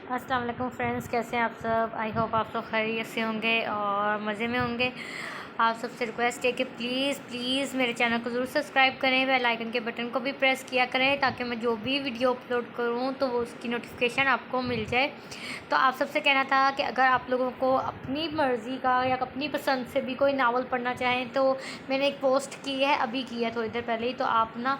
अस्सलाम वालेकुम फ्रेंड्स, कैसे हैं आप सब। आई होप आप लोग खैरियत से होंगे और मज़े में होंगे। आप सबसे रिक्वेस्ट है कि प्लीज़ प्लीज़ मेरे चैनल को ज़रूर सब्सक्राइब करें, बेल आइकन के बटन को भी प्रेस किया करें ताकि मैं जो भी वीडियो अपलोड करूं तो वो उसकी नोटिफिकेशन आपको मिल जाए। तो आप सबसे कहना था कि अगर आप लोगों को अपनी मर्ज़ी का या अपनी पसंद से भी कोई नावल पढ़ना चाहें तो मैंने एक पोस्ट की है, अभी की है थोड़ी देर पहले ही, तो आप ना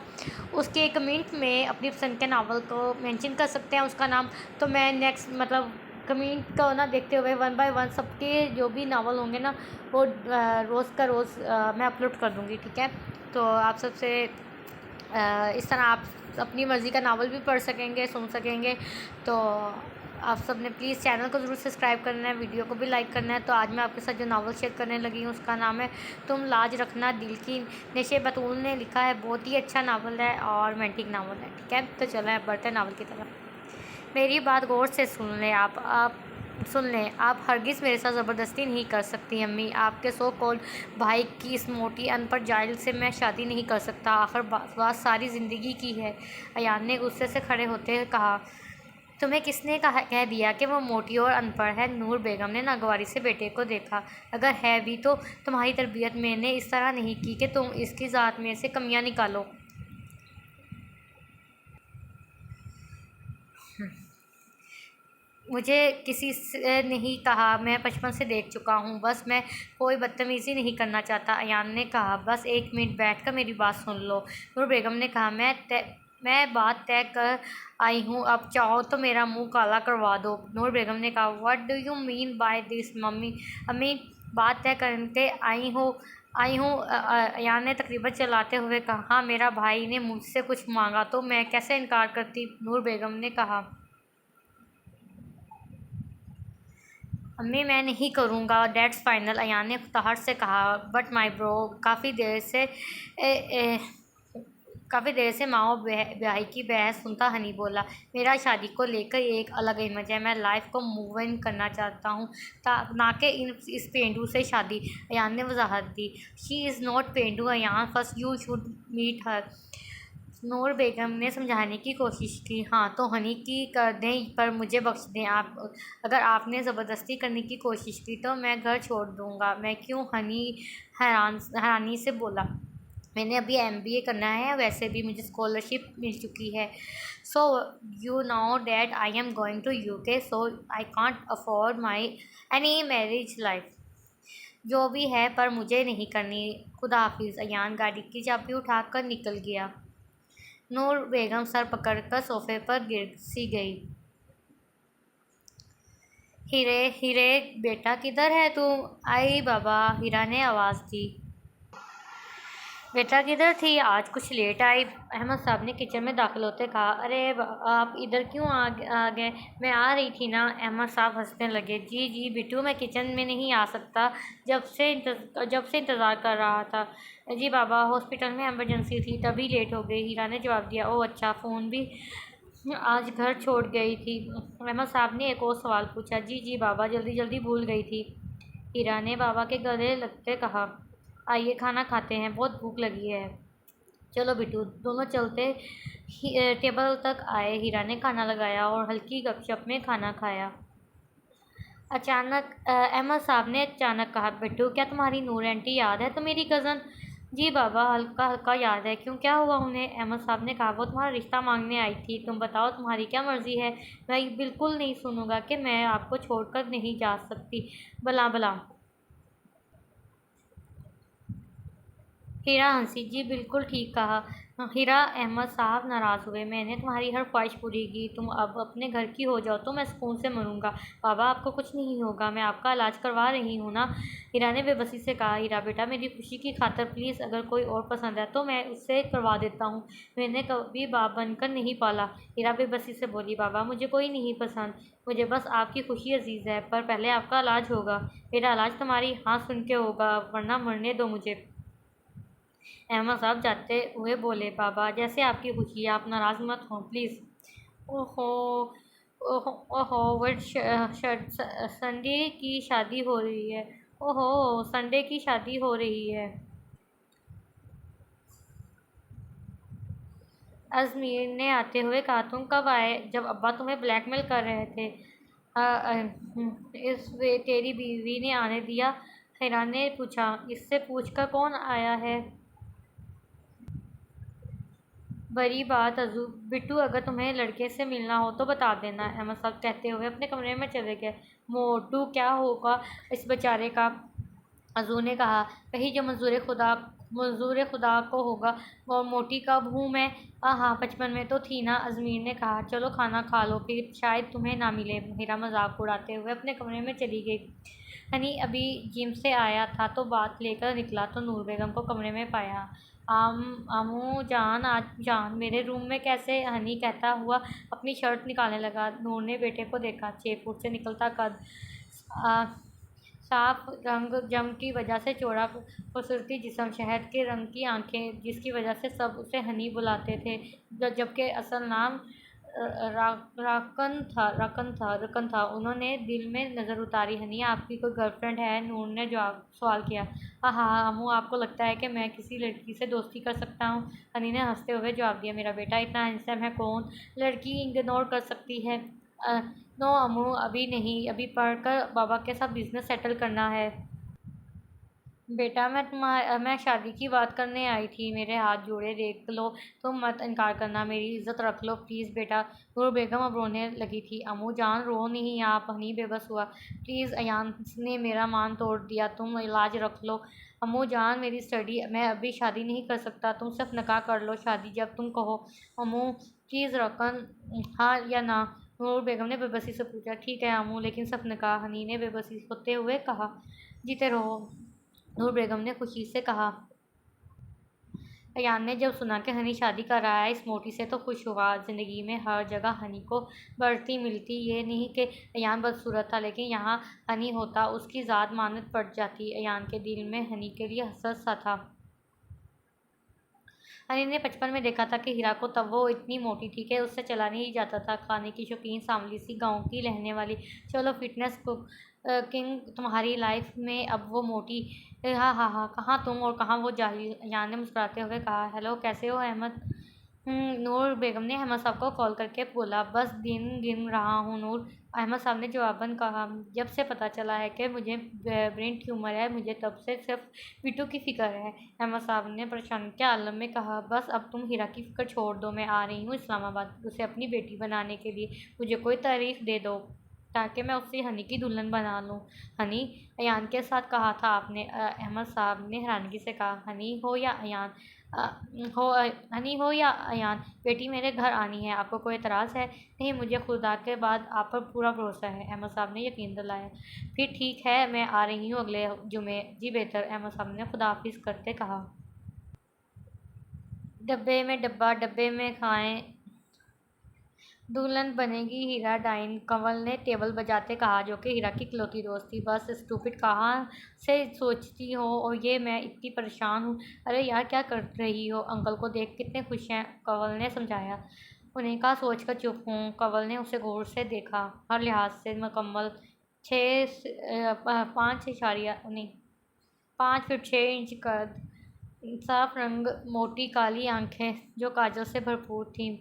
उसके कमेंट में अपनी पसंद के नावल को मेंशन कर सकते हैं, उसका नाम। तो मैं नेक्स्ट मतलब कमेंट को ना देखते हुए वन बाय वन सबके जो भी नावल होंगे ना वो रोज़ का रोज़ मैं अपलोड कर दूँगी, ठीक है। तो आप सबसे इस तरह आप अपनी मर्ज़ी का नावल भी पढ़ सकेंगे, सुन सकेंगे। तो आप सब ने प्लीज़ चैनल को ज़रूर सब्सक्राइब करना है, वीडियो को भी लाइक करना है। तो आज मैं आपके साथ जो नावल शेयर करने लगी हूँ उसका नाम है तुम लाज रखना दिल की। नशे बतूल ने लिखा है, बहुत ही अच्छा नावल है और रोमांटिक नावल है, ठीक है। तो चलो अब बढ़ते हैं नावल की तरफ। मेरी बात गौर से सुन लें, आप सुन लें। आप हरगिज़ मेरे साथ ज़बरदस्ती नहीं कर सकती अम्मी। आपके सो कॉल्ड भाई की इस मोटी अनपढ़ जाहिल से मैं शादी नहीं कर सकता। आखिर बात सारी ज़िंदगी की है। अयान ने गुस्से से खड़े होते हुए कहा, तुम्हें किसने कह दिया कि वो मोटी और अनपढ़ है। नूर बेगम ने नागवारी से बेटे को देखा। अगर है भी तो तुम्हारी तरबियत मैंने इस तरह नहीं की कि तुम इसकी ज़ात में से कमियां निकालो। मुझे किसी से नहीं कहा, मैं बचपन से देख चुका हूँ। बस मैं कोई बदतमीज़ी नहीं करना चाहता। अयान ने कहा, बस एक मिनट बैठ कर मेरी बात सुन लो। नूर बेगम ने कहा, मैं बात तय कर आई हूँ, अब चाहो तो मेरा मुंह काला करवा दो। नूर बेगम ने कहा, what do you mean by this mummy? अम्मी, बात तय करके आई हूँ। अयान ने तकरीबन चलाते हुए कहा, हाँ, मेरा भाई ने मुझसे कुछ मांगा तो मैं कैसे इनकार करती। नूर बेगम ने कहा, अम्मी मैं नहीं करूँगा, डेट्स फाइनल। अयान ने तहर से कहा, बट माई ब्रो। काफ़ी देर से माओ ब्याही की बहस सुनता हनी बोला, मेरा शादी को लेकर एक अलग इमेज है। मैं लाइफ को मूव इन करना चाहता हूँ, ना कि इस पेंडू से शादी। अयान ने वजाहत दी, शी इज़ नॉट पेंडू Ayaan, first you should meet her. Noor Begum ने समझाने की कोशिश की, हाँ तो हनी की कर दें पर मुझे बख्श दें। आप अगर आपने ज़बरदस्ती करने की कोशिश की तो मैं घर छोड़ दूँगा। मैं क्यों? हनी हैरानी से बोला, मैंने अभी एमबीए करना है, वैसे भी मुझे स्कॉलरशिप मिल चुकी है। So you know that I am going to UK, so I can't afford my any marriage life. जो भी है पर मुझे नहीं करनी। खुदा हाफिज़। अयान गाड़ी की चाबी उठाकर निकल गया। नूर बेगम सर पकड़कर सोफे पर गिर सी गई। हीरे हीरे बेटा किधर है तू? आई बाबा, हीरा ने आवाज़ दी। बेटा किधर थी? आज कुछ लेट आई। अहमद साहब ने किचन में दाखिल होते कहा, अरे आप इधर क्यों आ गए? मैं आ रही थी ना। अहमद साहब हंसने लगे, जी जी बिट्टू, मैं किचन में नहीं आ सकता, जब से इंतज़ार कर रहा था। जी बाबा, हॉस्पिटल में इमरजेंसी थी तभी लेट हो गई, हीरा ने जवाब दिया। ओह अच्छा, फ़ोन भी आज घर छोड़ गई थी? अहमद साहब ने एक और सवाल पूछा। जी जी बाबा, जल्दी जल्दी भूल गई थी, हीरा ने बाबा के गले लगते कहा। आइए खाना खाते हैं, बहुत भूख लगी है। चलो बिट्टू, दोनों चलते टेबल तक आए। हीरा ने खाना लगाया और हल्की गपशप में खाना खाया। अचानक अहमद साहब ने अचानक कहा, बिट्टू क्या तुम्हारी नूर आंटी याद है? तो मेरी कज़न। जी बाबा, हल्का हल्का याद है। क्यों, क्या हुआ उन्हें? अहमद साहब ने कहा, वो तुम्हारा रिश्ता मांगने आई थी। तुम बताओ, तुम्हारी क्या मर्ज़ी है? मैं बिल्कुल नहीं सुनूंगा कि मैं आपको छोड़कर नहीं जा सकती। भला भला। हीरा हंसी, जी बिल्कुल ठीक कहा। हीरा। अहमद साहब नाराज़ हुए, मैंने तुम्हारी हर ख्वाहिश पूरी की, तुम अब अपने घर की हो जाओ तो मैं सुकून से मरूंगा। बाबा आपको कुछ नहीं होगा, मैं आपका इलाज करवा रही हूँ ना। हीरा ने बेबसी से कहा, हीरा बेटा मेरी खुशी की खातर प्लीज़, अगर कोई और पसंद है तो मैं उससे करवा देता हूँ, मैंने कभी बाप बनकर नहीं पाला। हीरा बेबसी से बोली, बाबा मुझे कोई नहीं पसंद, मुझे बस आपकी खुशी अजीज़ है, पर पहले आपका इलाज होगा। मेरा इलाज तुम्हारी हाँ सुन के होगा, वरना मरने दो मुझे। अहमद साहब जाते हुए बोले, बाबा जैसे आपकी खुशी, आप नाराज़ मत हों प्लीज़। ओहो ओहो ओहो, वर्ड संडे की शादी हो रही है। ओहो, संडे की शादी हो रही है। अजमीर ने आते हुए कहा, तुम कब आए? जब अब्बा तुम्हें ब्लैकमेल कर रहे थे। इस वे तेरी बीवी ने आने दिया? हिरा ने पूछा। इससे पूछकर कौन आया है? बड़ी बात अज़ू। बिट्टू, अगर तुम्हें लड़के से मिलना हो तो बता देना, अहमद साहब कहते हुए अपने कमरे में चले गए। मोटू क्या होगा इस बेचारे का? अज़ू ने कहा। वही जो मंजूर खुदा को होगा। और मोटी कब हूँ मैं? हाँ, बचपन में तो थी ना, अजमीर ने कहा। चलो खाना खा लो, फिर शायद तुम्हें ना मिले। हीरा मजाक उड़ाते हुए अपने कमरे में चली गई। हनी अभी जिम से आया था तो बात लेकर निकला तो नूर बेगम को कमरे में पाया। आम अमू जान, आज जान मेरे रूम में कैसे? हनी कहता हुआ अपनी शर्ट निकालने लगा। नूर ने बेटे को देखा। 6 फुट से निकलता कद, साफ रंग जम की वजह से चौड़ा खूबसूरती जिस्म, शहद के रंग की आंखें, जिसकी वजह से सब उसे हनी बुलाते थे, जबकि असल नाम रकन था। उन्होंने दिल में नज़र उतारी। हनी, आपकी कोई गर्लफ्रेंड है? नूर ने जवाब सवाल किया। हाँ अम्मू, आपको लगता है कि मैं किसी लड़की से दोस्ती कर सकता हूँ? हनी ने हंसते हुए जवाब दिया। मेरा बेटा इतना हैंडसम है, कौन लड़की इग्नोर कर सकती है? नो अम्मू, अभी नहीं, अभी पढ़कर बाबा के साथ बिजनेस सेटल करना है। बेटा, मैं शादी की बात करने आई थी। मेरे हाथ जोड़े, देख लो, तुम मत इनकार करना, मेरी इज्जत रख लो प्लीज़ बेटा। नूर बेगम अब रोने लगी थी। अम्मू जान, रो नहीं आप। हनी बेबस हुआ। प्लीज़, अयान ने मेरा मान तोड़ दिया, तुम इलाज रख लो। अम्मू जान, मेरी स्टडी, मैं अभी शादी नहीं कर सकता, तुम सिर्फ निकाह कर लो, शादी जब तुम कहो। अम्मू प्लीज़ रकन, हाँ या ना? नूर बेगम ने बेबसी से पूछा। ठीक है अम्मू, लेकिन सिर्फ निकाह, हनी ने बेबसी होते हुए कहा। जीते रहो, नूर बेगम ने खुशी से कहा। अयान ने जब सुना कि हनी शादी कर रहा है इस मोटी से तो खुश हुआ। ज़िंदगी में हर जगह हनी को बढ़ती मिलती। ये नहीं कि अयान बदसूरत था, लेकिन यहाँ हनी होता उसकी ज़ात मानत पड़ जाती। अयान के दिल में हनी के लिए हसरत सा था। हनी ने बचपन में देखा था कि हीरा को, तब वो इतनी मोटी थी कि उससे चला नहीं जाता था। खाने की शौकीन, सांवली सी, गाँव की रहने वाली। चलो, फिटनेस किंग तुम्हारी लाइफ में अब वो मोटी। हाँ हाँ हाँ, कहाँ तुम और कहाँ वो जाहिल? यान ने मुस्कुराते हुए कहा। हेलो, कैसे हो अहमद? नूर बेगम ने अहमद साहब को कॉल करके बोला। बस दिन गिन रहा हूँ नूर, अहमद साहब ने जवाबन कहा। जब से पता चला है कि मुझे ब्रेन ट्यूमर है, मुझे तब से सिर्फ बिट्टू की फ़िक्र है, अहमद साहब ने परेशानी के आलम में कहा। बस अब तुम हीरा की फ़िक्र छोड़ दो, मैं आ रही हूँ इस्लामाबाद उसे अपनी बेटी बनाने के लिए। मुझे कोई तारीफ़ दे दो ताकि मैं उससे हनी की दुल्हन बना लूँ। हनी, अयान के साथ कहा था आपने? अहमद साहब ने हैरानगी से कहा। हनी हो या अयान? अ, हनी हो या अयान, बेटी मेरे घर आनी है, आपको कोई एतराज़ है? नहीं, मुझे खुदा के बाद आप पर पूरा भरोसा है, अहमद साहब ने यकीन दिलाया। फिर ठीक है, मैं आ रही हूँ अगले जुमे। जी बेहतर, अहमद साहब ने खुदा हाफिज़ करते कहा। डब्बे में डब्बा, डब्बे में खाएं, दुल्हन बनेगी हीरा डाइन, कंवल ने टेबल बजाते कहा, जो कि हीरा की इकलौती दोस्त थी। बस स्टूपिड, कहाँ से सोचती हो? और ये मैं इतनी परेशान हूँ। अरे यार, क्या कर रही हो? अंकल को देख कितने खुश हैं, कंवल ने समझाया। उन्हें कहा सोच कर चुप हूँ। कंवल ने उसे गौर से देखा। हर लिहाज से मुकम्मल 5 फीट 6 इंच कद, साफ रंग, मोटी काली आंखें जो काजल से भरपूर थीं,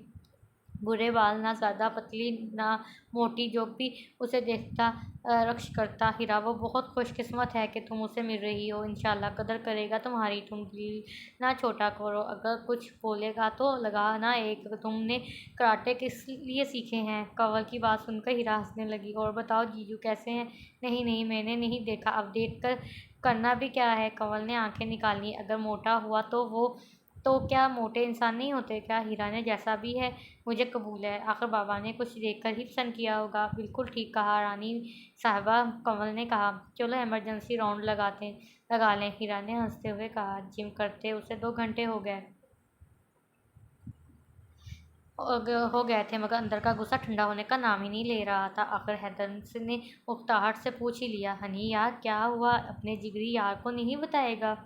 बुरे बाल, ना ज़्यादा पतली ना मोटी, जो भी उसे देखता रक्श करता। हीरा, वो बहुत खुशकिस्मत है कि तुम उसे मिल रही हो। इंशाल्लाह कदर करेगा तुम्हारी। तुम दिल ना छोटा करो, अगर कुछ बोलेगा तो लगा ना एक। तुमने कराटे किस लिए सीखे हैं? कंवल की बात सुनकर हीरा हंसने लगी। और बताओ जीजू कैसे हैं? नहीं नहीं, मैंने नहीं देखा, अब देख कर करना भी क्या है? कंवल ने आंखें निकाली। अगर मोटा हुआ तो वो, तो क्या मोटे इंसान नहीं होते क्या? हीरा ने, जैसा भी है मुझे कबूल है, आखिर बाबा ने कुछ देखकर ही पसंद किया होगा। बिल्कुल ठीक कहा रानी साहबा, कंवल ने कहा। चलो इमरजेंसी राउंड लगा लें, हीरा ने हंसते हुए कहा। जिम करते उसे 2 घंटे हो गए थे, मगर अंदर का गुस्सा ठंडा होने का नाम ही नहीं ले रहा था। आखिर हैदर ने उकताहट से पूछ ही लिया। हनी यार, क्या हुआ? अपने जिगरी यार को नहीं बताएगा?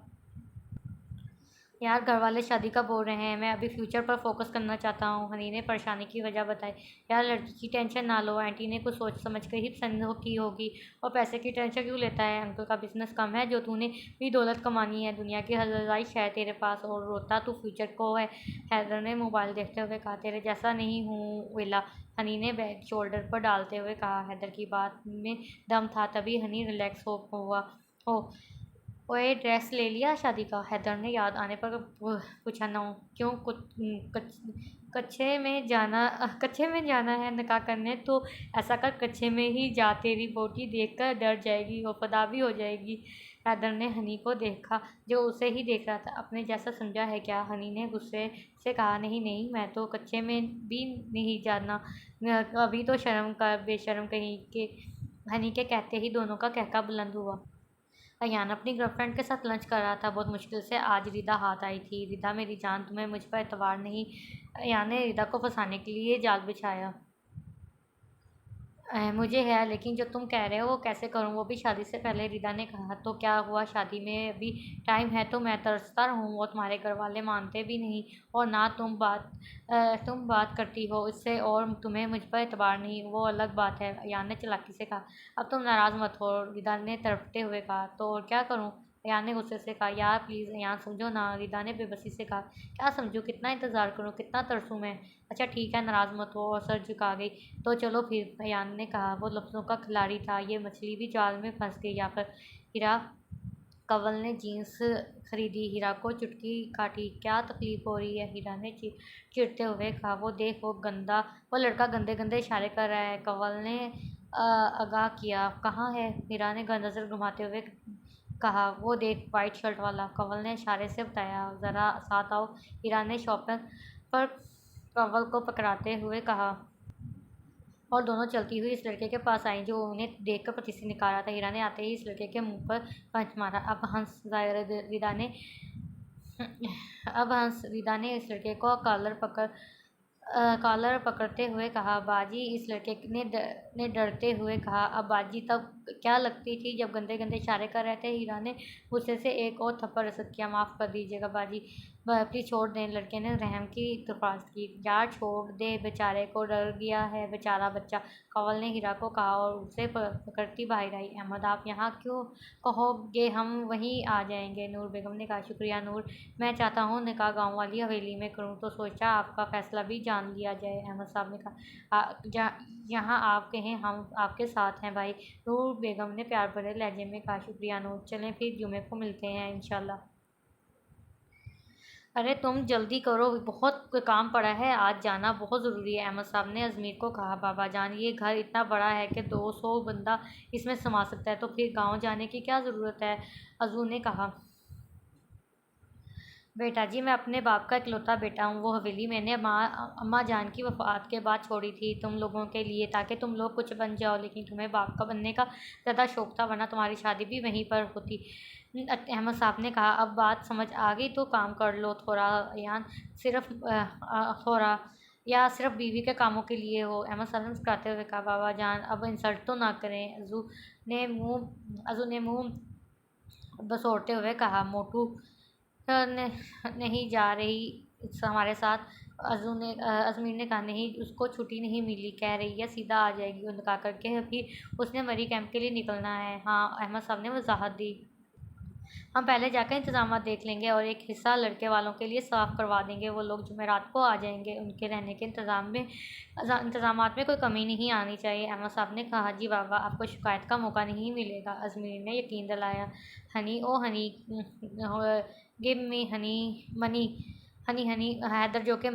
यार घर वाले शादी का बोल रहे हैं, मैं अभी फ्यूचर पर फोकस करना चाहता हूँ। हनी ने परेशानी की वजह बताई। यार लड़की की टेंशन ना लो, आंटी ने कुछ सोच समझ कर ही पसंद की होगी, और पैसे की टेंशन क्यों लेता है? अंकल का बिजनेस कम है, जो तूने भी दौलत कमानी है, दुनिया की हर आइश है तेरे पास, और रोता तू फ्यूचर को है। हैदर ने मोबाइल देखते हुए कहा। तेरे जैसा नहीं हूँ विला, हनी ने बैग शोल्डर पर डालते हुए कहा। हैदर की बात में दम था, तभी हनी रिलैक्स हो हुआ हो। ओए ड्रेस ले लिया शादी का? हैदर ने याद आने पर पूछा। ना क्यों, कुछ कच्छे में जाना है निकाह करने, तो ऐसा कर कच्छे में ही जा, तेरी बोटी देखकर डर जाएगी और फदा भी हो जाएगी। हैदर ने हनी को देखा, जो उसे ही देख रहा था। अपने जैसा समझा है क्या? हनी ने गुस्से से कहा। नहीं नहीं, मैं तो कच्छे में भी नहीं जाना, अभी तो शर्म कर बेशर्म कहीं के। हनी के कहते ही दोनों का कहका बुलंद हुआ। अयान अपनी गर्लफ्रेंड के साथ लंच कर रहा था। बहुत मुश्किल से आज रिदा हाथ आई थी। रिदा मेरी जान, तुम्हें मुझ पर एतबार नहीं? अयान ने रिदा को फंसाने के लिए जाल बिछाया। मुझे है, लेकिन जो तुम कह रहे हो वो कैसे करूं, वो भी शादी से पहले? रिदा ने कहा। तो क्या हुआ, शादी में अभी टाइम है, तो मैं तरसता रहूं? वो तुम्हारे घर वाले मानते भी नहीं, और ना तुम बात करती हो इससे, और तुम्हें मुझ पर एतबार नहीं, वो अलग बात है। अयान ने चालाकी से कहा। अब तुम नाराज़ मत हो, रिदा ने तड़पते हुए कहा। तो और क्या करूं? अयान ने गुस्से से कहा। यार प्लीज़ अयान, समझो ना, रिदा ने बेबसी से कहा। क्या समझूं, कितना इंतज़ार करूं, कितना तरसूं मैं? अच्छा ठीक है, नाराज़ मत हो, और सर झुका गई। तो चलो फिर, अयान ने कहा। वो लफ्ज़ों का खिलाड़ी था, ये मछली भी जाल में फंस गई। या फिर हीरा कंवल ने जीन्स खरीदी, हीरा को चुटकी काटी। क्या तकलीफ़ हो रही है? हीरा ने चिढ़ते हुए कहा। वो देख, वो लड़का गंदे गंदे इशारे कर रहा है। कंवल ने आगाह किया। कहाँ है? हीरा ने नज़र घुमाते हुए कहा। वो देख, वाइट शर्ट वाला। कंवल ने इशारे से बताया। ज़रा साथ आओ, हीरा ने शॉपर पर कंवल को पकड़ाते हुए कहा, और दोनों चलती हुई इस लड़के के पास आई, जो उन्हें देखकर पति से निकाल रहा था। हीरा ने आते ही इस लड़के के मुंह पर पंच मारा। अब हंस रिदा ने इस लड़के को कॉलर पकड़ते हुए कहा। बाजी, इस लड़के ने डरते हुए कहा। अब बाजी तब क्या लगती थी जब गंदे गंदे इशारे कर रहे थे? हीरा ने गुस्से से एक और थप्पड़ रसद किया। माफ़ कर दीजिएगा बाजी, प्लीज़ छोड़ दें, लड़के ने रहम की दरख्वास्त की। यार छोड़ दे, बेचारे को डर गया है, बेचारा बच्चा, कंवल ने हीरा को कहा, और उसे पकड़ती बाहर आई। अहमद, आप यहाँ क्यों? कहोगे हम वहीं आ जाएंगे, नूर बेगम ने कहा। शुक्रिया नूर, मैं चाहता हूँ निकाह गाँव वाली हवेली में करूँ, तो सोचा आपका फ़ैसला भी जान लिया जाए। अहमद साहब ने कहा। यहाँ आप कहें, हम आपके साथ हैं भाई, नूर बेगम ने प्यार भरे लहजे में कहा। शुक्रिया नूर, चलें फिर जुमे को मिलते हैं इंशाल्लाह। अरे तुम जल्दी करो, बहुत काम पड़ा है, आज जाना बहुत ज़रूरी है, अहमद साहब ने अजमीर को कहा। बाबा जान, ये घर इतना बड़ा है कि 200 बंदा इसमें समा सकता है, तो फिर गांव जाने की क्या ज़रूरत है? अजू ने कहा। बेटा जी, मैं अपने बाप का इकलौता बेटा हूँ। वो हवेली मैंने अम्मा जान की वफ़ात के बाद छोड़ी थी तुम लोगों के लिए, ताकि तुम लोग कुछ बन जाओ, लेकिन तुम्हें बाप का बनने का ज़्यादा शौक था, वरना तुम्हारी शादी भी वहीं पर होती। अहमद साहब ने कहा। अब बात समझ आ गई, तो काम कर लो थोड़ा यान, थोड़ा, या सिर्फ बीवी के कामों के लिए हो? अहमद साहब ने मुस्कुराते हुए कहा। बाबा जान, अब इंसल्ट तो ना करें, अजू ने मुँह बसोड़ते हुए कहा। मोटू ने नहीं जा रही हमारे साथ? अजमीर ने कहा। नहीं, उसको छुट्टी नहीं मिली, कह रही है सीधा आ जाएगी, उनका करके अभी उसने मरी कैंप के लिए निकलना है। हाँ, अहमद साहब ने वजाहत दी। हम पहले जाकर इंतजाम देख लेंगे, और एक हिस्सा लड़के वालों के लिए साफ़ करवा देंगे। वो लोग जुमेरात को आ जाएंगे, उनके रहने के इंतजामात में कोई कमी नहीं आनी चाहिए। अहमद साहब ने कहा। जी बाबा, आपको शिकायत का मौका नहीं मिलेगा, अजमीर ने यकीन दिलाया। Honey oh honey, give me honey money, honey honey. Haider, जो कि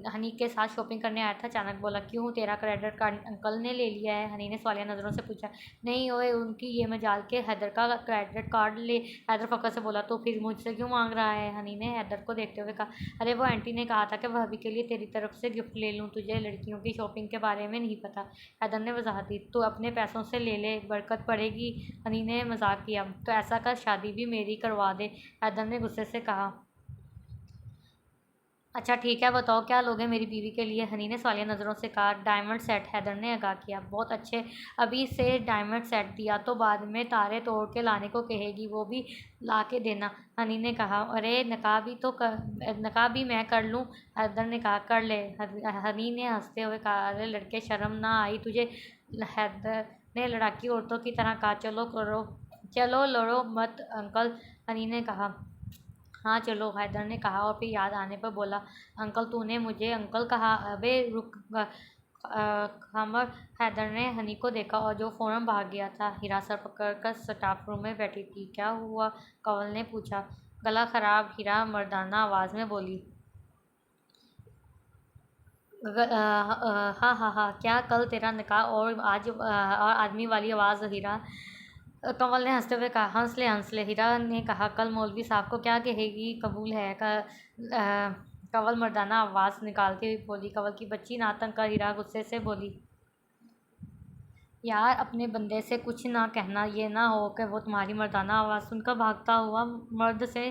हनी के साथ शॉपिंग करने आया था, अचानक बोला। क्यों, तेरा क्रेडिट कार्ड अंकल ने ले लिया है? हनी ने सवालिया नज़रों से पूछा। नहीं ओए, उनकी ये मजाल के हैदर का क्रेडिट कार्ड ले। हैदर फ़क्र से बोला। तो फिर मुझसे क्यों मांग रहा है? हनी ने हैदर को देखते हुए कहा। अरे वो आंटी ने कहा था कि भाभी के लिए तेरी तरफ से गिफ्ट ले लूँ, तुझे लड़कियों की शॉपिंग के बारे में नहीं पता। हैदर ने वजाहत दी। तो अपने पैसों से ले ले, बरकत पड़ेगी। हनी ने मजाक किया। तो ऐसा कर, शादी भी मेरी करवा दे, हैदर ने गुस्से से कहा। अच्छा ठीक है, बताओ क्या लोगे मेरी बीवी के लिए? हनी ने सवालिया नज़रों से कहा। डायमंड सेट, हैदर ने आगाह किया। बहुत अच्छे, अभी से डायमंड सेट दिया तो बाद में तारे तोड़ के लाने को कहेगी, वो भी ला के देना, हनी ने कहा। अरे नकाब भी मैं कर लूँ? हैदर ने कहा। कर ले, हनी ने हंसते हुए कहा। अरे लड़के, शर्म ना आई तुझे? हैदर ने लड़ाकी औरतों की तरह कहा। चलो लड़ो मत अंकल, हनी ने कहा। हाँ चलो, हैदर ने कहा और फिर याद आने पर बोला, अंकल तूने मुझे अंकल कहा? अबे रुक खमर। हैदर ने हनी को देखा और जो फौरन भाग गया था। हिरा सर पकड़कर स्टाफ रूम में बैठी थी। क्या हुआ? कंवल ने पूछा। गला खराब, हिरा मर्दाना आवाज़ में बोली। हाँ हाँ हाँ, क्या कल तेरा निकाह और आज और आदमी वाली आवाज़? हीरा, कंवल ने हंसते हुए कहा। हंस ले, हीरा ने कहा। कल मौलवी साहब को क्या कहेगी? कबूल है कंवल मर्दाना आवाज़ निकालती हुई बोली। कंवल की बच्ची ना तंग कर, हीरा गुस्से से बोली। यार अपने बंदे से कुछ ना कहना, ये ना हो कि वो तुम्हारी मर्दाना आवाज़ सुनकर भागता हुआ मर्द से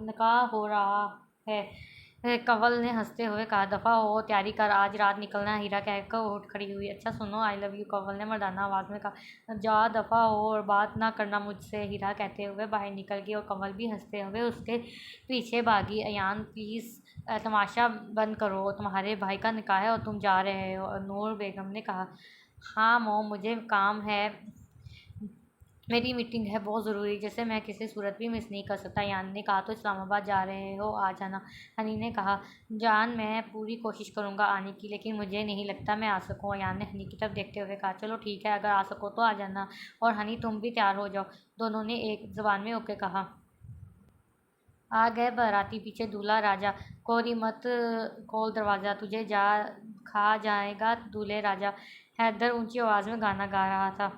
निकाह हो रहा है। कंवल ने हंसते हुए कहा। दफ़ा हो, तैयारी कर, आज रात निकलना है, हीरा कहकर उठ खड़ी हुई। अच्छा सुनो, आई लव यू, कंवल ने मर्दाना आवाज़ में कहा। जा दफ़ा हो और बात ना करना मुझसे, हीरा कहते हुए बाहर निकल गई और कंवल भी हंसते हुए उसके पीछे भागी। अयान प्लीज़ तमाशा बंद करो, तुम्हारे भाई का निकाह है और तुम जा रहे हो, नूर बेगम ने कहा। हाँ मोम, मुझे काम है, मेरी मीटिंग है बहुत ज़रूरी, जिसे मैं किसी सूरत भी मिस नहीं कर सकता। यान ने कहा। तो इस्लामाबाद जा रहे हो? आ जाना, हनी ने कहा। जान, मैं पूरी कोशिश करूँगा आने की, लेकिन मुझे नहीं लगता मैं आ सकूँ, यान ने हनी की तरफ देखते हुए कहा। चलो ठीक है, अगर आ सको तो आ जाना, और हनी तुम भी तैयार हो जाओ, दोनों ने एक ज़बान में होकर कहा। आ गए बाराती, पीछे दूल्हा राजा। कोरी मत खोल दरवाज़ा, तुझे खा जाएगा दूल्हे राजा, हैदर ऊंची आवाज़ में गाना गा रहा था।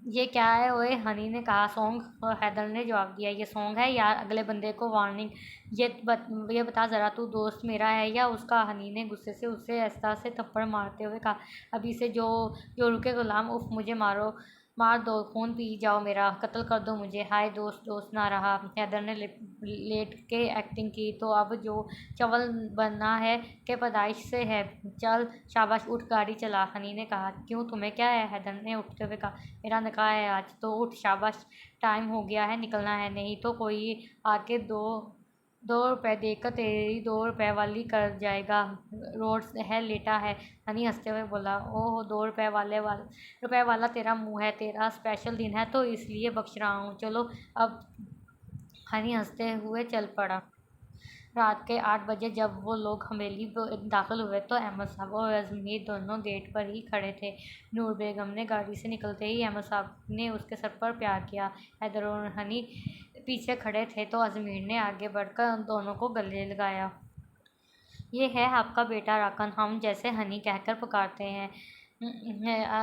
ये क्या है ओए? हनी ने कहा। सॉन्ग, और हैदर ने जवाब दिया। ये सॉन्ग है यार, अगले बंदे को वार्निंग। ये बता ज़रा, तू दोस्त मेरा है या उसका? हनी ने गुस्से से उसे ऐसा से थप्पड़ मारते हुए कहा। अभी से जो रुके गुलाम, उफ मुझे मार दो, खून पी जाओ मेरा, कत्ल कर दो मुझे। हाय दोस्त, दोस्त ना रहा। हैदर ने लेट के एक्टिंग की। तो अब जो चवल बनना है के पैदाइश से है, चल शाबाश, उठ गाड़ी चला, हनी ने कहा। क्यों, तुम्हें क्या है? हैदर ने उठते हुए कहा। मेरा निकाह है आज, तो उठ शाबाश, टाइम हो गया है, निकलना है, नहीं तो कोई आके दो 2 रुपए देकर तेरी 2 रुपए वाली कर जाएगा, रोड है लेटा है, हनी हंसते हुए बोला। ओह, 2 रुपए वाला तेरा मुंह है, तेरा स्पेशल दिन है तो इसलिए बख्श रहा हूँ, चलो अब, हनी हंसते हुए चल पड़ा। रात के 8 बजे जब वो लोग हवेली दाखिल हुए तो अहमद साहब और अजमीर दोनों गेट पर ही खड़े थे। नूर बेगम ने गाड़ी से निकलते ही अहमद साहब ने उसके सर पर प्यार किया। हैदर और हनी पीछे खड़े थे तो अजमीर ने आगे बढ़कर उन दोनों को गले लगाया। ये है आपका बेटा राकन, हम जैसे हनी कहकर पुकारते हैं।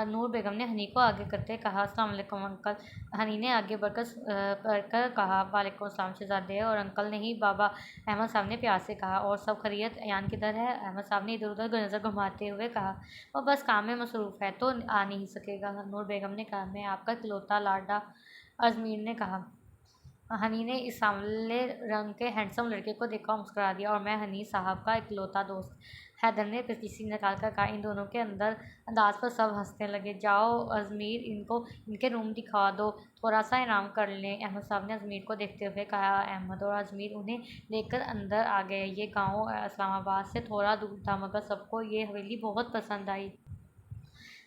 नूर बेगम ने हनी को आगे करते कहा। अस्सलाम वालेकुम अंकल, हनी ने आगे बढ़कर कहा। वालेकुम अस्सलाम शहजादे, और अंकल नहीं बाबा, अहमद साहब ने प्यार से कहा। और सब खैरियत? अयान किधर है? अहमद साहब ने इधर उधर नज़र घुमाते हुए कहा। वो बस काम में मसरूफ़ है तो आ नहीं सकेगा, नूर बेगम ने कहा। मैं आपका इकलौता लाडा, अजमीर ने कहा। हनी ने इस सांवले रंग के हैंडसम लड़के को देखा और मुस्कुरा दिया। और मैं हनी साहब का इकलौता दोस्त, हैदर ने पीसी निकाल कर कहा। इन दोनों के अंदाज पर सब हंसने लगे। जाओ अजमीर, इनको इनके रूम दिखा दो, थोड़ा सा इनाम कर लें, अहमद साहब ने अजमीर को देखते हुए कहा। अहमद और अजमीर उन्हें लेकर अंदर आ गए। ये गाँव इस्लामाबाद से थोड़ा दूर था, मगर सबको ये हवेली बहुत पसंद आई।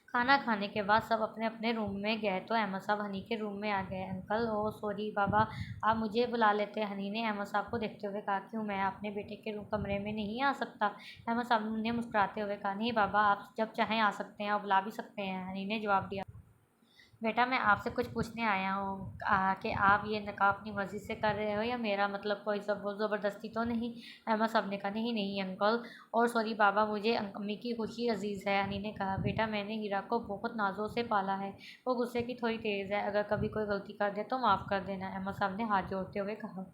खाना खाने के बाद सब अपने अपने रूम में गए तो अहमद साहब हनी के रूम में आ गए। अंकल, ओ सॉरी बाबा, आप मुझे बुला लेते, हनी ने अहमद साहब को देखते हुए कहा। क्यों, मैं अपने बेटे के रूम कमरे में नहीं आ सकता? अहमद साहब ने मुस्कुराते हुए कहा। नहीं बाबा, आप जब चाहें आ सकते हैं और बुला भी सकते हैं, हनी ने जवाब दिया। बेटा, मैं आपसे कुछ पूछने आया हूँ कि आप ये निकाह अपनी मर्ज़ी से कर रहे हो या मेरा मतलब कोई सब ज़बरदस्ती तो नहीं? अहमद साहब ने कहा। नहीं नहीं अंकल, और सॉरी बाबा, मुझे अम्मी की खुशी अजीज़ है, हनी ने कहा। बेटा, मैंने हीरा को बहुत नाज़ों से पाला है, वो गुस्से की थोड़ी तेज़ है, अगर कभी कोई गलती कर दे तो माफ़ कर देना, अहमद साहब ने हाथ जोड़ते हुए कहा।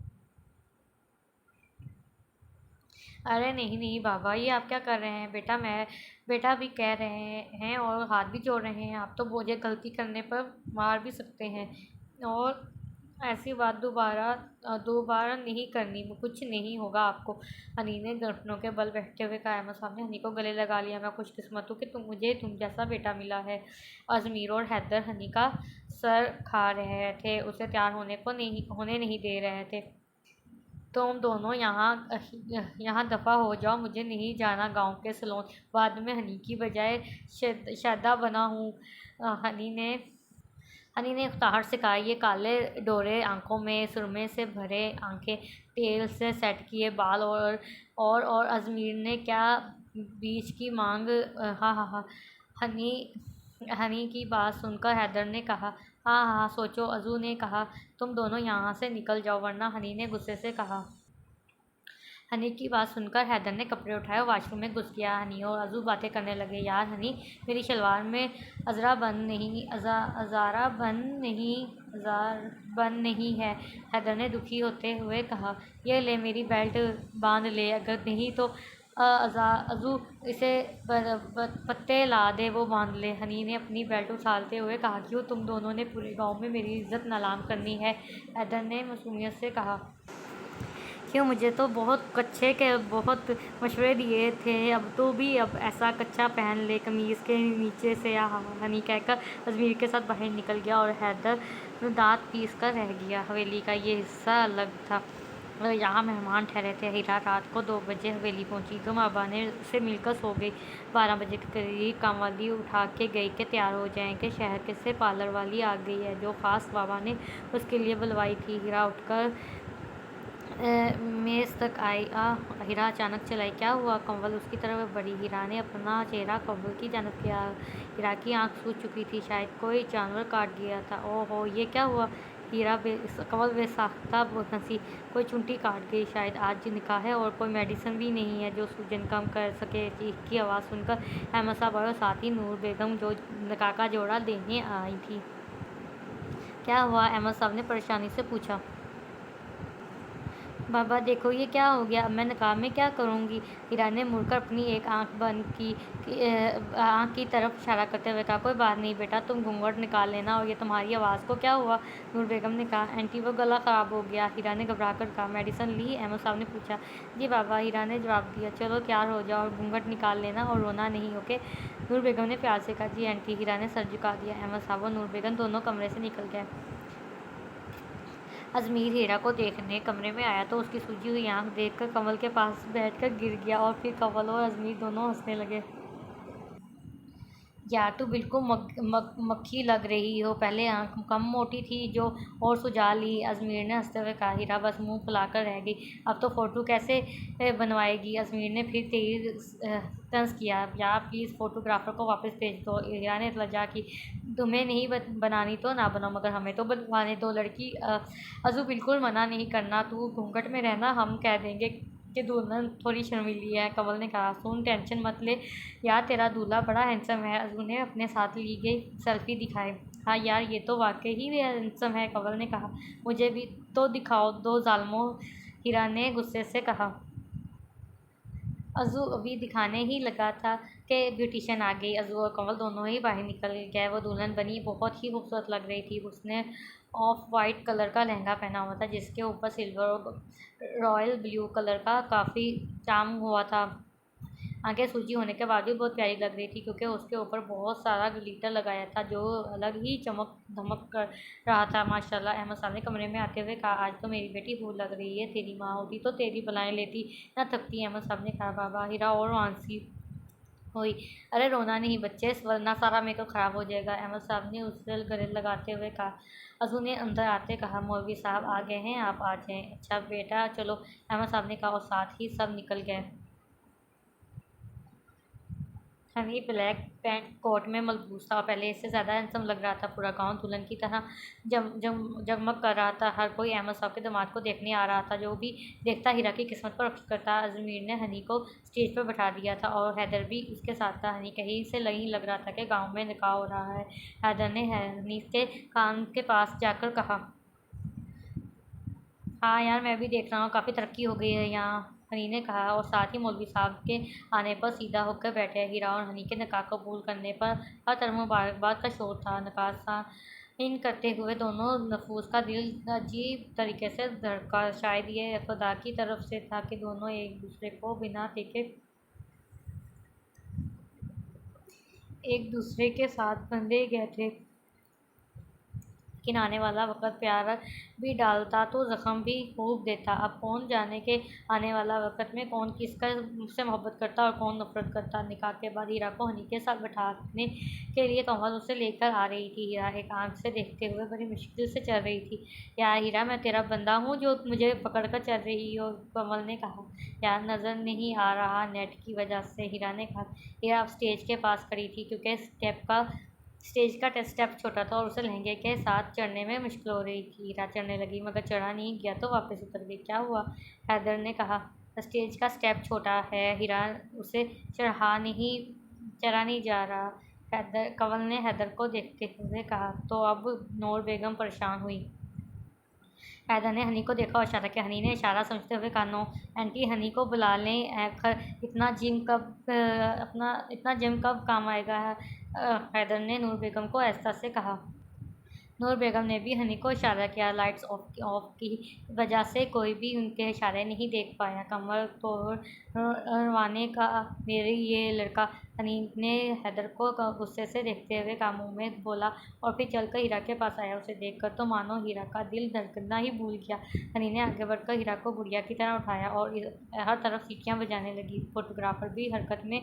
अरे नहीं नहीं बाबा, ये आप क्या कर रहे हैं? बेटा भी कह रहे हैं और हाथ भी जोड़ रहे हैं, आप तो मुझे गलती करने पर मार भी सकते हैं, और ऐसी बात दोबारा दोबारा नहीं करनी, कुछ नहीं होगा आपको। हनी ने घुटनों के बल बैठते हुए कहा। अहमद साहब ने हनी को गले लगा लिया। मैं खुशकिस्मत हूँ कि तुम जैसा बेटा मिला है। अजमीर और हैदर हनी का सर खा रहे थे, उसे तैयार होने नहीं दे रहे थे। तुम दोनों यहाँ दफ़ा हो जाओ, मुझे नहीं जाना गांव के सलोन। बाद में हनी की बजाय शादा बना हूँ। हनी ने उकताहट से कहा। ये काले डोरे आंखों में सुरमे से भरे आंखें, तेल से सेट किए बाल और अजमीर ने क्या बीच की मांग। हाँ हाँ हाँ। हनी हनी की बात सुनकर हैदर ने कहा। हाँ हाँ सोचो। अजू ने कहा। तुम दोनों यहाँ से निकल जाओ वरना। हनी ने गुस्से से कहा। हनी की बात सुनकर हैदर ने कपड़े उठाए और वॉशरूम में घुस गया। हनी और अजू बातें करने लगे। यार हनी, मेरी शलवार में अज़ार बंद नहीं है। हैदर ने दुखी होते हुए कहा। ये ले मेरी बेल्ट बांध ले, अगर नहीं तो अजू इसे पत्ते ला दे, वो बांध ले। हनी ने अपनी बेल्ट उछालते हुए कहा। क्यों, तुम दोनों ने पूरे गाँव में मेरी इज्जत नीलाम करनी है? हैदर ने मासूमियत से कहा। क्यों, मुझे तो बहुत मशवरे दिए थे। अब ऐसा कच्चा पहन ले कमीज़ के नीचे से। हनी कहकर अजमीर के साथ बाहर निकल गया और हैदर दांत पीस कर रह गया। हवेली का ये हिस्सा अलग था। यहाँ मेहमान ठहरे थे। हीरा रात को 2 बजे हवेली पहुँची। तुम अबाने से मिलकर सो गई। 12 बजे के करीब कामवाली उठा के गई कि तैयार हो जाएंगे। शहर से पार्लर वाली आ गई है, जो खास बाबा ने उसके लिए बुलवाई थी। हीरा उठकर मेज़ तक आई। हीरा अचानक चलाई। क्या हुआ? कंवल उसकी तरफ बढ़ी। हीरा ने अपना चेहरा कंवल की जानब किया। हीरा की आंख सूज चुकी थी। शायद कोई जानवर काट गया था। ओहो, ये क्या हुआ? कंवल बेसाख्ता हंसी। कोई चुंटी काट गई शायद। आज निकाह है और कोई मेडिसिन भी नहीं है जो सूजन कम कर सके। चीख की आवाज़ सुनकर अहमद साहब आए और साथ ही नूर बेगम, जो निकाह का जोड़ा देने आई थी। क्या हुआ? अहमद साहब ने परेशानी से पूछा। बाबा देखो, ये क्या हो गया? अब मैं निकाह में क्या करूँगी? हीरा ने मुड़कर अपनी एक आंख बंद आंख की तरफ इशारा करते हुए कहा। कोई बात नहीं बेटा, तुम घूंघट निकाल लेना। और ये तुम्हारी आवाज़ को क्या हुआ? नूर बेगम ने कहा। आंटी, वो गला ख़राब हो गया। हीरा ने घबरा कर कहा। मेडिसिन ली? अहमद साहब ने पूछा। जी बाबा, हीरा ने जवाब दिया। चलो तैयार हो जाओ और घूंघट निकाल लेना और रोना नहीं, ओके? नूर बेगम ने प्यार से कहा। जी आंटी। हीरा ने सर झुका दिया। अहमद साहब और नूर बेगम दोनों कमरे से निकल गए। अजमीर हीरा को देखने कमरे में आया तो उसकी सूजी हुई आंख देखकर कंवल के पास बैठकर गिर गया और फिर कंवल और अजमीर दोनों हंसने लगे। यार, तू बिल्कुल मक्खी लग रही हो। पहले आंख कम मोटी थी जो, और सुझा ली। अजमीर ने हंसते हुए कहा। हीरा बस मुंह फुलाकर रह गई। अब तो फ़ोटो कैसे बनवाएगी? अजमीर ने फिर तेज तंज किया। यार प्लीज़ फ़ोटोग्राफ़र को वापस भेज दो। हीरा ने लजा की। तुम्हें नहीं बनानी तो ना बनाओ, मगर हमें तो बनवाने दो। लड़की अजू, बिल्कुल मना नहीं करना। तू घूंघट में रहना, हम कह देंगे कि दुल्हन थोड़ी शर्मीली है। कंवल ने कहा। सुन, टेंशन मत ले यार, तेरा दूल्हा बड़ा हैंडसम है। अजू ने अपने साथ ली गई सेल्फी दिखाए। हाँ यार, ये तो वाकई ही हैंडसम है, कंवल ने कहा। मुझे भी तो दिखाओ दो जालमो, हीरा ने गुस्से से कहा। अजू अभी दिखाने ही लगा था कि ब्यूटिशियन आ गई। अजू और कंवल दोनों ही बाहर निकल गए। वो दुल्हन बनी बहुत ही खूबसूरत लग रही थी। उसने ऑफ वाइट कलर का लहंगा पहना हुआ था, जिसके ऊपर सिल्वर और रॉयल ब्लू कलर का काफ़ी चार्म हुआ था। आंखें सूजी होने के बावजूद बहुत प्यारी लग रही थी, क्योंकि उसके ऊपर बहुत सारा ग्लिटर लगाया था जो अलग ही चमक धमक कर रहा था। माशाल्लाह, अहमद साहब ने कमरे में आते हुए कहा। आज तो मेरी बेटी फूल लग रही है। तेरी माँ होती तो तेरी बलाएं लेती, ना थकती। अहमद साहब ने कहा। बाबा, हीरा और आंसी हुई। अरे रोना नहीं बच्चे, वरना सारा मेकअप ख़राब हो जाएगा, अहमद साहब ने उससे गले लगाते हुए कहा। अजू ने अंदर आते कहा। मौलवी साहब आ गए हैं, आप आ जाएं। अच्छा बेटा चलो, अहमद साहब ने कहा और साथ ही सब निकल गए। हनी ब्लैक पैंट कोट में मलबूस था और पहले इससे ज़्यादा हैंडसम लग रहा था। पूरा गांव दुल्हन की तरह जगमग कर रहा था। हर कोई अहमद साहब के दामाद को देखने आ रहा था। जो भी देखता हीरा की किस्मत पर अफसोस करता। अजमीर ने हनी को स्टेज पर बैठा दिया था और हैदर भी उसके साथ था। हनी कहीं से नहीं लग रहा था कि गाँव में निकाह हो रहा है। हैदर ने हनी के कान के पास जाकर कहा। हाँ यार, मैं भी देख रहा हूँ, काफ़ी तरक्की हो गई है यहाँ, हनी ने कहा और साथ ही मौलवी साहब के आने पर सीधा होकर बैठे। हीरा और हनी के निकाह कबूल करने पर हर तरफ मुबारकबाद का शोर था। इन करते हुए दोनों नफूस का दिल अजीब तरीके से धड़का। शायद ये खुदा की तरफ से था कि दोनों एक दूसरे को बिना देखे एक दूसरे के साथ बंधे गए थे। लेकिन आने वाला वक़्त प्यार भी डालता तो ज़ख्म भी खूब देता। अब कौन जाने के आने वाला वक़्त में कौन किसका से मोहब्बत करता और कौन नफ़रत करता। निकाह के बाद हीरा को हनी के साथ बैठाने के लिए कमल उसे लेकर आ रही थी। हीरा एक आँख से देखते हुए बड़ी मुश्किल से चल रही थी। यार हीरा, मैं तेरा बंदा हूँ जो मुझे पकड़ कर चल रही हो, कमल ने कहा। यार नज़र नहीं आ रहा नेट की वजह से, हीरा ने कहा। हीरा अब स्टेज के पास खड़ी थी क्योंकि स्टेज का स्टेप छोटा था और उसे लहंगे के साथ चढ़ने में मुश्किल हो रही थी। हीरा चढ़ने लगी मगर चढ़ा नहीं गया तो वापस उतर गई। क्या हुआ? हैदर ने कहा। स्टेज का स्टेप छोटा है हीरा, उसे चढ़ा नहीं जा रहा। कंवल ने हैदर को देखते हुए कहा। तो अब नूर बेगम परेशान हुई। हैदर ने हनी को देखा और इशारा किया। हनी ने इशारा समझते हुए कहा, नो आंटी, हनी को बुला लें। इतना जिम कब काम आएगा? हैदर ने नूर बेगम को आहिस्ता से कहा। नूर बेगम ने भी हनी को इशारा किया। लाइट्स ऑफ की वजह से कोई भी उनके इशारे नहीं देख पाया। कमर तो रवाने का मेरी ये लड़का, हनी ने हैदर को गुस्से से देखते हुए कहा। मुँह में बोला और फिर चलकर हीरा के पास आया। उसे देखकर तो मानो हीरा का दिल धड़कना ही भूल गया। हनी ने आगे बढ़कर हीरा को गुड़िया की तरह उठाया और हर तरफ सीटियाँ बजाने लगी। फोटोग्राफर भी हरकत में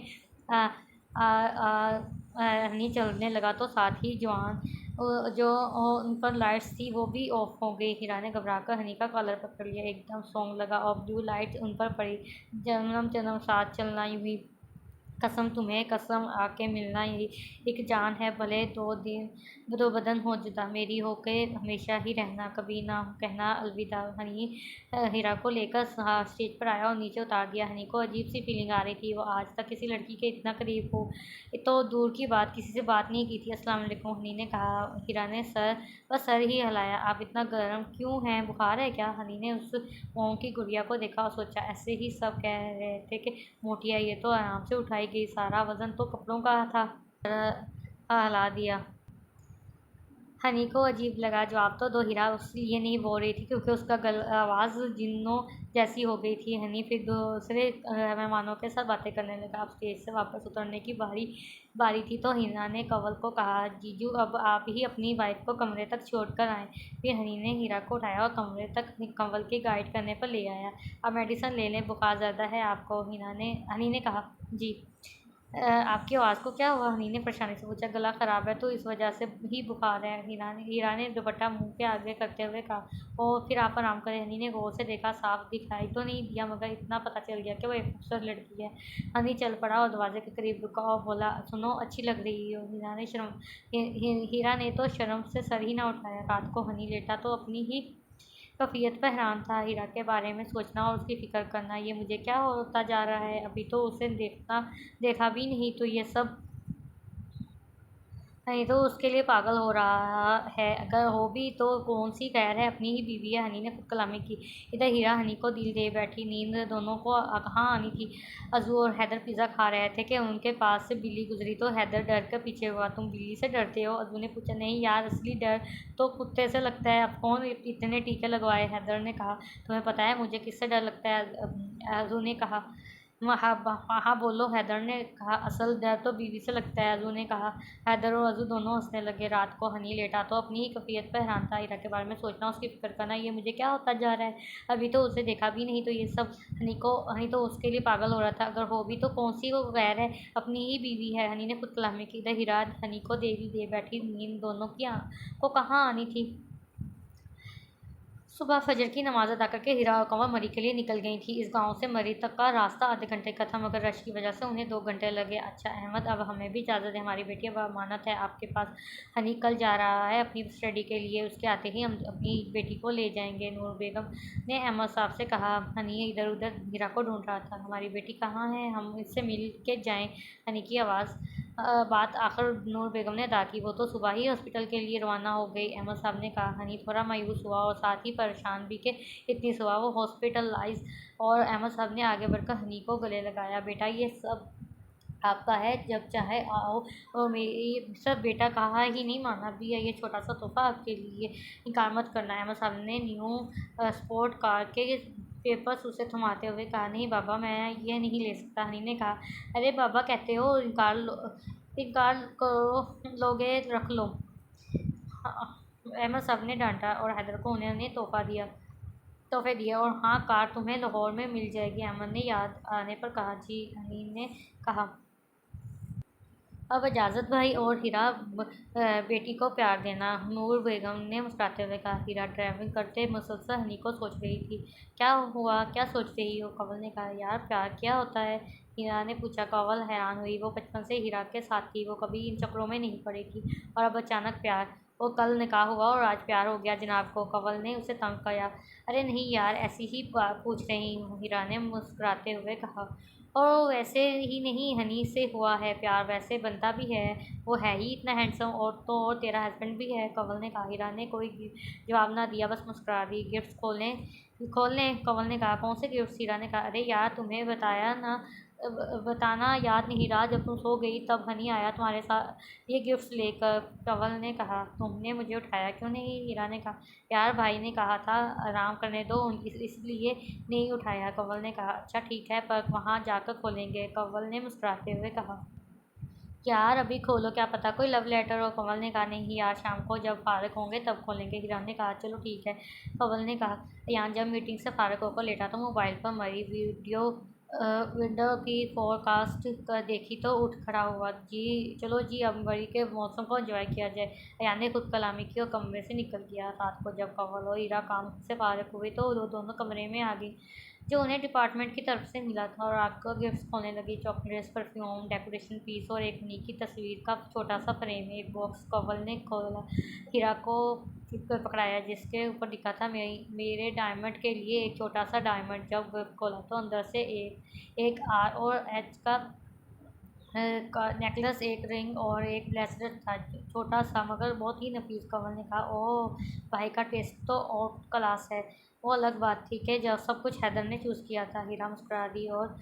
हनी चलने लगा तो साथ ही जो उन पर लाइट्स थी वो भी ऑफ हो गई। हीरा ने घबराकर हनी का कॉलर पकड़ लिया। एकदम सॉन्ग लगा और ब्लू लाइट उन पर पड़ी। जन्म जन्म साथ चलना यूं, कसम तुम्हें कसम, आके मिलना यही एक जान है, भले दो बदन हो जुदा, मेरी होके हमेशा ही रहना, कभी ना कहना अलविदा। हनी हीरा को लेकर स्टेज पर आया और नीचे उतार दिया। हनी को अजीब सी फीलिंग आ रही थी। वो आज तक किसी लड़की के इतना करीब हो तो दूर की बात किसी से बात नहीं की थी। अस्सलाम वालेकुम, हनी ने कहा। हीरा ने सर ही हिलाया। आप इतना गर्म क्यों हैं, बुखार है क्या? हनी ने उस मोम की गुड़िया को देखा और सोचा, ऐसे ही सब कह रहे थे कि मोटिया, ये तो आराम से उठाई गई, सारा वजन तो कपड़ों का था। हिला दिया। हनी को अजीब लगा। जवाब तो दो। हीरा इसलिए नहीं बोल रही थी क्योंकि उसका आवाज़ जिन्नों जैसी हो गई थी। हनी फिर दूसरे मेहमानों के साथ बातें करने लगा। अब स्टेज से वापस उतरने की बारी थी तो हीरा ने कंवल को कहा, जीजू अब आप ही अपनी वाइफ को कमरे तक छोड़ कर आएँ। फिर हनी ने हीरा को उठाया और कमरे तक कंवल की गाइड करने पर ले आया। अब मेडिसिन ले लें, बुखार ज़्यादा है आपको? हनी ने कहा। जी। आपकी आवाज़ को क्या हुआ? हनी ने परेशानी से पूछा। गला ख़राब है तो इस वजह से ही बुखार है, हीरा ने दुपट्टा मुंह के आगे करते हुए कहा। और फिर आप आराम करें। हनी ने गौर से देखा। साफ दिखाई तो नहीं दिया मगर इतना पता चल गया कि वो एक खूबसूरत लड़की है। हनी चल पड़ा और दरवाजे के करीब रुका और बोला, सुनो, अच्छी लग रही हो। हीरा ने तो शर्म से सर ही ना उठाया। रात को हनी लेटा तो अपनी ही कफ़ियत पर हैरान था। हीरा के बारे में सोचना और उसकी फ़िक्र करना, ये मुझे क्या होता जा रहा है? अभी तो उसे देखा भी नहीं तो ये सब नहीं तो उसके लिए पागल हो रहा है। अगर हो भी तो कौन सी खैर है, अपनी ही बीवी है। हनी ने खुद कलामी की। इधर हीरा हनी को दिल दे बैठी। नींद दोनों को कहाँ आनी थी। अजू और हैदर पिज़्ज़ा खा रहे थे कि उनके पास से बिल्ली गुजरी तो हैदर डर कर पीछे हुआ। तुम बिल्ली से डरते हो? अजू ने पूछा। नहीं यार, असली डर तो कुत्ते से लगता है। अब कौन इतने टीके लगवाए? हैदर ने कहा। तुम्हें पता है मुझे किससे डर लगता है? अजू ने कहा। हाँ बोलो, हैदर ने कहा। असल डर तो बीवी से लगता है, अजू ने कहा। हैदर और अजू दोनों हंसने लगे। रात को हनी लेटा तो अपनी ही कफ़ियत पर हैरान था। हीरा के बारे में सोचना, उसकी फिक्र करना, ये मुझे क्या होता जा रहा है? अभी तो उसे देखा भी नहीं तो ये सब। हनी तो उसके लिए पागल हो रहा था। अगर हो भी तो कौन सी वो गैर है, अपनी ही बीवी है। हनी ने खुद कलामी की। इधर हीरा हनी को दे बैठी। नींद दोनों की को कहाँ आनी थी। सुबह फजर की नमाज अदा करके हीरा और कंवल मरी के लिए निकल गई थी। इस गांव से मरी तक का रास्ता आधे घंटे का था मगर रश की वजह से उन्हें 2 घंटे लगे। अच्छा अहमद, अब हमें भी इजाज़त है, हमारी बेटी अब अमानत है आपके पास। हनी कल जा रहा है अपनी स्टडी के लिए, उसके आते ही हम अपनी बेटी को ले जाएंगे, नूर बेगम ने अहमद साहब से कहा। हनी इधर उधर हीरा को ढूंढ रहा था। हमारी बेटी कहाँ है, हम इससे मिल के जाएँ? हनी की बात आखिर नूर बेगम ने अदा की। वो तो सुबह ही हॉस्पिटल के लिए रवाना हो गई, अहमद साहब ने कहा। हनी थोड़ा मायूस हुआ और साथ ही परेशान भी कि इतनी सुबह वो हॉस्पिटलाइज। और अहमद साहब ने आगे बढ़कर हनी को गले लगाया। बेटा, ये सब आपका है, जब चाहे आओ। और मेरी सब बेटा कहा ही नहीं माना भी है, ये छोटा सा तोहफा आपके लिए, इनकार मत करना है। साहब ने न्यू स्पोर्ट कार के पेपर्स उसे थमाते हुए कहा, नहीं बाबा मैं ये नहीं ले सकता। हनी ने कहा, अरे बाबा कहते हो, इनकार करो, लोगे रख लो। अहमद साहब ने डांटा और हैदर को उन्होंने तोहफे दिए। और हाँ, कार तुम्हें लाहौर में मिल जाएगी, अहमद ने याद आने पर कहा। जी, हनी ने कहा। अब इजाज़त भाई और हीरा बेटी को प्यार देना, नूर बेगम ने मुस्कुराते हुए कहा। हीरा ड्राइविंग करते मुसलसल हनी को सोच रही थी। क्या हुआ, क्या सोच रही हो? कंवल ने कहा, यार प्यार क्या होता है? हीरा ने पूछा। कंवल हैरान हुई, वो बचपन से हीरा के साथ थी, वो कभी इन चक्रों में नहीं पड़ी थी, और अब अचानक प्यार। वो कल निकाह हुआ और आज प्यार हो गया जनाब को। कंवल ने उसे तंग किया। अरे नहीं यार, ऐसी ही पूछ रही हूँ, हीरा ने मुस्कुराते हुए कहा। और वैसे ही नहीं, हनी से हुआ है प्यार, वैसे बनता भी है, वो है ही इतना हैंडसम। और तो और तेरा हस्बैंड भी है, कंवल ने कहा। हीरा ने कोई जवाब ना दिया, बस मुस्कुरा दी। गिफ्ट खोलने कंवल ने कहा। कौन से गिफ्ट? हीरा ने कहा। अरे यार, तुम्हें बताना याद नहीं रहा, जब तुम सो गई तब हनी आया तुम्हारे साथ ये गिफ्ट्स लेकर, कंवल ने कहा। तुमने मुझे उठाया क्यों नहीं? हीरा ने कहा। यार भाई ने कहा था आराम करने दो, इसलिए नहीं उठाया, कंवल ने कहा। अच्छा ठीक है, पर वहाँ जाकर खोलेंगे, कंवल ने मुस्कुराते हुए कहा। यार अभी खोलो, क्या पता कोई लव लेटर हो, कंवल ने कहा। नहीं यार, शाम को जब फारग होंगे तब खोलेंगे, हीरा ने कहा। चलो ठीक है, कंवल ने कहा। यान जब मीटिंग से फारग होकर लेटा तो मोबाइल पर मरी विंडो की फोरकास्ट देखी तो उठ खड़ा हुआ। जी चलो जी, अब मरी के मौसम को एंजॉय किया जाए। यान ने खुद कलामी की और कमरे से निकल गया। रात को जब कंवल और हीरा काम से फारग हुए तो दोनों कमरे में आ गई जो उन्हें डिपार्टमेंट की तरफ से मिला था, और आपको गिफ्ट्स खोलने लगी। चॉकलेट्स, परफ्यूम, डेकोरेशन पीस और एक उन्हीं की तस्वीर का छोटा सा फ्रेम। एक बॉक्स कंवल ने खोला, हीरा को पकड़ाया, जिसके ऊपर लिखा था, मेरे डायमंड के लिए एक छोटा सा डायमंड। जब खोला तो अंदर से एक आर और एच का नेकलेस, एक रिंग और एक ब्रेसलेट था, छोटा सा मगर बहुत ही नफीस। कंवल ने कहा, ओह भाई का टेस्ट तो और क्लास है। वो अलग बात थी कि जब सब कुछ हैदर ने चूज़ किया था। हीरा मुस्कुरा दी और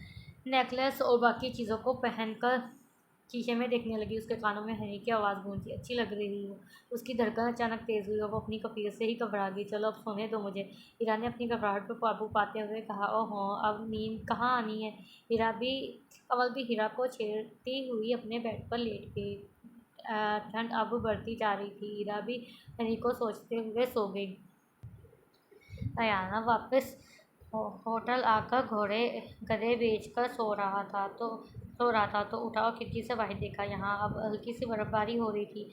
नेकलेस और बाकी चीज़ों को पहनकर शीशे में देखने लगी। उसके कानों में हनी की आवाज़ गूंजी, अच्छी लग रही हो। उसकी धड़कन अचानक तेज़ हुई और वो अपनी कफीर से ही घबरा गई। चलो अब सोने दो मुझे, हीरा ने अपनी घबराहट पर काबू पाते हुए कहा। ओहो, अब नींद कहाँ आनी है? कंवल भी हीरा को छेड़ती हुई अपने बेड पर लेट गई। ठंड अब बढ़ती जा रही थी। हीरा भी हनी को सोचते हुए सो गई। अयाना वापस होटल आकर गधे बेचकर सो रहा था तो उठा और खिड़की से बाहर देखा। यहाँ अब हल्की सी बर्फबारी हो रही थी।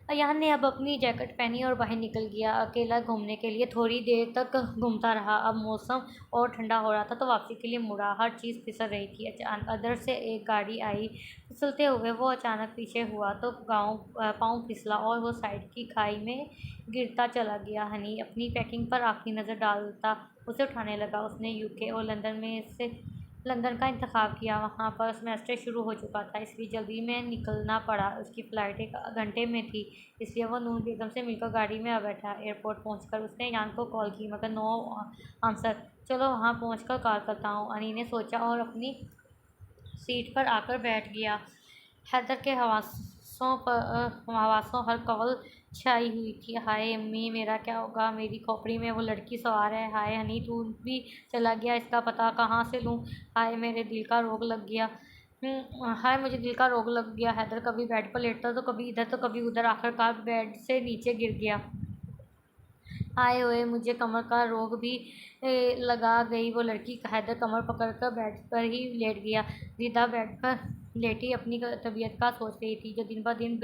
अयान ने अब अपनी जैकेट पहनी और बाहर निकल गया अकेला घूमने के लिए। थोड़ी देर तक घूमता रहा। अब मौसम और ठंडा हो रहा था तो वापसी के लिए मुड़ा। हर चीज़ फिसल रही थी। अचानक अदर से एक गाड़ी आई। फिसलते हुए वो अचानक पीछे हुआ तो पाँव फिसला और वो साइड की खाई में गिरता चला गया। हनी अपनी पैकिंग पर आखिरी नज़र डालता उसे उठाने लगा। उसने यूके और लंदन का इंतखाब किया। वहाँ पर सेमेस्टर शुरू हो चुका था, इसलिए जल्दी में निकलना पड़ा। उसकी फ़्लाइट 1 घंटे में थी, इसलिए वह नूर बेगम से मिलकर गाड़ी में आ बैठा। एयरपोर्ट पहुंचकर उसने यान को कॉल की, मगर नो आंसर। चलो वहाँ पहुंचकर कॉल करता हूँ, अनी ने सोचा और अपनी सीट पर आकर बैठ गया। हैदर के हवासों हर कवल छाई हुई थी। हाय अम्मी, मेरा क्या होगा? मेरी खोपड़ी में वो लड़की सवार है। हाय हनी, तू भी चला गया, इसका पता कहाँ से लूँ? हाय मेरे दिल का रोग लग गया। हाय मुझे दिल का रोग लग गया। हैदर कभी बेड पर लेटता तो कभी इधर तो कभी उधर, आखिरकार बेड से नीचे गिर गया। आए हुए मुझे कमर का रोग भी लगा गई वो लड़की। हैदर कमर पकड़कर बेड पर ही लेट गया। रिदा बेड पर लेटी अपनी तबीयत का सोच रही थी, जो दिन ब दिन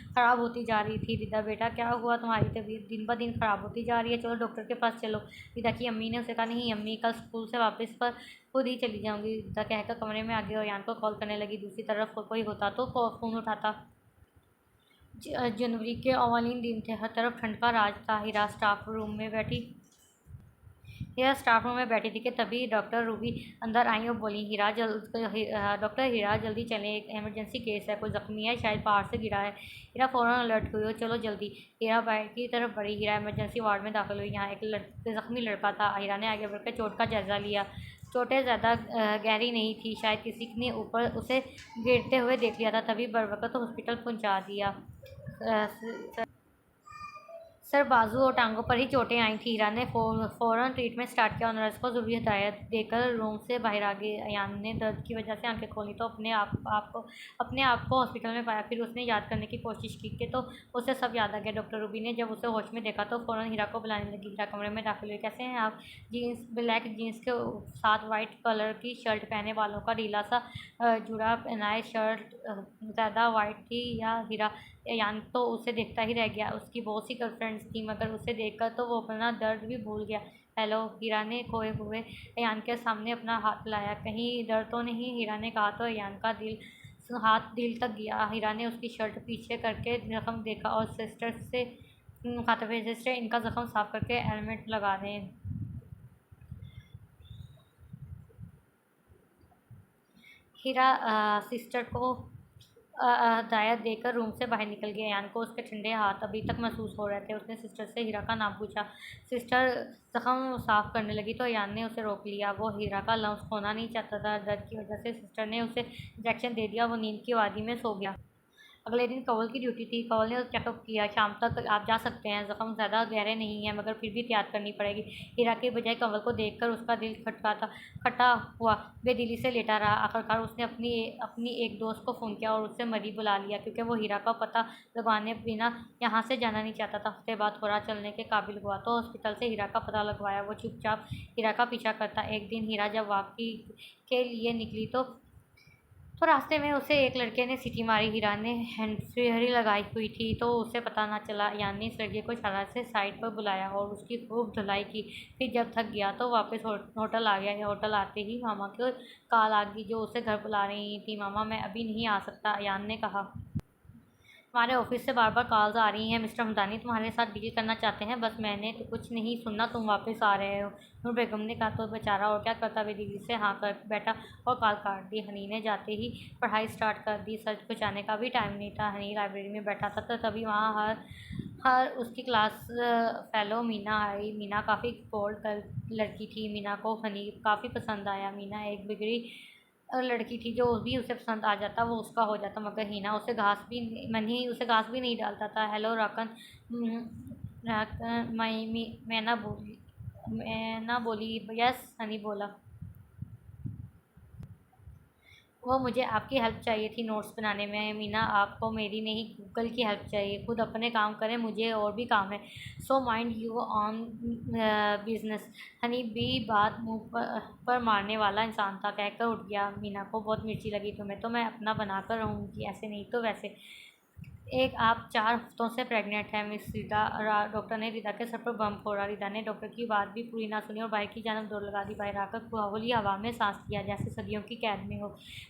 ख़राब होती जा रही थी। रिदा बेटा, क्या हुआ? तुम्हारी तबीयत दिन ब दिन ख़राब होती जा रही है, चलो डॉक्टर के पास चलो। रिदा की अम्मी ने उसे कहा। नहीं अम्मी, कल स्कूल से वापस पर खुद ही चली जाऊँगी। रिदा कहकर कमरे में आ गई और यान को कॉल करने लगी। दूसरी तरफ कोई होता तो फ़ोन उठाता। जनवरी के अवालीन दिन थे। हर तरफ ठंड का राज था। हीरा स्टाफ रूम में बैठी थी कि तभी डॉक्टर रूबी अंदर आई और बोली, डॉक्टर हीरा जल्दी चलें, एक इमरजेंसी केस है, कोई ज़ख्मी है, शायद पहाड़ से गिरा है। हीरा फ़ौरन अलर्ट हुई और चलो जल्दी। हीरा बाहर की तरफ बढ़ी। हीरा इमरजेंसी वार्ड में दाखिल हुई। यहाँ एक ज़ख्मी लड़का था। हीरा ने आगे बढ़कर चोट का जायज़ा लिया। चोटें ज़्यादा गहरी नहीं थी, शायद किसी ने ऊपर उसे गिरते हुए देख लिया था, तभी बरवकत हॉस्पिटल पहुंचा दिया। सर, बाजू और टांगों पर ही चोटें आई थी। हीरा ने फ़ौरन ट्रीटमेंट स्टार्ट किया और नर्स को ज़रूरी हिदायत देकर रूम से बाहर आ गई। अयान ने दर्द की वजह से आंखें खोली तो अपने आप को हॉस्पिटल में पाया। फिर उसने याद करने की कोशिश की कि तो उसे सब याद आ गया। डॉक्टर रूबी ने जब उसे होश में देखा तो फ़ौरन हीरा को बुलाने लगी। हीरा कमरे में दाखिल हुई। कैसे हैं आप? ब्लैक जीन्स के साथ वाइट कलर की शर्ट पहने, बालों का ढीला सा जुड़ा पहनाए। शर्ट ज़्यादा वाइट थी या हीरा अयान तो उसे देखता ही रह गया। उसकी बहुत सी गर्लफ्रेंड्स थी, मगर उसे देखकर तो वो अपना दर्द भी भूल गया। हेलो, हीरा ने खोए हुए अयान के सामने अपना हाथ लाया। कहीं दर्द तो नहीं? हीरा ने कहा तो अयान का हाथ दिल तक गया। हीरा ने उसकी शर्ट पीछे करके जख्म देखा और सिस्टर से कहा था, सिस्टर इनका जख्म साफ करके एलमेंट लगा दें। हीरा सिस्टर को हदायत देकर रूम से बाहर निकल गया। अयान को उसके ठंडे हाथ अभी तक महसूस हो रहे थे। उसने सिस्टर से हीरा का नाम पूछा। सिस्टर जख्म साफ करने लगी तो अयान ने उसे रोक लिया। वो हीरा का लफ्ज़ खोना नहीं चाहता था। दर्द की वजह से सिस्टर ने उसे इंजेक्शन दे दिया। वो नींद की वादी में सो गया। अगले दिन कंवल की ड्यूटी थी। कंवल ने चेकअप किया। शाम तक आप जा सकते हैं, जख्म ज़्यादा गहरे नहीं हैं, मगर फिर भी एहतियात करनी पड़ेगी। हीरा के बजाय कंवल को देखकर उसका दिल खटा हुआ बेदिली से लेटा रहा। आखिरकार उसने अपनी एक दोस्त को फ़ोन किया और उससे मरी बुला लिया, क्योंकि वो हीरा का पता लगवाने बिना यहाँ से जाना नहीं चाहता था। हफ्ते बाद थोड़ा चलने के काबिल हुआ तो हॉस्पिटल से हीरा का पता लगवाया। वो चुपचाप हीरा का पीछा करता। एक दिन हीरा जब वापसी के लिए निकली तो रास्ते में उसे एक लड़के ने सीटी मारी। हीरा ने हैंड फ्री लगाई हुई थी तो उसे पता ना चला। यानी ने इस लड़के को इशारा से साइड पर बुलाया और उसकी खूब धुलाई की। फिर जब थक गया तो वापस होटल आ गया। होटल आते ही मामा को कॉल आ गई, जो उसे घर बुला रही थी। मामा, मैं अभी नहीं आ सकता, यान ने कहा। हमारे ऑफिस से बार बार कॉल्स आ रही हैं। मिस्टर हमदानी तुम्हारे साथ डील करना चाहते हैं। बस मैंने तो कुछ नहीं सुनना, तुम वापस आ रहे हो। नूर बेगम ने कहा। तो बेचारा और क्या करता, वे दीदी से हाँ कर बैठा और कॉल काट दी। हनी ने जाते ही पढ़ाई स्टार्ट कर दी। सच बचाने का भी टाइम नहीं था। हनी लाइब्रेरी में बैठा था तो तभी वहाँ हर उसकी क्लास फेलो मीना आई। मीना काफ़ी बोल्ड लड़की थी। मीना को हनी काफ़ी पसंद आया। मीना एक बिगड़ी लड़की थी, जो भी उसे पसंद आ जाता वो उसका हो जाता, मगर हीना उसे घास भी नहीं डालता था। हेलो राकन, राकन मैं ना बोली। यस, हनी बोला। वो मुझे आपकी हेल्प चाहिए थी नोट्स बनाने में। मीना, आपको मेरी नहीं गूगल की हेल्प चाहिए। खुद अपने काम करें, मुझे और भी काम है। So mind you on business. Honey भी बात मुंह पर मारने वाला इंसान था, कहकर उठ गया। मीना को बहुत मिर्ची लगी। तुम्हें तो मैं अपना बनाकर रहूँगी, ऐसे नहीं तो वैसे। आप 4 हफ्तों से प्रेग्नेंट हैं मिस रीता। डॉक्टर ने रीता के सर पर बम फोड़ा। रीता ने डॉक्टर की बात भी पूरी ना सुनी और बाहर की जानब दौड़ लगा दी। बाहर आकर खुली हवा में सांस लिया, जैसे सदियों की कैद में हो।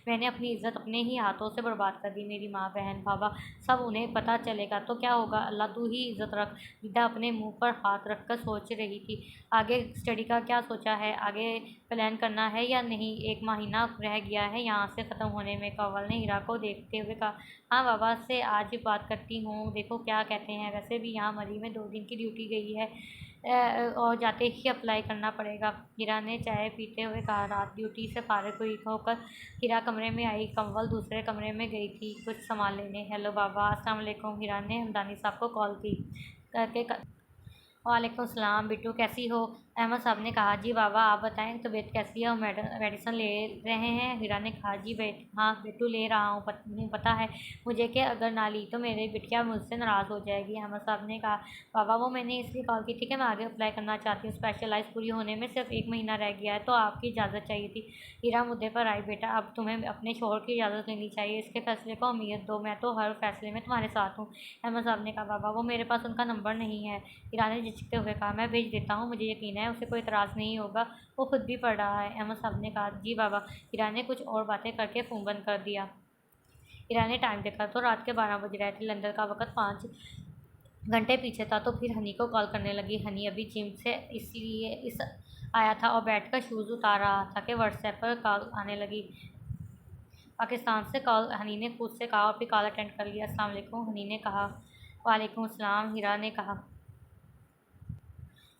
मैंने अपनी इज्जत अपने ही हाथों से बर्बाद कर दी। मेरी माँ, बहन, बाबा, सब उन्हें पता चलेगा तो क्या होगा। अल्लाह, तू ही इज्जत रख। रीता अपने मुँह पर हाथ रख कर सोच रही थी। आगे स्टडी का क्या सोचा है? आगे प्लान करना है या नहीं? 1 महीना रह गया है यहाँ से ख़त्म होने में। कंवल ने हीरा को देखते हुए कहा। हाँ, बाबा से आज ही बात करती हूँ, देखो क्या कहते हैं। वैसे भी यहाँ मरी में 2 दिन की ड्यूटी गई है और जाते ही अप्लाई करना पड़ेगा। हीरा ने चाय पीते हुए कहा। रात ड्यूटी से फारिग हुई होकर हीरा कमरे में आई। कंवल दूसरे कमरे में गई थी कुछ सामान लेने। हेलो बाबा, अस्सलाम वालेकुम। हीरा ने हमदानी साहब को कॉल की करके वालेकुम सलाम। बिट्टू कैसी हो? अहमद साहब ने कहा। जी बाबा, आप बताएं तबीयत कैसी है और मेडिसिन ले रहे हैं? हीरा ने कहा। जी हाँ बिट्टू, ले रहा हूँ। पता है मुझे कि अगर ना ली तो मेरी बिटिया मुझसे नाराज़ हो जाएगी। अहमद साहब ने कहा। बाबा, वो मैंने इसलिए कॉल की थी कि मैं आगे अप्लाई करना चाहती हूँ। स्पेशलाइज पूरी होने में सिर्फ 1 महीना रह गया है, तो आपकी इजाज़त चाहिए थी। हीरा मुद्दे पर आई। बेटा, अब तुम्हें अपने शोहर की इजाज़त लेनी चाहिए। इसके फैसले को अहमियत दो। मैं तो हर फैसले में तुम्हारे साथ हूँ। अहमद साहब ने कहा। बाबा, वो मेरे पास उनका नंबर नहीं है। हीरा ने झिझकते हुए कहा। मैं भेज देता हूँ, मुझे यकीन है उसे कोई इतराज़ नहीं होगा, वो खुद भी पढ़ रहा है। अहमद साहब ने कहा। जी बाबा। हीरा ने कुछ और बातें करके फ़ोन बंद कर दिया। हीरा ने टाइम देखा तो रात के 12 बज रहे थे। लंदन का वक्त 5 घंटे पीछे था। तो फिर हनी को कॉल करने लगी। हनी अभी जिम से इस आया था और बैठकर शूज़ उतार रहा था कि व्हाट्सएप पर कॉल आने लगी। पाकिस्तान से कॉल। हनी ने खुद से कहा और फिर कॉल अटेंड कर लिया। अस्सलाम वालेकुम, हनी ने कहा। वालेकुम अस्सलाम, हीरा ने कहा।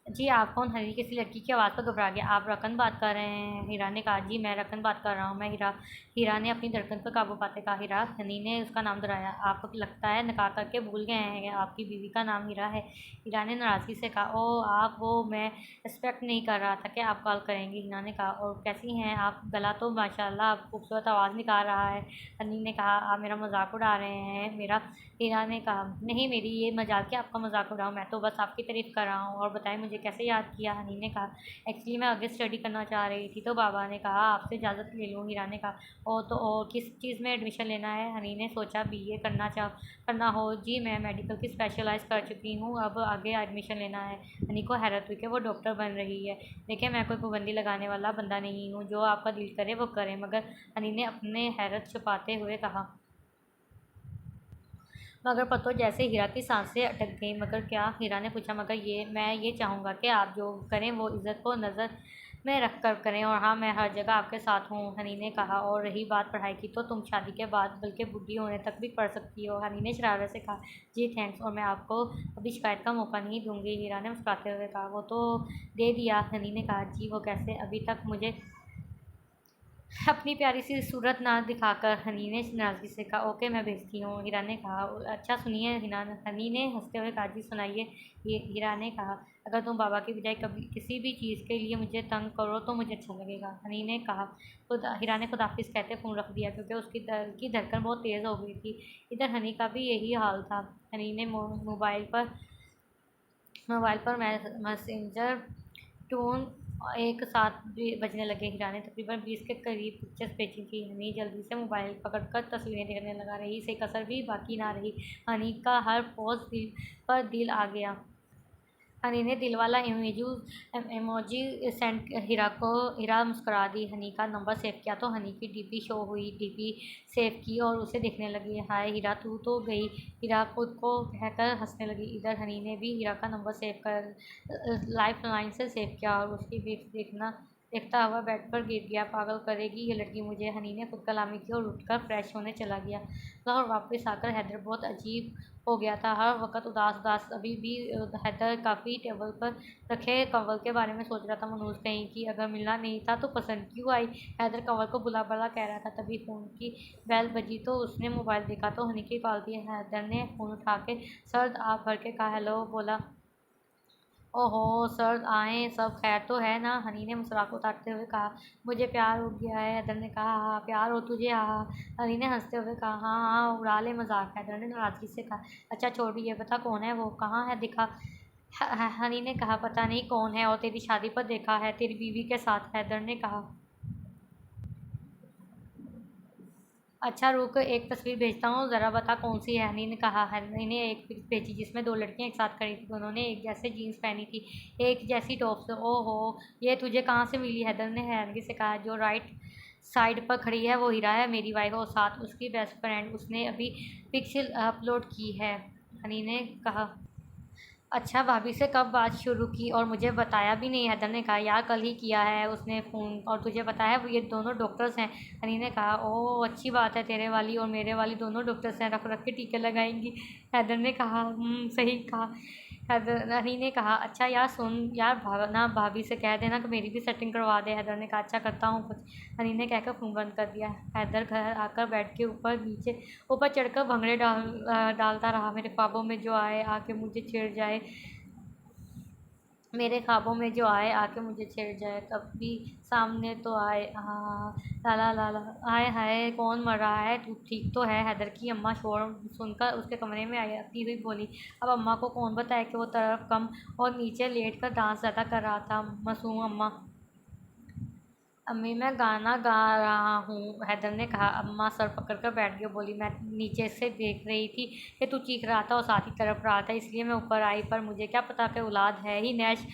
जी आप कौन? हनी किसी लड़की की आवाज़ पर घबरा गया। आप रकन बात कर रहे हैं? हीरा ने कहा जी मैं रकन बात कर रहा हूँ। मैं हीरा। हीरा ने अपनी धड़कन पर काबू पाते कहा हीरा। हनी ने उसका नाम दोहराया। आपको लगता है नकार करके भूल गए हैं आपकी बीवी का नाम हीरा है। हीरा ने नाराज़गी से कहा ओह आप वो मैं एक्सपेक्ट नहीं कर रहा था कि आप कॉल करेंगे। हीरा ने कहा और कैसी हैं आप? गला तो माशाल्लाह आप खूबसूरत आवाज़ निकाल रहा है। हनी ने कहा आप मेरा मजाक उड़ा रहे हैं मेरा। हीरा ने कहा नहीं मेरी ये मजाक है आपका मजाक उड़ाऊँ, मैं तो बस आपकी तारीफ़ कर रहा हूँ। और बताएं मुझे कैसे याद किया? हनी ने कहा एक्चुअली मैं आगे स्टडी करना चाह रही थी तो बाबा ने कहा आपसे इजाज़त ले लूँ। हीरा ने कहा ओ तो और किस चीज़ में एडमिशन लेना है? हनी ने सोचा बीए करना हो। जी मैं मेडिकल की स्पेशलाइज़ कर चुकी हूँ, अब आगे एडमिशन लेना है। हनी को हैरत हुई कि वो डॉक्टर बन रही है। देखिए मैं कोई पाबंदी लगाने वाला बंदा नहीं हूँ, जो आपका दिल करे वो करें। मगर हनी ने अपने हैरत छुपाते हुए कहा मगर पतो जैसे हीरा की सांसें अटक गईं। मगर क्या? हीरा ने पूछा मगर मैं ये चाहूँगा कि आप जो करें वो इज़्ज़त को नज़र में रख कर करें और हाँ मैं हर जगह आपके साथ हूँ। हनी ने कहा और रही बात पढ़ाई की तो तुम शादी के बाद बल्कि बूढ़ी होने तक भी पढ़ सकती हो। हनी ने शरारत से कहा जी थैंक्स और मैं आपको अभी शिकायत का मौका नहीं दूंगी। हीरा ने मुस्कुराते हुए कहा वो तो दे दिया। हनी ने कहा जी वो कैसे? अभी तक मुझे अपनी प्यारी सी सूरत ना दिखाकर। हनी ने नाराज़गी से कहा ओके मैं भेजती हूँ। हीरा ने कहा अच्छा सुनिए। हनी ने हंसते हुए कहा जी सुनाइए। हीरा ने कहा अगर तुम बाबा की बजाय कभी किसी भी चीज़ के लिए मुझे तंग करो तो मुझे अच्छा लगेगा। हनी ने कहा हीरा ने खुदाफिज कहते फ़ोन रख दिया क्योंकि उसकी की धड़कन बहुत तेज़ हो गई थी। इधर हनी का भी यही हाल था। हनी ने मोबाइल पर मैसेंजर टोन एक साथ बजने लगे। हीरा ने तकरीबन 20 के करीब पिक्चर्स भेजी थी। हनी जल्दी से मोबाइल पकड़कर तस्वीरें देखने लगा। रही से कसर भी बाकी ना रही। हनी का हर पोस्ट दिल आ गया। हनी ने दिल वाला इमोजी सेंड हीरा मुस्कुरा दी। हनी का नंबर सेव किया तो हनी की डीपी शो हुई। डीपी सेव की और उसे देखने लगी। हाय हीरा तू तो गई। हीरा खुद को कहकर हंसने लगी। इधर हनी ने भी हीरा का नंबर सेव कर लाइफ लाइन से सेव किया और उसकी देखता हुआ बेड पर गिर गया। पागल करेगी ये लड़की मुझे। हनी ने खुद कलामी की और उठकर फ्रेश होने चला गया। लाहौर वापस आकर हैदर बहुत अजीब हो गया था। हर वक्त उदास उदास। अभी भी हैदर काफ़ी टेबल पर रखे कंबल के बारे में सोच रहा था। मनूज कहीं कि अगर मिलना नहीं था तो पसंद क्यों आई? हैदर कंबल को बुला बुला कह रहा था। तभी फ़ोन की बेल बजी तो उसने मोबाइल देखा तो हनी की कॉल थी। हैदर ने फ़ोन उठा के सर्द आप भर के कहा हेलो बोला। ओहो सर आए सब खैर तो है ना? हनी ने मुस्कुराहट उतारते हुए कहा मुझे प्यार हो गया है। हैदर ने कहा हाँ प्यार हो तुझे? हाँ। हनी ने हंसते हुए कहा हाँ हाँ उड़ा ले मजाक। हैदर ने नाराज़गी से कहा अच्छा छोड़ ये बता कौन है वो? कहाँ है दिखा। हनी ने कहा पता नहीं कौन है और तेरी शादी पर देखा है तेरी बीवी के साथ। हैदर ने कहा अच्छा रुक एक तस्वीर भेजता हूँ ज़रा बता कौन सी है। हनी ने कहा। हनी ने एक पिक भेजी जिसमें दो लड़कियां एक साथ खड़ी थी। दोनों ने एक जैसे जीन्स पहनी थी एक जैसी टॉप्स। ओहो ये तुझे कहाँ से मिली? हैदर ने हैरानगी से कहा जो राइट साइड पर खड़ी है वो हीरा है मेरी वाइफ और साथ उसकी बेस्ट फ्रेंड। उसने अभी पिक्चर अपलोड की है। हनी ने कहा अच्छा भाभी से कब बात शुरू की और मुझे बताया भी नहीं? हैदर ने कहा यार कल ही किया है उसने फ़ोन और तुझे बताया वो ये दोनों डॉक्टर्स हैं। हनी ने कहा ओह अच्छी बात है तेरे वाली और मेरे वाली दोनों डॉक्टर्स हैं रख रख के टीके लगाएंगी। हैदर ने कहा सही कहा। हनी ने कहा अच्छा यार सुन यार भावना भाभी से कह देना कि मेरी भी सेटिंग करवा दे। हैदर ने कहा अच्छा करता हूँ कुछ। हनी ने कहकर फ़ोन बंद कर दिया। हैदर घर आकर बेड के ऊपर चढ़कर भंगड़े डालता रहा। मेरे ख्वाबों में जो आए आके मुझे छेड़ जाए मेरे ख्वाबों में जो आए आके मुझे छेड़ जाए कभी सामने तो आए। हाँ ला ला हाय हाय कौन मर रहा है? तू ठीक तो है? हैदर की अम्मा शोर सुनकर उसके कमरे में आई आती हुई बोली। अब अम्मा को कौन बताए कि वो तरफ कम और नीचे लेट कर डांस ज़्यादा कर रहा था। मासूम अम्मा अम्मी मैं गाना गा रहा हूँ। हैदर ने कहा। अम्मा सर पकड़कर बैठ गई। बोली मैं नीचे से देख रही थी कि तू चीख रहा था और साथ ही तड़प रहा था इसलिए मैं ऊपर आई पर मुझे क्या पता कि औलाद है ही नैश।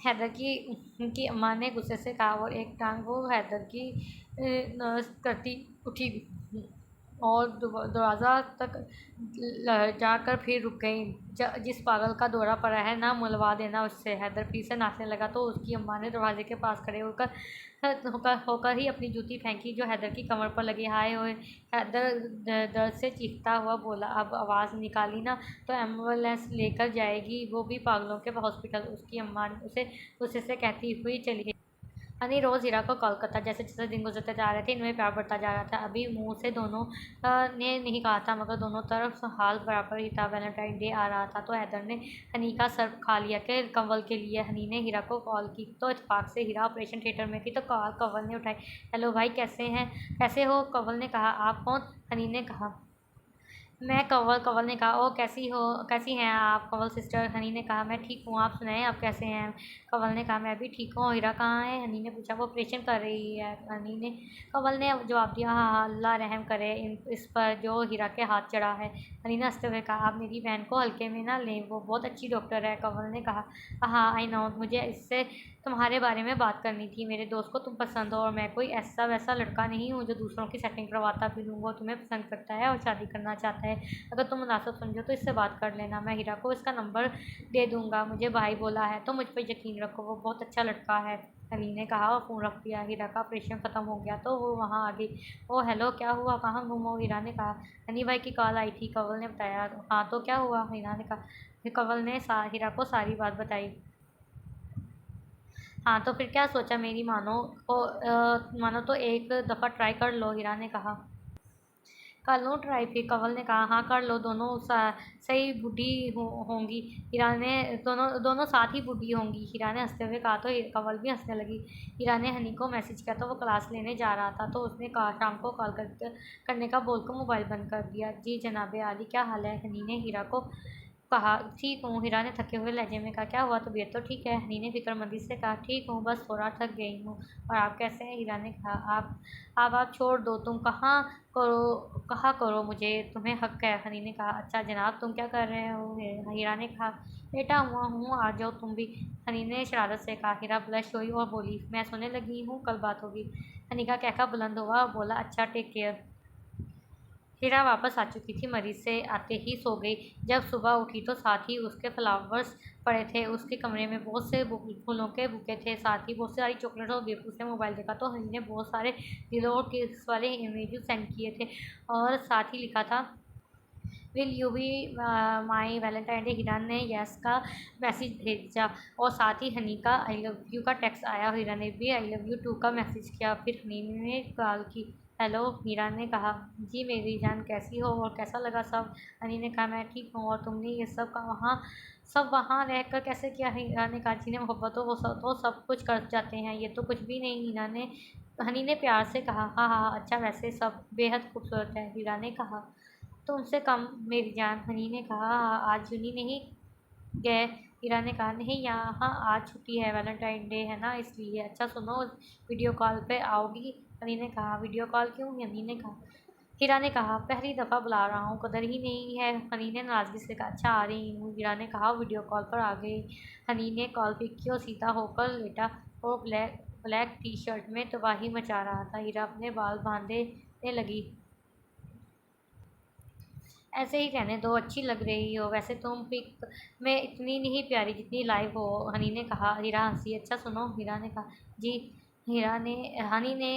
हैदर की उनकी अम्मा ने गुस्से से कहा और एक टांग वो हैदर की नर्स करती उठी। और दरवाज़ा तक जाकर फिर रुक गई। जिस पागल का दौरा पड़ा है ना मिलवा देना उससे। हैदर फिर से नाचने लगा तो उसकी अम्मा ने दरवाजे के पास खड़े होकर ही अपनी जूती फेंकी जो हैदर की कमर पर लगी। हाय ओए! हैदर दर्द से चीखता हुआ बोला। अब आवाज़ निकाली ना तो एम्बुलेंस लेकर जाएगी, वो भी पागलों के हॉस्पिटल। उसकी अम्मा उसे गुस्से से कहती हुई चली गई। हनी रोज़ हीरा को कॉल करता। जैसे जैसे दिन गुजरते जा रहे थे इनमें प्यार बढ़ता जा रहा था। अभी मुंह से दोनों ने नहीं कहा था मगर दोनों तरफ हाल बराबर ही था। वैलेंटाइन डे आ रहा था तो हैदर ने हनी का सर खा लिया कि कंवल के लिए। हनी ने हीरा को कॉल की तो इत्तेफाक से हीरा ऑपरेशन थिएटर में थी तो कॉल कंवल ने उठाई। हेलो भाई, कैसे हो? कंवल ने कहा। आप कौन? हनी ने कहा। मैं कंवल। कंवल ने कहा। ओह, कैसी हैं आप कंवल सिस्टर? हनी ने कहा। मैं ठीक हूँ, आप सुनाएं, आप कैसे हैं? कंवल ने कहा। मैं भी ठीक हूँ। हीरा कहाँ है? हनी ने पूछा। वो ऑपरेशन कर रही है। कंवल ने जवाब दिया। हाँ हाँ, अल्लाह रहम करे इस पर जो हीरा के हाथ चढ़ा है। हनी ने हंसते हुए कहा। आप मेरी बहन को हल्के में ना लें, वो बहुत अच्छी डॉक्टर है। कंवल ने कहा। हाँ आई नो, मुझे इससे तुम्हारे बारे में बात करनी थी। मेरे दोस्त को तुम पसंद हो और मैं कोई ऐसा वैसा लड़का नहीं हूँ जो दूसरों की सेटिंग करवाता फिरूँ। वो तुम्हें पसंद करता है और शादी करना चाहता है। अगर तुम मुनासिब समझो तो इससे बात कर लेना। मैं हीरा को इसका नंबर दे दूँगा। मुझे भाई बोला है तो मुझ पर यकीन रखो, वो बहुत अच्छा लड़का है। हनी ने कहा और फ़ोन रख दिया। हीरा का ऑपरेशन ख़त्म हो गया तो वो वहाँ आ गई। ओह हेलो, क्या हुआ? कहाँ गुम हो? हीरा ने कहा। हनी भाई की कॉल आई थी, कंवल ने बताया। हाँ तो क्या हुआ? हीरा ने कहा। फिर कंवल ने हीरा को सारी बात बताई। हाँ तो फिर क्या सोचा? मेरी मानो तो एक दफ़ा ट्राई कर लो, हीरा ने कहा। कर लूँ ट्राई? फिर कंवल ने कहा। हाँ कर लो, दोनों सही बूढ़ी होंगी। हीरा ने दोनों दोनों साथ ही बूढ़ी होंगी, हीरा ने हंसते हुए कहा तो कंवल भी हंसने लगी। हीरा ने हनी को मैसेज किया तो वो क्लास लेने जा रहा था तो उसने कहा शाम को कॉल करने का बोलकर मोबाइल बंद कर दिया। जी जनाबे आली, क्या हाल है? हनी ने हीरा को कहा। ठीक हूँ, हीरा ने थके हुए लहजे में कहा। क्या हुआ, तबीयत तो ठीक है? हनी ने फिक्रमंदी से कहा। ठीक हूँ, बस थोड़ा थक गई हूँ। और आप कैसे हैं? हीरा ने कहा। आप छोड़ दो, तुम कहा करो मुझे, तुम्हें हक है। हनी ने कहा। अच्छा जनाब, तुम क्या कर रहे हो? हीरा ने कहा। लेटा हुआ हूँ, आ जाओ तुम भी। हनी ने शरारत से कहा। हीरा ब्लश हुई और बोली। मैं सोने लगी हूँ, कल बात होगी। हनी का कहका बुलंद हुआ और बोला। अच्छा, टेक केयर। हीरा वापस आ चुकी थी, मरीज से आते ही सो गई। जब सुबह उठी तो साथ ही उसके फ्लावर्स पड़े थे। उसके कमरे में बहुत से फूलों के बुके थे, साथ ही बहुत सारी चॉकलेट और गिफ्ट। उसने मोबाइल देखा तो हनी ने बहुत सारे दिलों और किस वाले इमेजेस सेंड किए थे और साथ ही लिखा था will you be my Valentine Day. Heera ने यस का मैसेज भेजा और साथ ही हनी का आई लव यू का टेक्स्ट आया। हीरा ने भी आई लव यू टू का मैसेज किया। फिर हनी ने कॉल की। हेलो, हीरा ने कहा। जी मेरी जान, कैसी हो और कैसा लगा सब? हनी ने कहा। मैं ठीक हूँ, और तुमने ये सब वहाँ रहकर कैसे किया? हीरा ने कहा। जिन्हें मोहब्बत हो वो सब कुछ कर जाते हैं, ये तो कुछ भी नहीं। हनी ने प्यार से कहा। हाँ हाँ अच्छा, वैसे सब बेहद खूबसूरत है, हीरा ने कहा। तुमसे कम मेरी जान, हनी ने कहा। आज यूनी नहीं गए? हीरा ने कहा। नहीं, यहाँ आज छुट्टी है, वैलेंटाइन डे है ना इसलिए। अच्छा सुनो, वीडियो कॉल पे आओगी? हनी ने कहा। वीडियो कॉल क्यों? हनी ने कहा। हीरा ने कहा। पहली दफ़ा बुला रहा हूँ, कदर ही नहीं है। हनी ने नाराज़गी से कहा। अच्छा आ रही हूँ। हीरा ने कहा। वीडियो कॉल पर आ गई। हनी ने कॉल पिक की और सीधा होकर लेटा। वो ब्लैक ब्लैक टी शर्ट में तबाही मचा रहा था। हीरा अपने बाल बांधने लगी। ऐसे ही रहने दो, अच्छी लग रही हो वैसे तुम पिक में, इतनी नहीं प्यारी जितनी लाइव हो। हनी ने कहा। हीरा हंसी। अच्छा सुनो, हीरा ने कहा। जी हीरा ने हनी ने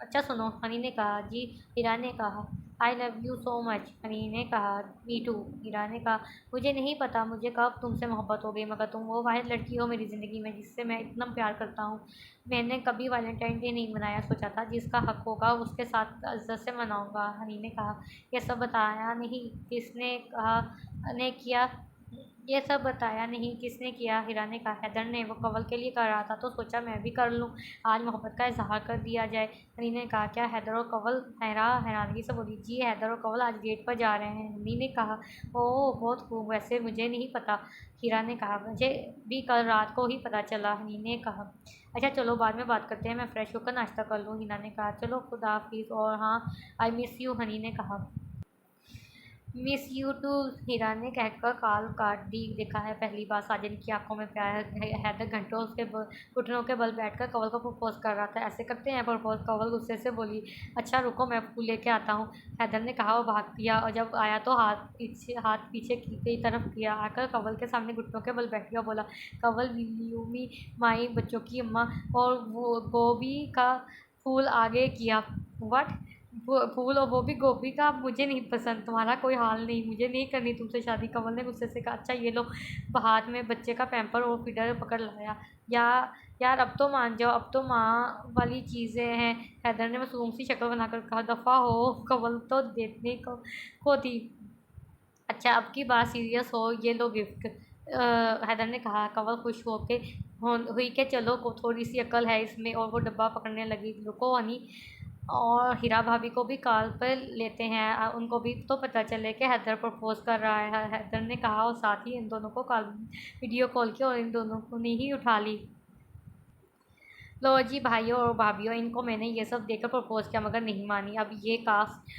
अच्छा सुनो, हनी ने कहा। जी हीरा ने कहा। I love you so much, Honey ने कहा। मी टू, हीरा ने कहा। मुझे नहीं पता मुझे कब तुमसे मोहब्बत हो गई, मगर तुम वो वाहिद लड़की हो मेरी ज़िंदगी में जिससे मैं इतना प्यार करता हूँ। मैंने कभी वैलेंटाइन डे नहीं मनाया, सोचा था जिसका हक होगा उसके साथ इज्जत से मनाऊंगा। हनी ने कहा। ये सब बताया नहीं किसने कहा ने किया ये सब बताया नहीं किसने किया? हीरा ने कहा। हैदर ने, वो कंवल के लिए कर रहा था तो सोचा मैं भी कर लूँ, आज मोहब्बत का इजहार कर दिया जाए। हनी ने कहा। क्या हैदर और कंवल? हैरानगी से बोली। जी हैदर और कंवल आज डेट पर जा रहे हैं। हनी ने कहा। ओह बहुत खूब, वैसे मुझे नहीं पता। हीरा ने कहा। मुझे भी कल रात को ही पता चला, हनी ने कहा। अच्छा चलो बाद में बात करते हैं, मैं फ़्रेश होकर नाश्ता कर लूँ। हीना ने कहा। चलो खुदा हाफिज़। और हाँ, आई मिस यू, हनी ने कहा। मिस यू टू, हीरा ने कहकर कॉल काट दी। देखा है पहली बार साजिद की आंखों में प्यार। हैदर घंटों उसके घुटनों के बल बैठकर कंवल को प्रपोज कर रहा था। ऐसे करते हैं प्रपोज? कंवल गुस्से से बोली। अच्छा रुको, मैं फूल लेके आता हूँ, हैदर ने कहा। वो भाग गया और जब आया तो हाथ पीछे की तरफ किया। आकर कंवल के सामने घुटनों के बल बैठ गया। बोला, कंवल यूमी माई बच्चों की अम्मा, और वो गोभी का फूल आगे किया। व्हाट? फूल और वो भी गोभी का? मुझे नहीं पसंद, तुम्हारा कोई हाल नहीं, मुझे नहीं करनी तुमसे शादी, कंवल ने गुस्से से कहा। अच्छा ये लो। हाथ में बच्चे का पैम्पर और फीडर पकड़ लाया। या यार अब तो मान जाओ, अब तो माँ वाली चीज़ें हैं, हैदर ने मासूम सी शक्ल बनाकर कहा। दफ़ा हो, कंवल तो देखने को थी। अच्छा अब की बात सीरियस हो, ये लो गिफ्ट, हैदर ने कहा। कंवल खुश होके हुई कि चलो को थोड़ी सी अकल है इसमें, और वो डब्बा पकड़ने लगी। रुको हनी, और हीरा भाभी को भी कॉल पर लेते हैं, उनको भी तो पता चले कि हैदर प्रपोज कर रहा है, हैदर ने कहा। और साथ ही इन दोनों को कॉल वीडियो कॉल की और इन दोनों को ने ही उठा ली। लो जी भाइयों और भाभीियों, इनको मैंने ये सब देकर प्रपोज किया मगर नहीं मानी। अब ये कास्ट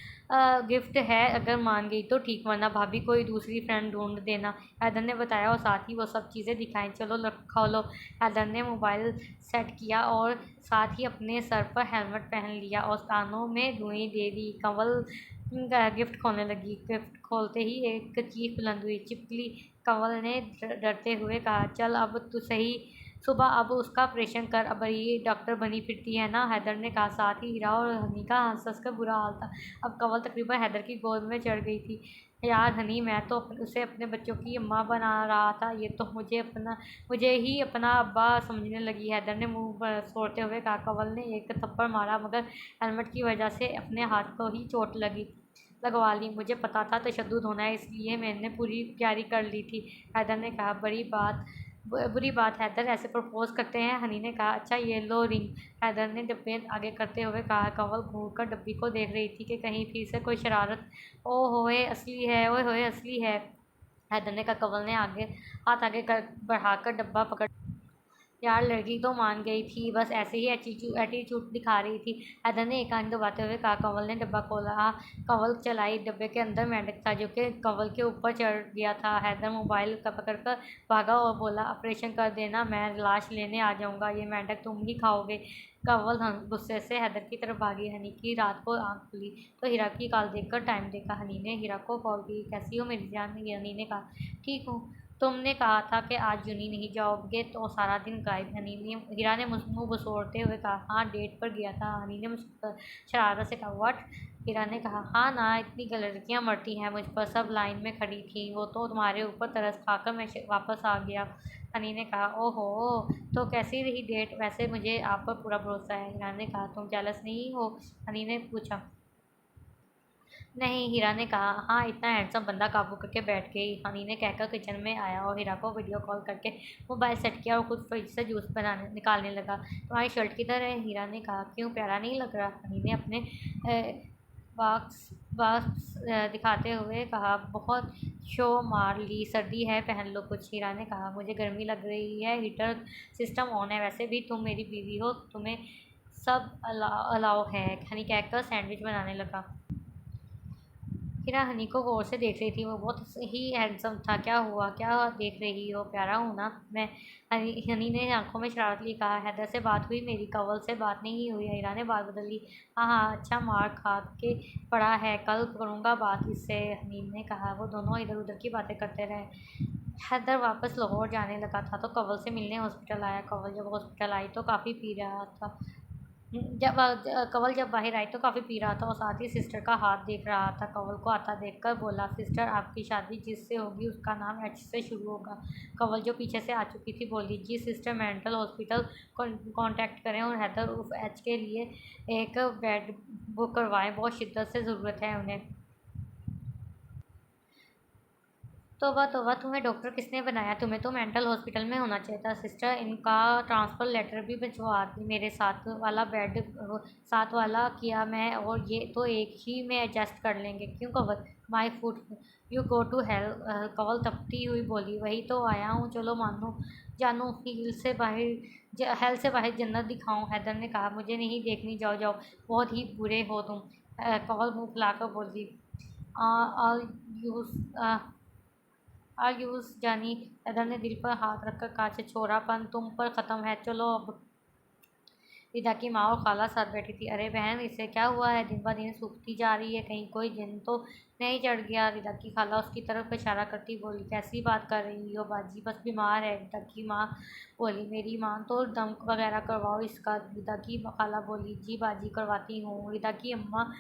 गिफ्ट है, अगर मान गई तो ठीक, वरना भाभी कोई दूसरी फ्रेंड ढूंढ देना, हैदर ने बताया। और साथ ही वो सब चीज़ें दिखाएं। चलो रखो लो। हैदर ने मोबाइल सेट किया और साथ ही अपने सर पर हेलमेट पहन लिया और कानों में धुएं दे दी। कंवल गिफ्ट खोलने लगी। गिफ्ट खोलते ही एक चीख बुलंद हुई। चिपकली, कंवल ने डरते हुए कहा। चल अब तो सही, सुबह अब उसका ऑपरेशन कर, अब ये डॉक्टर बनी फिरती है ना, हैदर ने कहा। साथ ही हीरा और हनी का हंस कर बुरा हाल था। अब कंवल तकरीबन हैदर की गोद में चढ़ गई थी। यार हनी, मैं तो उसे अपने बच्चों की अम्मा बना रहा था, ये तो मुझे ही अपना अब्बा समझने लगी, हैदर ने मुंह छोड़ते हुए कहा। कंवल ने एक थप्पड़ मारा मगर हेलमेट की वजह से अपने हाथ को ही चोट लगवा ली। मुझे पता था तशद्दुद होना है, इसलिए मैंने पूरी तैयारी कर ली थी, हैदर ने कहा। बुरी बात हैदर, ऐसे प्रपोज करते हैं, हनी ने कहा। अच्छा ये लो रिंग, हैदर ने डब्बे आगे करते हुए कहा। कंवल घूरकर डब्बी को देख रही थी कि कहीं फिर से कोई शरारत। ओ होए असली है, ओए होए असली है, हैदर ने कहा। कंवल ने हाथ आगे बढ़ाकर डब्बा पकड़। यार लड़की तो मान गई थी, बस ऐसे ही एटीट्यूड दिखा रही थी, हैदर ने एक आंख दबाते हुए कहा। कंवल ने डब्बा खोला। कंवल चलाई। डब्बे के अंदर मेंढक था जो कि कंवल के ऊपर चढ़ गया था। हैदर मोबाइल का पकड़कर भागा और बोला, ऑपरेशन कर देना, मैं लाश लेने आ जाऊंगा, ये मेंढक तुम ही खाओगे। कंवल गुस्से से हैदर की तरफ भागी। हनी की रात को आँख खुली तो हीरा की कॉल देखकर टाइम देखा। हनी ने हीरा को कॉल की। कैसी हो मेरी जान? हनी ने कहा। ठीक हूँ, तुमने कहा था कि आज यूनी नहीं जाओगे तो सारा दिन गायब, हीरा ने मुँह बसोड़ते हुए कहा। हाँ डेट पर गया था, हनी ने शरारत से कहा। व्हाट? हीरा ने कहा। हाँ ना, इतनी लड़कियाँ मरती हैं मुझ पर, सब लाइन में खड़ी थी, वो तो तुम्हारे ऊपर तरस खाकर मैं वापस आ गया, हनी ने कहा। ओहो, तो कैसी रही डेट? वैसे मुझे आप पर पूरा भरोसा है, हीरा ने कहा। तुम जेलस नहीं हो? हनी ने पूछा। नहीं, हीरा ने कहा। हाँ, इतना हैंडसम बंदा काबू करके बैठ गई, हनी ने कहकर किचन में आया और हीरा को वीडियो कॉल करके मोबाइल सेट किया और खुद फ्रिज से जूस निकालने लगा। तुम्हारी शर्ट किधर है? हीरा ने कहा। क्यों, प्यारा नहीं लग रहा? हनी ने अपने बॉक्स बॉक्स दिखाते हुए कहा। बहुत शो मार ली, सर्दी है, पहन लो कुछ, हीरा ने कहा। मुझे गर्मी लग रही है, हीटर सिस्टम ऑन है, वैसे भी तुम मेरी बीवी हो, तुम्हें सब अलाउ है, हनी कहकर सैंडविच बनाने लगा। हीरा हनी को गौर से देख रही थी। वो बहुत ही हैंडसम था। क्या हुआ, क्या देख रही हो? प्यारा हूँ ना मैं? हनी ने आंखों में शरारत ली कहा। हैदर से बात हुई मेरी? कंवल से बात नहीं हुई, हीरा ने बात बदल ली। हाँ हाँ, अच्छा मार खा के पड़ा है, कल करूँगा बात इससे, हनी ने कहा। वो दोनों इधर उधर की बातें करते रहे। हैदर वापस लाहौर जाने लगा था तो कंवल से मिलने हॉस्पिटल आया। कंवल जब हॉस्पिटल आई तो काफ़ी पी रहा था। कंवल जब बाहर आई तो काफ़ी पी रहा था और साथ ही सिस्टर का हाथ देख रहा था। कंवल को आता देखकर बोला, सिस्टर आपकी शादी जिससे होगी उसका नाम एच से शुरू होगा। कंवल जो पीछे से आ चुकी थी बोली, जी सिस्टर, मेंटल हॉस्पिटल कांटेक्ट करें और हैदर उर्फ एच के लिए एक बेड बुक करवाएं, बहुत शिद्दत से ज़रूरत है उन्हें। तौबा तौबा, तुम्हें डॉक्टर किसने बनाया? तुम्हें तो मेंटल हॉस्पिटल में होना चाहिए था। सिस्टर, इनका ट्रांसफ़र लेटर भी भिजवा दी, मेरे साथ वाला बेड साथ वाला किया मैं, और ये तो एक ही में एडजस्ट कर लेंगे। क्यों Kanwal? My foot, you go to hell, Kanwal तपती हुई बोली। वही तो आया हूँ, चलो मानो जानू, हेल से बाहर जन्नत दिखाऊं, हैदर ने कहा। मुझे नहीं देखनी, जाओ जाओ, बहुत ही बुरे हो तुम, कंवल मुँह फुलाकर बोली। ऑल यूज आल यूज जानी। हैदर ने दिल पर हाथ रखकर कहा, से छोरापन तुम पर ख़त्म है, चलो अब। रिदा की माँ और खाला साथ बैठी थी। अरे बहन, इसे क्या हुआ है? दिन ब दिन सूखती जा रही है, कहीं कोई दिन तो नहीं चढ़ गया? रिदा की खाला उसकी तरफ इशारा करती बोली, कैसी बात कर रही हो बाजी, बस बीमार है। रिदा की माँ बोली, मेरी माँ तो दम वगैरह करवाओ इसका। रिदा की खाला बोली, जी बाजी करवाती हूँ। रिदा की अम्मा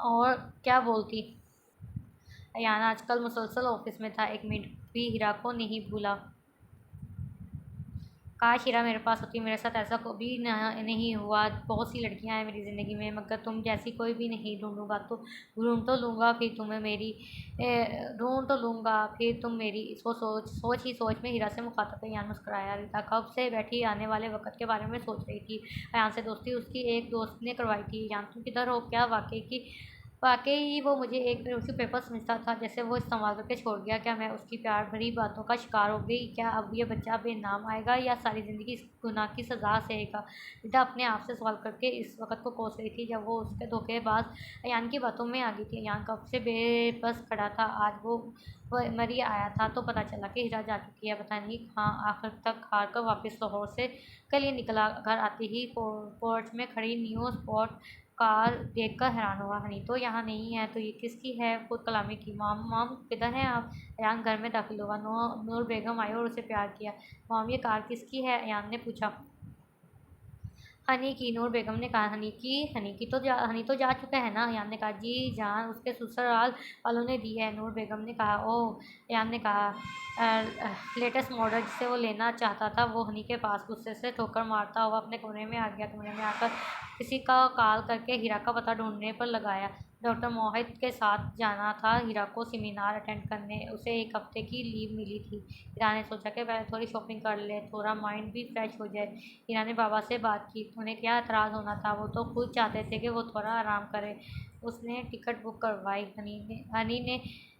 और क्या बोलती। अयान आजकल मुसलसल ऑफिस में था, एक मिनट भी हीरा को नहीं भूला। काश हीरा मेरे पास होती। मेरे साथ ऐसा कभी नहीं हुआ। बहुत सी लड़कियां हैं मेरी ज़िंदगी में, मगर तुम जैसी कोई भी नहीं ढूंढूंगा तो ढूंढ तो लूँगा फिर तुम्हें मेरी ढूंढ तो लूँगा फिर तुम मेरी। इसको सोच ही सोच में हीरा से मुखातब अयान मुस्कुराया। रीता कब से बैठी आने वाले वक्त के बारे में सोच रही थी। अयान से दोस्ती उसकी एक दोस्त ने करवाई थी। अयान तुम किधर हो? क्या वाकई वो मुझे एक पेपर समझता था, जैसे वो इस्तेमाल करके छोड़ गया। क्या मैं उसकी प्यार भरी बातों का शिकार हो गई? क्या अब ये बच्चा बेनाम आएगा या सारी ज़िंदगी इस गुनाह की सज़ा सहेगा? रिदा अपने आप से सवाल करके इस वक्त को कोस रही थी जब वो उसके धोखेबाज अयान की बातों में आ गई थी। अयान कब से बेबस खड़ा था, आज वो मरी आया था तो पता चला कि हीरा जा चुकी है। पता नहीं कहाँ आखिर तक हार कर वापस लाहौर से कल ये निकला। घर आते ही पोर्च में खड़ी न्यू स्पॉट कार देखकर हैरान हुआ। हनी तो यहाँ नहीं है, तो ये किसकी है? खुद कलामी की। माम किधर हैं आप? अयान घर में दाखिल हुआ। नूर बेगम आई और उसे प्यार किया। माम ये कार किसकी है? अयान ने पूछा। हनी की। नूर बेगम ने कहा, हनी तो जा चुका है ना? अयान ने कहा, जी जान उसके ससुराल वालों ने दी है। नूर बेगम ने कहा, ओह। अयान ने कहा, लेटेस्ट मॉडल जिसे वो लेना चाहता था वो हनी के पास। गुस्से से ठोकर मारता हुआ अपने कमरे में आ गया। कमरे में आकर किसी का कॉल करके हीरा का पता ढूंढने पर लगाया। डॉक्टर मोहित के साथ जाना था हीरा को सेमिनार अटेंड करने। उसे एक हफ्ते की लीव मिली थी। हीरा ने सोचा कि पहले थोड़ी शॉपिंग कर ले, थोड़ा माइंड भी फ्रेश हो जाए। हीरा ने बाबा से बात की। उन्हें क्या एतराज़ होना था, वो तो खुद चाहते थे कि वो थोड़ा आराम करे। उसने टिकट बुक करवाई। हनी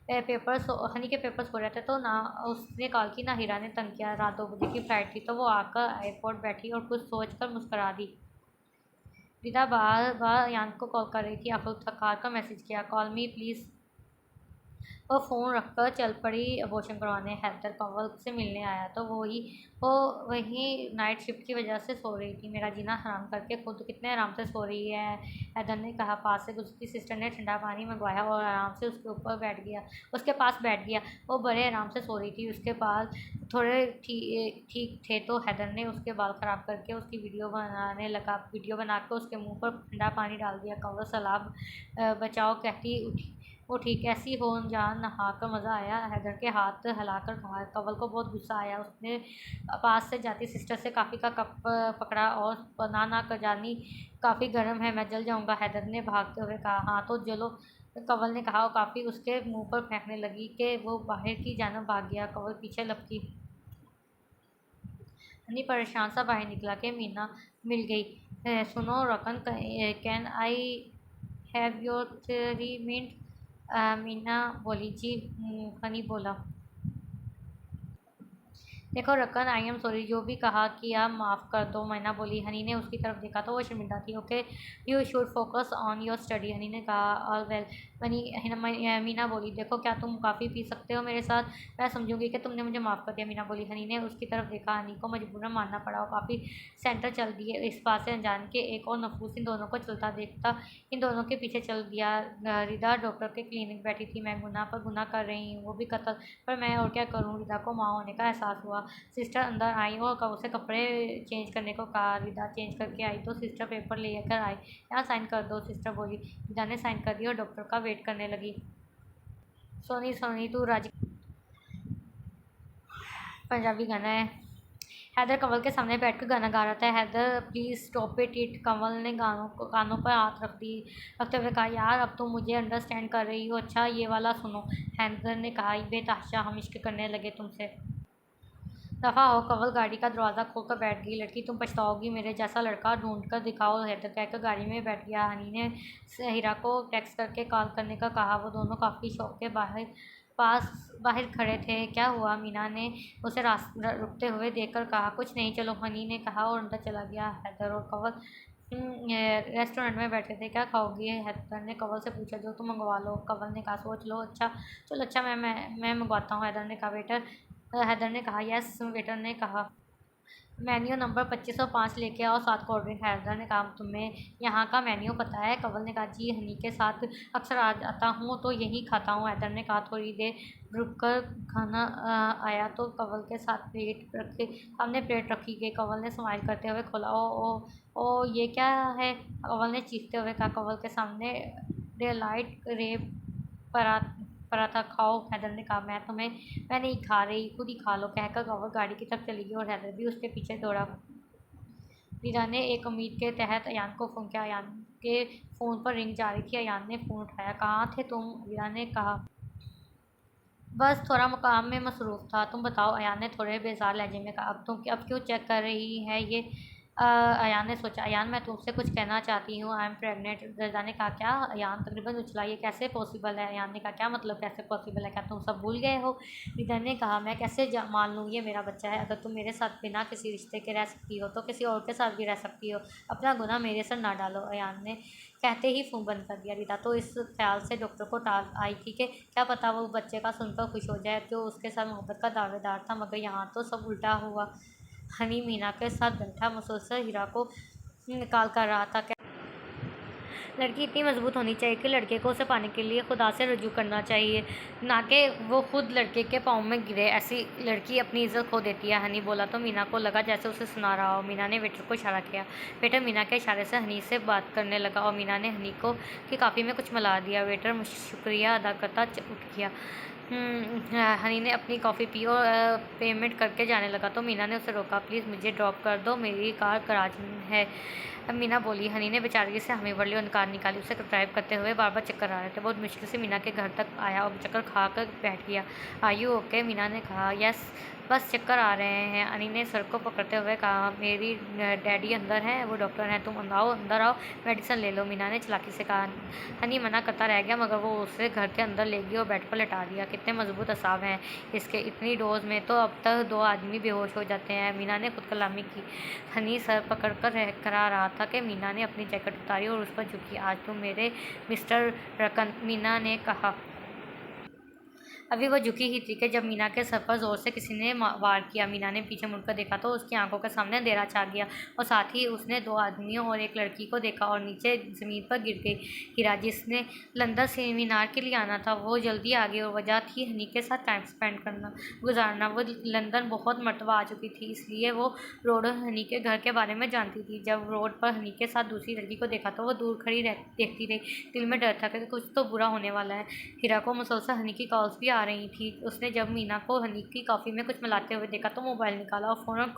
के पेपर्स हो रहे थे तो ना उसने कॉल की ना हीरा ने तंग किया। रात 2 बजे की फ़्लाइट थी तो वो आकर एयरपोर्ट बैठी और कुछ सोच कर मुस्करा दी। रिदा बार बार यान को कॉल कर रही थी। आखिर थकार का मैसेज किया, कॉल मी प्लीज़। वो फ़ोन रखकर चल पड़ी अबॉर्शन करवाने। हैदर कंवल से मिलने आया तो वो वहीं नाइट शिफ्ट की वजह से सो रही थी। मेरा जीना हराम करके खुद कितने आराम से सो रही है। हैदर ने कहा। पास से गुजरती सिस्टर ने ठंडा पानी मंगवाया और आराम से उसके पास बैठ गया। वो बड़े आराम से सो रही थी। उसके बाल थोड़े ठीक थे तो हैदर ने उसके बाल ख़राब करके उसकी वीडियो बना कर उसके मुंह पर ठंडा पानी डाल दिया। कंवल सलाब बचाओ कहती उठी कैसी हो जान, नहा कर मज़ा आया? हैदर के हाथ हिलाकर कहा। कंवल को बहुत गुस्सा आया। उसने पास से जाती सिस्टर से कॉफ़ी का कप पकड़ा और ना कर जानी, काफ़ी गर्म है, मैं जल जाऊंगा। हैदर ने भागते हुए कहा। हाँ तो जलो, कंवल ने कहा और काफ़ी उसके मुंह पर फेंकने लगी कि वो बाहर की जानब भाग गया। कंवल पीछे लपकी। हनी परेशान सा बाहर निकला कि मीना मिल गई। सुनो Rakan, can I have your 3 minute? Meena बोली। जी। हनी बोला। देखो रकन, आई एम सॉरी, जो भी कहा किया माफ़ कर दो। मीना बोली। हनी ने उसकी तरफ देखा तो वो शर्मिंदा थी। Okay, you should focus on your study, Honey ने कहा। All well. मीना बोली। देखो क्या तुम कॉफ़ी पी सकते हो मेरे साथ? मैं समझूंगी कि तुमने मुझे माफ़ कर दिया, मीना बोली। हनी ने उसकी तरफ देखा। हनी को मजबूरन मानना पड़ा। और काफ़ी सेंटर चल दिए। इस बात से अनजान के एक और नफूस इन दोनों को चलता देखता इन दोनों के पीछे चल दिया। रिदा डॉक्टर के क्लिनिक बैठी थी। मैं गुनाह पर गुनाह कर रही हूँ, वो भी कत्ल, पर मैं और क्या करूँ? रिदा को माँ होने का एहसास हुआ। सिस्टर अंदर आई और उसे कपड़े चेंज करने को कहा। रिदा चेंज करके आई तो सिस्टर पेपर लेकर आई। यहाँ साइन कर दो, सिस्टर बोली। रिदा ने साइन कर दिया और डॉक्टर का वेट करने लगी। सोनी सोनी तू राजी। पंजाबी गाना है। हैदर कंवल के सामने बैठकर गाना गा रहा था। Haider please stop it. Kanwal ने कानों पर हाथ रखते हुए कहा, यार अब तुम मुझे अंडरस्टैंड कर रही हो। अच्छा ये वाला सुनो। हैदर ने कहा, बेतहाशा हम इश्क करने लगे तुमसे। दफ़ा हो। कंवल गाड़ी का दरवाज़ा खोलकर बैठ गई। लड़की तुम पछताओगी, मेरे जैसा लड़का ढूंढ कर दिखाओ, हैदर कहकर गाड़ी में बैठ गया। हनी ने हीरा को टेक्स्ट करके कॉल करने का कहा। वो दोनों काफ़ी शौक के बाहर खड़े थे। क्या हुआ? मीना ने उसे रुकते हुए देखकर कहा। कुछ नहीं, चलो, हनी ने कहा और अंदर चला गया। हैदर और कंवल रेस्टोरेंट में बैठे थे। क्या खाओगी? हैदर ने कंवल से पूछा। जो तुम मंगवा लो। कंवल ने कहा। सोच लो। अच्छा चलो। अच्छा मैं मंगवाता हूँ। हैदर ने कहा। हैदर ने कहा। यस। वेटर ने कहा। मेन्यू नंबर 2505 लेके आओ, 7 कोल्ड ड्रिंक। हैदर ने कहा। तुम्हें यहाँ का मेन्यू पता है? कंवल ने कहा। जी हनी के साथ अक्सर आ जाता हूँ तो यही खाता हूँ। हैदर ने कहा। थोड़ी देर रुक कर खाना आया तो कंवल के साथ सामने प्लेट रखी गई। कंवल ने स्माइल करते हुए खोला। ओ ये क्या है? कंवल ने चीखते हुए कहा। कंवल के सामने डेलाइट रेप परा पराठा खाओ। हैदर ने कहा। मैं नहीं खा रही, खुद ही खा लो, कहकर कंवल गाड़ी की तरफ चली गई और हैदर भी उसके पीछे दौड़ा। वीरा ने एक उम्मीद के तहत अयान को फ़ोन किया। अयान के फ़ोन पर रिंग जा रही थी। अयान ने फ़ोन उठाया। कहाँ थे तुम? वीरा ने कहा। बस थोड़ा काम में मसरूफ़ था। तुम बताओ? अयान ने थोड़े बेजार लहजे में कहा। अब क्यों चेक कर रही है ये? अयान ने सोचा। अयान मैं तुमसे कुछ कहना चाहती हूँ। I am pregnant. रज़ा ने कहा। क्या? अयान तकरीबन उछला। ये कैसे पॉसिबल है? अयान ने कहा। क्या मतलब कैसे पॉसिबल है? क्या तुम सब भूल गए हो? रिदा ने कहा। मैं कैसे मान लूँ ये मेरा बच्चा है? अगर तुम मेरे साथ बिना किसी रिश्ते के रह सकती हो तो किसी और के साथ भी रह सकती हो। अपना गुनाह मेरे सर ना डालो। अयान ने कहते ही फ़ोन बंद कर दिया। रिदा तो इस ख्याल से डॉक्टर को टाल आई थी कि क्या पता वो बच्चे का सुनकर खुश हो जाए जो उसके साथ मोहब्बत का दावेदार था, मगर यहाँ तो सब उल्टा हुआ। हनी मीना के साथ बैठा मुसलसल हीरा को निकाल कर रहा था। लड़की इतनी मजबूत होनी चाहिए कि लड़के को उसे पाने के लिए खुदा से रजू करना चाहिए, ना कि वो खुद लड़के के पाँव में गिरे। ऐसी लड़की अपनी इज्जत खो देती है। हनी बोला तो मीना को लगा जैसे उसे सुना रहा हो। मीना ने वेटर को इशारा किया। वेटर मीना के इशारे से हनी से बात करने लगा और मीना ने हनी को की काफ़ी में कुछ मिला दिया। वेटर शुक्रिया अदा करता उठ गया। हनी ने अपनी कॉफ़ी पी और पेमेंट करके जाने लगा तो मीना ने उसे रोका। प्लीज़ मुझे ड्रॉप कर दो, मेरी कार गराज में है। मीना बोली। हनी ने बेचारगी से हमें भर ली और कार निकाली। उसे ड्राइव करते हुए बार बार चक्कर आ रहे थे। बहुत मुश्किल से मीना के घर तक आया और चक्कर खा कर बैठ गया। Are you okay? मीना ने कहा। यस बस चक्कर आ रहे हैं। हनी ने सर को पकड़ते हुए कहा। मेरी डैडी अंदर हैं, वो डॉक्टर हैं, तुम अंदर आओ मेडिसिन ले लो। मीना ने चलाकी से कहा। हनी मना करता रह गया मगर वो उसे घर के अंदर ले गई और बेड पर लेटा दिया। कितने मजबूत असाब हैं इसके, इतनी डोज में तो अब तक 2 आदमी बेहोश हो जाते हैं। मीना ने खुद कलामी की। हनी सर पकड़ कर करा रहा था कि मीना ने अपनी जैकेट उतारी और उस पर झुकी। आज तुम मेरे मिस्टर रकन, मीना ने कहा। अभी वो झुकी ही थी कि जब मीना के सर पर जोर से किसी ने वार किया। मीना ने पीछे मुड़कर देखा तो उसकी आंखों के सामने अंधेरा छा गया और साथ ही उसने 2 आदमियों और एक लड़की को देखा और नीचे ज़मीन पर गिर गई। हीरा जिसने लंदन सेमिनार के लिए आना था वो जल्दी आ गई और वजह थी हनी के साथ टाइम स्पेंड गुजारना। वो लंदन बहुत मरतबा आ चुकी थी, इसलिए वो रोड और हनी के घर के बारे में जानती थी। जब रोड पर हनी के साथ दूसरी लड़की को देखा तो वो दूर खड़ी देखती रही। दिल में डर था कि कुछ तो बुरा होने वाला है। हीरा को मुसलसल हनी की कॉल्स भी आ रही थी। उसने जब मीना को हनी की कॉफ़ी में कुछ मिलाते हुए देखा तो मोबाइल निकाला और फ़ौरन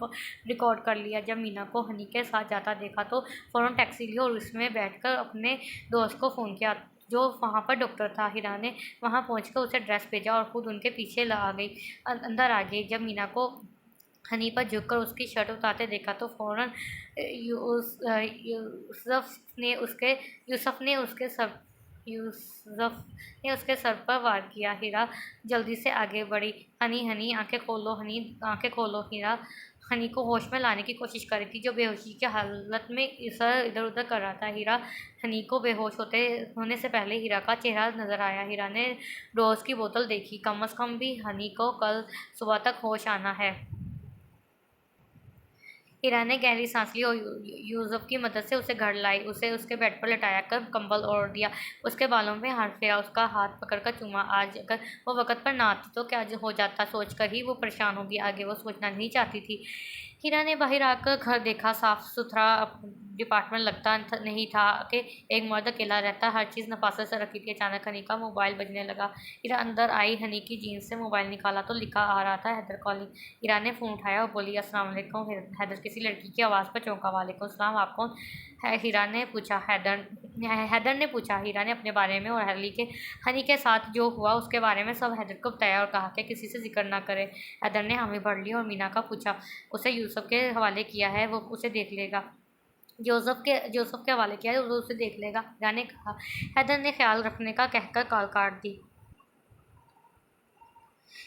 रिकॉर्ड कर लिया। जब मीना को हनी के साथ जाता देखा तो फ़ौरन टैक्सी ली और उसमें बैठकर अपने दोस्त को फ़ोन किया जो वहाँ पर डॉक्टर था। हीरा ने वहाँ पहुँचकर उसे ड्रेस भेजा और खुद उनके पीछे आ गई, अंदर आ गई। जब मीना को हनी पर झुककर उसकी शर्ट उतारते देखा तो फ़ौरन यूसुफ ने उसके सर पर वार किया। हीरा जल्दी से आगे बढ़ी। हनी आंखें खोलो, हनी आंखें खोलो। हीरा हनी को होश में लाने की कोशिश कर रही थी जो बेहोशी की हालत में सर इधर उधर कर रहा था। हीरा हनी को बेहोश होने से पहले हीरा का चेहरा नजर आया। हीरा ने डोज की बोतल देखी। कम अज़ कम भी हनी को कल सुबह तक होश आना है। हीरा ने गहरी सांस ली और यूसुफ की मदद से उसे घर लाई। उसे उसके बेड पर लटाया कर कंबल ओढ़ दिया, उसके बालों में हाथ फेरा, उसका हाथ पकड़कर चूमा। आज अगर वो वक़्त पर ना आती तो क्या हो जाता सोचकर ही वो परेशान होगी। आगे वो सोचना नहीं चाहती थी। हीरा ने बाहर आकर घर देखा। साफ सुथरा डिपार्टमेंट लगता नहीं था कि एक मर्द अकेला रहता। हर चीज़ नफासत से रखी थी। अचानक हनी का मोबाइल बजने लगा। हीरा अंदर आई। हनी की जीन्स से मोबाइल निकाला तो लिखा आ रहा था हैदर कॉलिंग। हीरा ने फ़ोन उठाया और बोली अस्सलाम वालेकुम। हैदर किसी लड़की की आवाज़ पर चौंका। वालेकुम सलाम, आप कौन? हीरा ने पूछा। हैदर ने पूछा। हीरा ने अपने बारे में और हनी के साथ जो हुआ उसके बारे में सब हैदर को बताया और कहा कि किसी से जिक्र ना करे। हैदर ने हामी भर ली और मीना का पूछा। उसे यूसुफ के हवाले किया है, वो उसे देख लेगा। जोसेफ के हवाले किया है, वो उसे देख लेगा, हीरा ने कहा। हैदर ने ख्याल रखने का कहकर कॉल काट दी।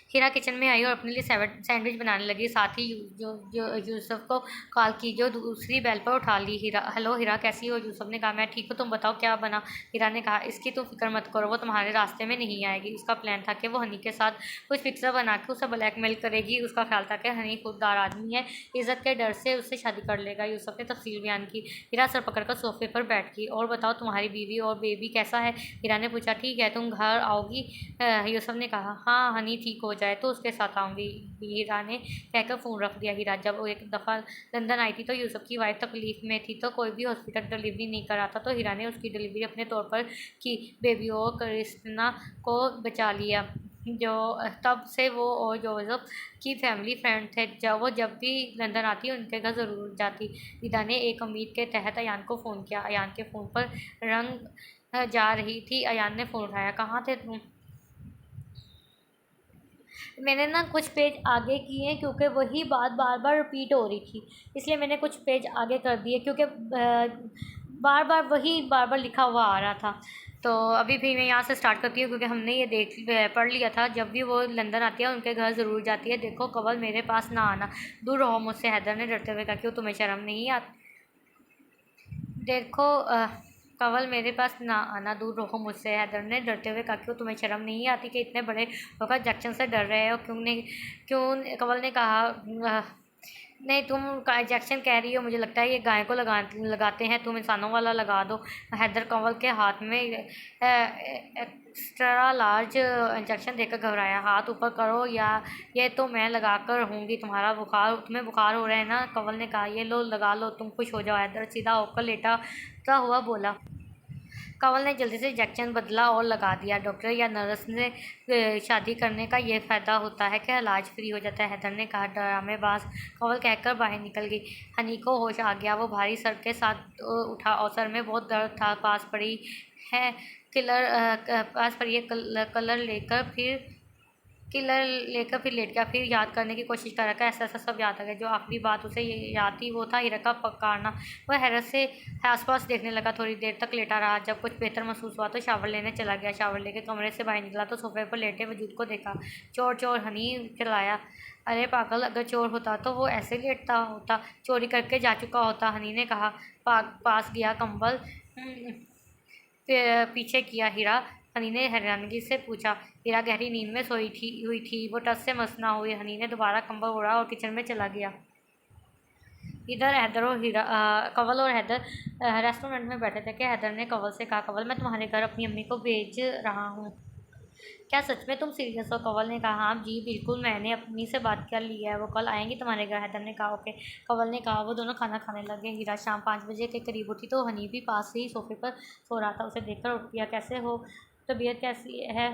हीरा किचन में आई और अपने लिए सैंडविच बनाने लगी। साथ ही जो यूसुफ को कॉल की, जो दूसरी बेल पर उठा ली। हीरा, हेलो हीरा, कैसी हो? यूसुफ ने कहा, मैं ठीक हूँ, तुम बताओ क्या बना? हीरा ने कहा, इसकी तुम फिक्र मत करो, वो तुम्हारे रास्ते में नहीं आएगी। उसका प्लान था कि वो हनी के साथ कुछ फिक्सर बना के उसे ब्लैकमेल करेगी। उसका ख्याल था कि हनी खुददार आदमी है, इज्जत के डर से उससे शादी कर लेगा। यूसुफ ने तफसील बयान की। हीरा सर पकड़कर सोफे पर बैठ गई। और बताओ, तुम्हारी बीवी और बेबी कैसा है? हीरा ने पूछा, ठीक है, तुम घर आओगी? यूसुफ ने कहा, हाँ, हनी ठीक हो जाए तो उसके साथ आऊँगी। हीरा ने कहकर फ़ोन रख दिया। हीरा जब वो एक दफ़ा लंदन आई थी तो यूसुफ की वाइफ तकलीफ़ में थी, तो कोई भी हॉस्पिटल डिलीवरी नहीं कराता, तो हीरा ने उसकी डिलीवरी अपने तौर पर की। बेबी और क्रिस्टिना को बचा लिया। जो तब से वो और जोसेफ की फैमिली फ्रेंड थे। जब भी लंदन आती उनके घर ज़रूर जाती। हीरा ने एक उम्मीद के तहत अयान को फ़ोन किया। अयान के फ़ोन पर रंग जा रही थी। अयान ने फ़ोन उठाया। कहाँ थे तुम? मैंने ना कुछ पेज आगे किए हैं क्योंकि वही बात बार बार रिपीट हो रही थी, इसलिए मैंने कुछ पेज आगे कर दिए क्योंकि बार बार लिखा हुआ आ रहा था। तो अभी भी मैं यहाँ से स्टार्ट करती हूँ क्योंकि हमने ये पढ़ लिया था। जब भी वो लंदन आती है उनके घर ज़रूर जाती है। देखो कवल, मेरे पास ना आना, दूर रहो मुझसे। हैदर ने डरते हुए कहा, क्यों, तुम्हें शर्म नहीं आती? देखो कवल, मेरे पास ना आना, दूर रहो मुझसे। हैदर ने डरते हुए कहा, क्यों, तुम्हें शर्म नहीं आती कि इतने बड़े होकर जैक्सन से डर रहे हो? कवल ने कहा, नहीं, तुम जैक्सन कह रही हो, मुझे लगता है ये गाय को लगाते हैं, तुम इंसानों वाला लगा दो। हैदर कवल के हाथ में एक्स्ट्रा लार्ज इंजेक्शन देकर घबराया। हाथ ऊपर करो, या ये तो मैं लगा कर रहूँगी। तुम्हें बुखार हो रहा है ना? कवल ने कहा, ये लो, लगा लो, तुम खुश हो जाओ। हैदर सीधा होकर लेटा हुआ बोला। कंवल ने जल्दी से इंजेक्शन बदला और लगा दिया। डॉक्टर या नर्स ने शादी करने का ये फ़ायदा होता है कि इलाज फ्री हो जाता है। हैदर ने कहा, ड्रामेबाज। कंवल कहकर बाहर निकल गई। हनी को होश आ गया। वो भारी सर के साथ उठा और सर में बहुत दर्द था। पास पड़ी है कलर लेकर फिर लेट गया। फिर याद करने की कोशिश कर रखा, ऐसा सब याद आ गया। जो आखिरी बात उसे याद थी वो था हीरा का पकारना। वह हैरत से आसपास देखने लगा। थोड़ी देर तक लेटा रहा। जब कुछ बेहतर महसूस हुआ तो शावर लेने चला गया। शावर लेके कमरे से बाहर निकला तो सोफे पर लेटे वजूद को देखा। चोर चोर, हनी चिल्लाया। अरे पागल, अगर चोर होता तो वो ऐसे लेटता होता, चोरी करके जा चुका होता। हनी ने कहा। पास गया, कंबल पीछे किया। हीरा, हनी ने हैरानगी से पूछा। हीरा गहरी नींद में हुई थी। वो टस से मस ना हुई। हनी ने दोबारा कंबल ओढ़ा और किचन में चला गया। इधर हैदर और कंवल और हैदर रेस्टोरेंट में बैठे थे कि हैदर ने कंवल से कहा, कंवल, मैं तुम्हारे घर अपनी अम्मी को भेज रहा हूँ। क्या सच में तुम सीरियस हो? कंवल ने कहा, हाँ जी बिल्कुल, मैंने अपनी से बात कर ली है, वो कल आएंगी तुम्हारे घर। हैदर ने कहा, ओके। कंवल ने कहा। वो दोनों खाना खाने लगे। हीरा शाम 5 बजे के करीब उठी तो हनी भी पास ही सोफे पर सो रहा था। उसे देखकर उठ गया। कैसे हो? तबीयत कैसी है?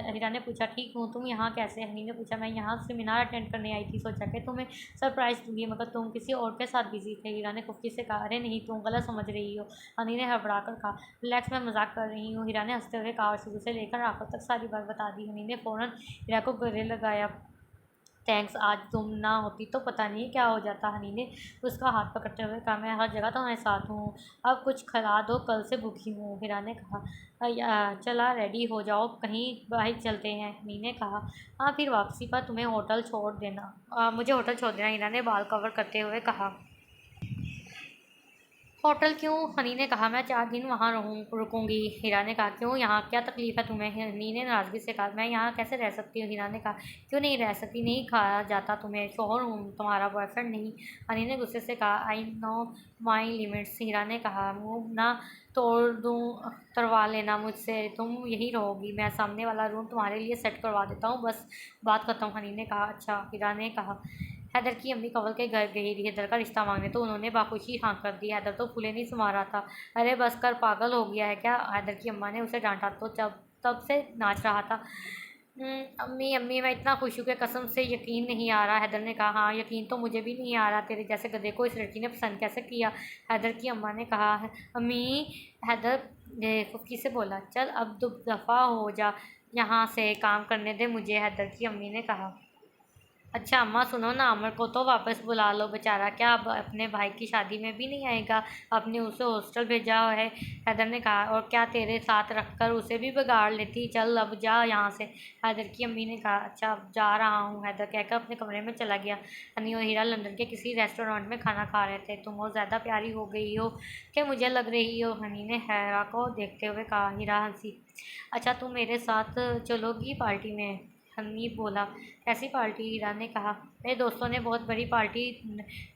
हीरा ने पूछा। ठीक हूँ, तुम यहाँ कैसे? हनी ने पूछा, मैं यहाँ सेमिनार अटेंड करने आई थी, सोचा कि तुम्हें सरप्राइज़ दूंगी, मगर तुम किसी और के साथ बिजी थे। हीरा ने खुफी से कहा, अरे नहीं, तुम गलत समझ रही हो। हनी ने हड़बड़ा कर कहा, रिलैक्स, मैं मजाक कर रही हूँ। हीरा ने हंसते हुए कहा और शुरू से लेकर आखिर तक सारी बात बता दी। हनी ने फ़ौरन हीरा को गले लगाया। थैंक्स, आज तुम ना होती तो पता नहीं क्या हो जाता। हनी ने उसका हाथ पकड़ते हुए कहा, मैं हर जगह तुम्हारे साथ हूँ, अब कुछ खिला दो, कल से भूखी हूँ। हीरा ने कहा, चला रेडी हो जाओ, कहीं बाहर चलते हैं। हनी ने कहा, हाँ, फिर वापसी पर तुम्हें होटल छोड़ देना, मुझे होटल छोड़ देना। हीरा ने बाल कवर करते हुए कहा। होटल क्यों? हनी ने कहा, मैं 4 दिन वहाँ रुकूंगी। हीरा ने कहा, क्यों, यहाँ क्या तकलीफ़ है तुम्हें? हनी ने नाराज़गी से कहा, मैं यहाँ कैसे रह सकती हूँ? हीरा ने कहा, क्यों नहीं रह सकती? नहीं खाया जाता तुम्हें? शोहर हूँ, तुम्हारा बॉयफ्रेंड नहीं। हनी ने गुस्से से कहा, आई नो माई लिमिट्स। हीरा ने कहा, मुँह ना तोड़ दूँ, करवा लेना मुझसे, तुम यहीं रहोगी, मैं सामने वाला रूम तुम्हारे लिए सेट करवा देता हूँ, बस बात खत्म। हनी ने कहा, अच्छा। हीरा ने कहा। हैदर की अम्मी कंवल के घर गई थी हैदर का रिश्ता मांगने, तो उन्होंने बाखुशी हाँ कर दी। हैदर तो फूले नहीं समा रहा था। अरे बस कर, पागल हो गया है क्या? हैदर की अम्मा ने उसे डांटा तो तब से नाच रहा था। अम्मी अम्मी, मैं इतना खुश हूँ कि कसम से यकीन नहीं आ रहा। हैदर ने कहा, हाँ, यकीन तो मुझे भी नहीं आ रहा, तेरे जैसे गधे को इस लड़की ने पसंद कैसे किया? हैदर की अम्मा ने कहा। अम्मी, हैदर ने फुफकी से बोला, चल अब दफ़ा हो जा, यहाँ से काम करने दे मुझे। हैदर की अम्मी ने कहा, अच्छा अम्मा सुनो ना, अमर को तो वापस बुला लो, बेचारा क्या अब अपने भाई की शादी में भी नहीं आएगा। आपने उसे हॉस्टल भेजा है। हैदर ने कहा, और क्या तेरे साथ रखकर उसे भी बिगाड़ लेती। चल अब जा यहाँ से। हैदर की अम्मी ने कहा, अच्छा अब जा रहा हूँ। हैदर कहकर अपने कमरे में चला गया। हनी और हीरा लंदन के किसी रेस्टोरेंट में खाना खा रहे थे। तुम और ज़्यादा प्यारी हो गई हो क्या मुझे लग रही हो, हनी ने हैरा को देखते हुए कहा। हीरा हंसी। अच्छा तुम मेरे साथ चलोगी पार्टी में, हनी बोला। कैसी पार्टी, हीरा ने कहा। मेरे दोस्तों ने बहुत बड़ी पार्टी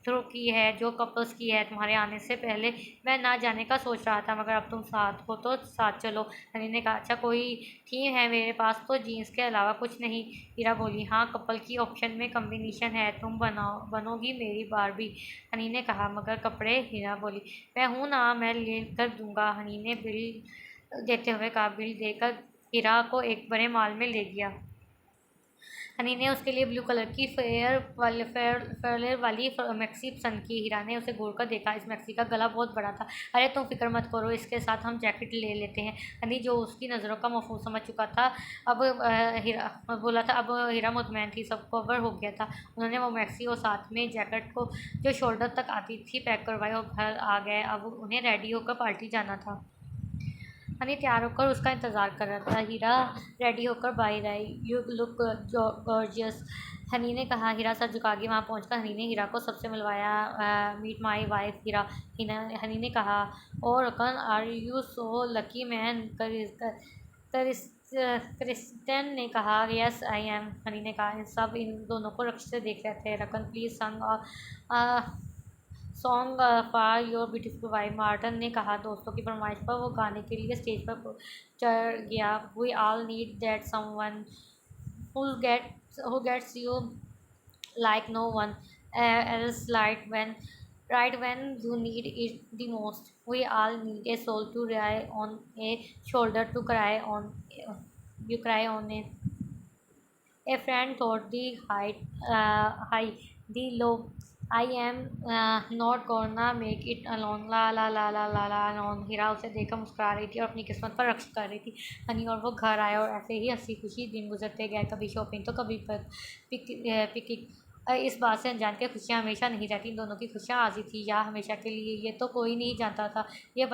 थ्रो की है जो कपल्स की है। तुम्हारे आने से पहले मैं ना जाने का सोच रहा था, मगर अब तुम साथ हो तो साथ चलो। हनी ने कहा, अच्छा कोई थीम है, मेरे पास तो जीन्स के अलावा कुछ नहीं। हीरा बोली, हाँ कपल की ऑप्शन में कम्बिनेशन है, तुम बनोगी मेरी बारबी। हनी ने कहा, मगर कपड़े, हीरा बोली। मैं हूँ ना, मैं ले कर दूंगा। हनी ने बिल देते हुए कहा। बिल देकर हीरा को एक बड़े मॉल में ले गया। हनी ने उसके लिए ब्लू कलर की फेयर वाली मैक्सी पसंद की। हीरा ने उसे घूर कर देखा। इस मैक्सी का गला बहुत बड़ा था। अरे तुम फिक्र मत करो, इसके साथ हम जैकेट ले लेते हैं। हनी जो उसकी नज़रों का मफहूम समझ चुका था, अब हीरा बोला था। अब हीरा मुतमैन थी, सब कवर हो गया था। उन्होंने वो मैक्सी और साथ में जैकेट को जो शोल्डर तक आती थी पैक करवाई और घर आ गए। अब उन्हें रेडी होकर पार्टी जाना था। हनी तैयार होकर उसका इंतज़ार कर रहा था। हीरा रेडी होकर बाहर आई। यू लुक गॉर्जियस, हनी ने कहा। हीरा सर झुका के वहाँ पहुँचकर हनी ने हीरा को सबसे मिलवाया। Meet my wife Heera, Honey ने कहा। और Rakan are you so lucky man, Kristen ने कहा। यस आई एम, हनी ने कहा। सब इन दोनों को रक्स से देख रहे थे। रकन प्लीज संग song for your beautiful wife, Marton ने कहा। दोस्तों की फरमाइश पर वो गाने के लिए स्टेज पर चढ़ गया। We all need that someone who gets you like no one else, right when you need it the most. We all need a soul to rely on, a shoulder to cry on, you cry on, a friend thought the high, the low. I am not gonna make it alone, ला ला ला ला ला ला alone. Heera उसे देखकर मुस्कुरा रही थी और अपनी किस्मत पर रक्स कर रही थी। हनी और वो घर आए और ऐसे ही हंसी खुशी दिन गुजरते गए। कभी शॉपिंग तो कभी पिकनिक। इस बात से अनजान के खुशियाँ हमेशा नहीं रहती। इन दोनों की खुशियाँ आजी थी या हमेशा के लिए, ये तो कोई नहीं जानता था। ये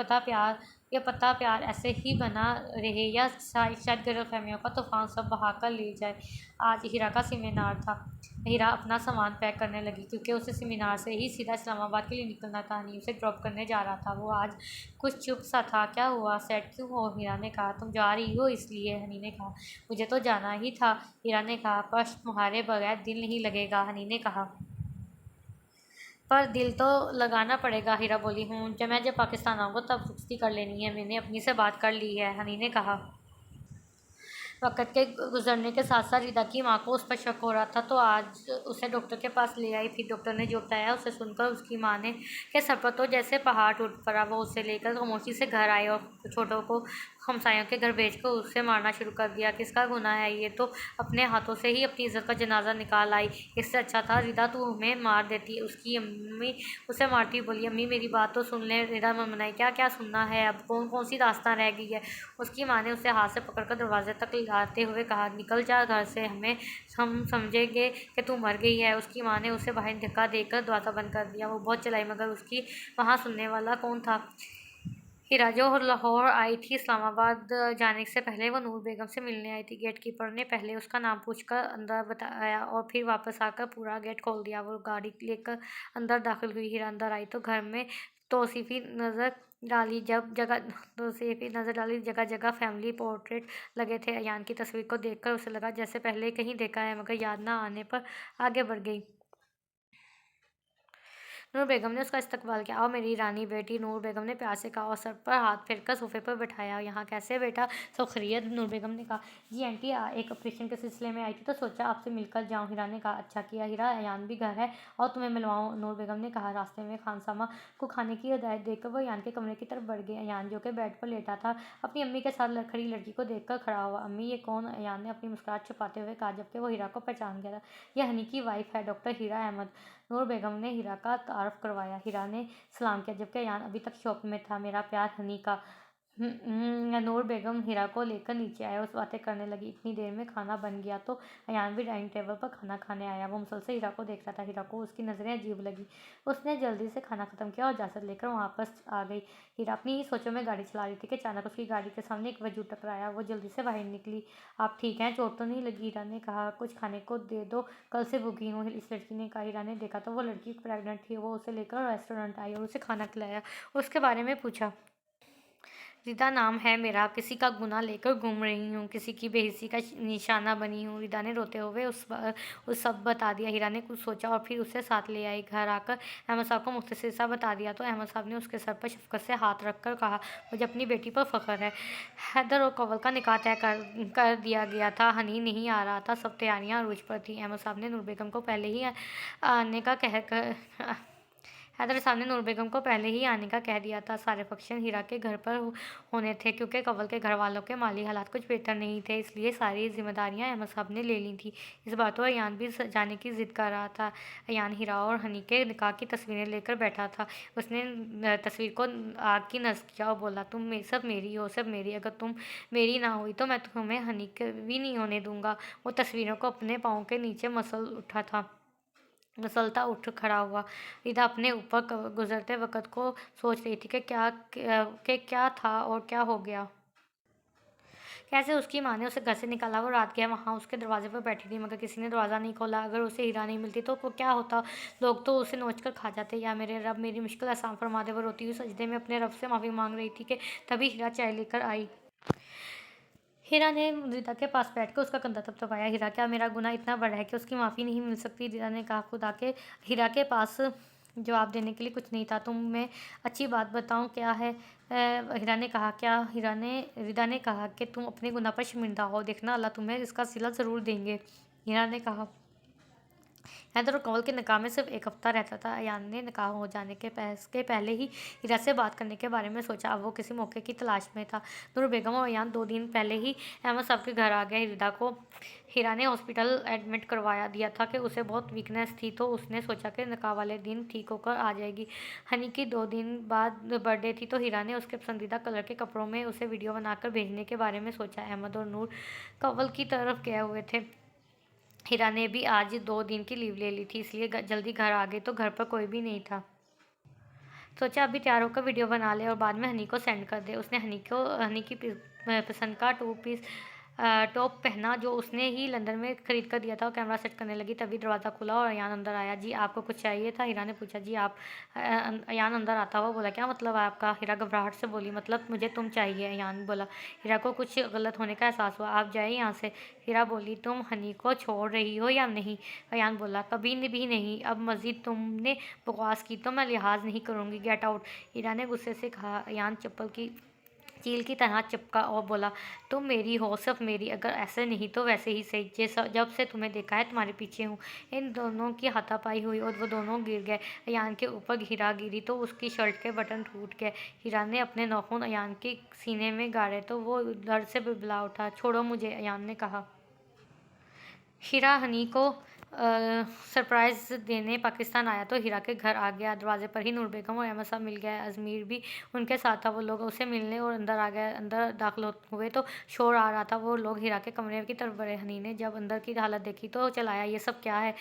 पता प्यार ऐसे ही बना रहे या शायद गलतफहमियों का तूफान सब बहा कर ले जाए। आज हीरा का सेमिनार था। हीरा अपना सामान पैक करने लगी क्योंकि उसे सेमिनार से ही सीधा इस्लामाबाद के लिए निकलना था। हनी उसे ड्रॉप करने जा रहा था। वो आज कुछ चुप सा था। क्या हुआ, सैड क्यों हो, हीरा ने कहा। तुम जा रही हो इसलिए, हनी ने कहा। मुझे तो जाना ही था, हीरा ने कहा। पर तुम्हारे बगैर दिल नहीं लगेगा, हनी ने कहा। पर दिल तो लगाना पड़ेगा, हीरा बोली। हूँ जब पाकिस्तान आऊँगा तब रुखसती कर लेनी है, मैंने अपनी से बात कर ली है, हनी ने कहा। वक़्त के गुजरने के साथ साथ रिदा की माँ को उस पर शक हो रहा था, तो आज उसे डॉक्टर के पास ले आई। फिर डॉक्टर ने जो बताया उसे सुनकर उसकी माँ ने के सर पर तो जैसे पहाड़ टूट पड़ा। वो उसे लेकर खामोशी से घर आई और छोटों को हमसायों के घर भेजकर उसे मारना शुरू कर दिया। किसका गुनाह है, ये तो अपने हाथों से ही अपनी इज्जत का जनाजा निकाल आई। इससे अच्छा था रिदा तू हमें मार देती। उसकी अम्मी उसे मारती बोली, अम्मी मेरी बात तो सुन ले। रिदा मनमनाई, क्या क्या सुनना है, अब कौन कौन सी दास्तां रह गई है। उसकी माँ ने उसे हाथ से पकड़कर दरवाजे तक लाते हुए कहा, निकल जा घर से, हम समझेंगे कि तू मर गई है। उसकी माँ ने उसे बाहर धक्का देकर दरवाज़ा बंद कर दिया। वो बहुत चिल्लाई मगर उसकी वहाँ सुनने वाला कौन था। हीरा जो लाहौर आई थी इस्लामाबाद जाने से पहले वो नूर बेगम से मिलने आई थी। गेट कीपर ने पहले उसका नाम पूछकर अंदर बताया और फिर वापस आकर पूरा गेट खोल दिया। वो गाड़ी लेकर अंदर दाखिल हुई। हीरा अंदर आई तो घर में तौसीफ़ी नज़र डाली जगह जगह फैमिली पोर्ट्रेट लगे थे। अयान की तस्वीर को देखकर उसे लगा जैसे पहले कहीं देखा है, मगर याद ना आने पर आगे बढ़ गई। नूर बेगम ने उसका इस्तकबाल किया। आओ मेरी रानी बेटी, नूर बेगम ने प्यार से कहा और सर पर हाथ फेरकर सोफे पर बैठाया। यहाँ कैसे बेटा, सब खैरियत, नूर बेगम ने कहा। जी आंटी, एक ऑपरेशन के सिलसिले में आई थी तो सोचा आपसे मिलकर जाऊँ। हीरा ने कहा, अच्छा किया हीरा, अयान भी घर है और तुम्हें मिलवाऊँ, नूर बेगम ने कहा। रास्ते में खानसामा को खाने की हिदायत देकर वो अयान के कमरे की तरफ बढ़ गई। अयान जो कि बेड पर लेटा था अपनी अम्मी के साथ खड़ी लड़की को देखकर खड़ा हुआ। अम्मी ये कौन, अयान ने अपनी मुस्कुराहट छुपाते हुए कहा, जबकि वो हीरा को पहचान गया था। यह हनी की वाइफ है, डॉक्टर हीरा अहमद। नूर बेगम ने हीरा का तारुफ करवाया। हीरा ने सलाम किया जबकि अयान अभी तक शौक में था। मेरा प्यार हनी का, नूर बेगम हीरा को लेकर नीचे आया। उस बातें करने लगी। इतनी देर में खाना बन गया तो अयान भी डाइनिंग टेबल पर खाना खाने आया। वो मुसलसल हीरा को देख रहा था। हीरा को उसकी नज़रें अजीब लगी। उसने जल्दी से खाना खत्म किया और इजाज़त लेकर वापस आ गई। हीरा अपनी ही सोचों में गाड़ी चला रही थी कि अचानक उसकी गाड़ी के सामने एक वजूद टकराया। वो जल्दी से बाहर निकली। आप ठीक हैं? चोट तो नहीं लगी? हीरा ने कहा। कुछ खाने को दे दो, कल से भूखी हूँ, इस लड़की ने कहा। हीरा ने देखा तो वो लड़की प्रेग्नेंट थी। वो उसे लेकर रेस्टोरेंट आई और उसे खाना खिलाया। उसके बारे में पूछा। रिदा नाम है मेरा, किसी का गुनाह लेकर घूम रही हूँ, किसी की बेइज्जती का निशाना बनी हूँ। रिदा ने रोते हुए उस सब बता दिया। हीरा ने कुछ सोचा और फिर उसे साथ ले आई। घर आकर अहमद साहब को मुख्तसर सा बता दिया तो अहमद साहब ने उसके सर पर शफकत से हाथ रख कर कहा, मुझे अपनी बेटी पर फ़ख्र है। हैदर और कवल का निकाह तय कर दिया गया था। हनी नहीं आ रहा था। सब तैयारियां अरूज पर थी। अहमद साहब ने नूर बेगम को पहले ही आने का हैदर साहब ने नूर बेगम को पहले ही आने का कह दिया था। सारे फंक्शन हीरा के घर पर होने थे क्योंकि कवल के घर वालों के माली हालात कुछ बेहतर नहीं थे, इसलिए सारी जिम्मेदारियां अहमद साहब ने ले ली थी। इस बार तो अयान भी जाने की जिद कर रहा था। अयान हीरा और हनी के निकाह की तस्वीरें लेकर बैठा था। उसने तस्वीर को आग की नज़र किया और बोला, तुम सब मेरी हो, सब मेरी। अगर तुम मेरी ना हुई तो मैं तुम्हें हनी के भी नहीं होने दूंगा। वो तस्वीरों को अपने पाँव के नीचे मसलता उठ खड़ा हुआ। रिदा अपने ऊपर गुजरते वक़्त को सोच रही थी कि क्या था और क्या हो गया। कैसे उसकी माँ ने उसे घर से निकाला। वो रात गया वहाँ उसके दरवाजे पर बैठी थी, मगर किसी ने दरवाज़ा नहीं खोला। अगर उसे हीरा नहीं मिलती तो क्या होता? लोग तो उसे नोच कर खा जाते। या मेरे रब, मेरी मुश्किल आसान फरमा दे। वो रोती हुई सजदे में अपने रब से माफ़ी मांग रही थी कि तभी हीरा चाय लेकर आई। हीरा ने रिदा के पास बैठकर उसका कंधा थपथपाया। हीरा, क्या मेरा गुनाह इतना बड़ा है कि उसकी माफ़ी नहीं मिल सकती? रिदा ने कहा। खुदा के हीरा के पास जवाब देने के लिए कुछ नहीं था। मैं अच्छी बात बताऊं क्या है? हीरा ने कहा। क्या? रिदा ने कहा कि तुम अपने गुनाह पर शर्मिंदा हो। देखना, अल्लाह तुम्हें इसका सिला ज़रूर देंगे। हीरा ने कहा। हैदर और कंवल के निकाह में सिर्फ एक हफ्ता रहता था। अयान ने निकाह हो जाने के पहले ही हीरा से बात करने के बारे में सोचा। अब वो किसी मौके की तलाश में था। नूर बेगम और अयान 2 दिन पहले ही अहमद साहब के घर आ गए। रिदा को हीरा ने हॉस्पिटल एडमिट करवाया दिया था कि उसे बहुत वीकनेस थी, तो उसने सोचा कि निकाह वाले दिन ठीक होकर आ जाएगी। हनी की 2 दिन बाद बर्थडे थी, तो हीरा ने उसके पसंदीदा कलर के कपड़ों में उसे वीडियो बनाकर भेजने के बारे में सोचा। अहमद और नूर कंवल की तरफ गए हुए थे। हीरा ने भी आज 2 दिन की लीव ले ली थी, इसलिए जल्दी घर आ गई तो घर पर कोई भी नहीं था। सोचा अभी तैयार होकर वीडियो बना ले और बाद में हनी को सेंड कर दे। उसने हनी की पसंद का 2 पीस टॉप पहना जो उसने ही लंदन में ख़रीद कर दिया था और कैमरा सेट करने लगी। तभी दरवाज़ा खुला और अयान अंदर आया। जी, आपको कुछ चाहिए था? हीरा ने पूछा। जी आप। अयान अंदर आता हुआ बोला। क्या मतलब है आपका? हीरा घबराहट से बोली। मतलब मुझे तुम चाहिए, अयान बोला। हीरा को कुछ गलत होने का एहसास हुआ। आप जाइए यहाँ से, हीरा बोली। तुम हनी को छोड़ रही हो या नहीं? अयान बोला। कभी भी नहीं। अब मज़ीद तुमने बकवास की तो मैं लिहाज नहीं करूँगी। गेट आउट, हीरा ने गुस्से से कहा। अयान चप्पल की चील की तरह चिपका और बोला, तुम मेरी हो, सिर्फ मेरी। अगर ऐसे नहीं तो वैसे ही सही। जब से तुम्हें देखा है तुम्हारे पीछे हूँ। इन दोनों की हाथापाई हुई और वो दोनों गिर गए। अयान के ऊपर हीरा गिरी तो उसकी शर्ट के बटन टूट गए। हीरा ने अपने नाखून अयान के सीने में गाड़े तो वो दर्द से बिलबिला उठा। छोड़ो मुझे, अयान ने कहा। हीरा हनी को सरप्राइज़ देने पाकिस्तान आया तो हीरा के घर आ गया। दरवाजे पर ही नूर बेगम और अहमद साहब मिल गए। अजमीर भी उनके साथ था। वो लोग उसे मिलने और अंदर आ गए। अंदर दाखिल हुए तो शोर आ रहा था। वो लोग हीरा के कमरे की तरफ बढ़े। हनी ने जब अंदर की हालत देखी तो चलाया, ये सब क्या है?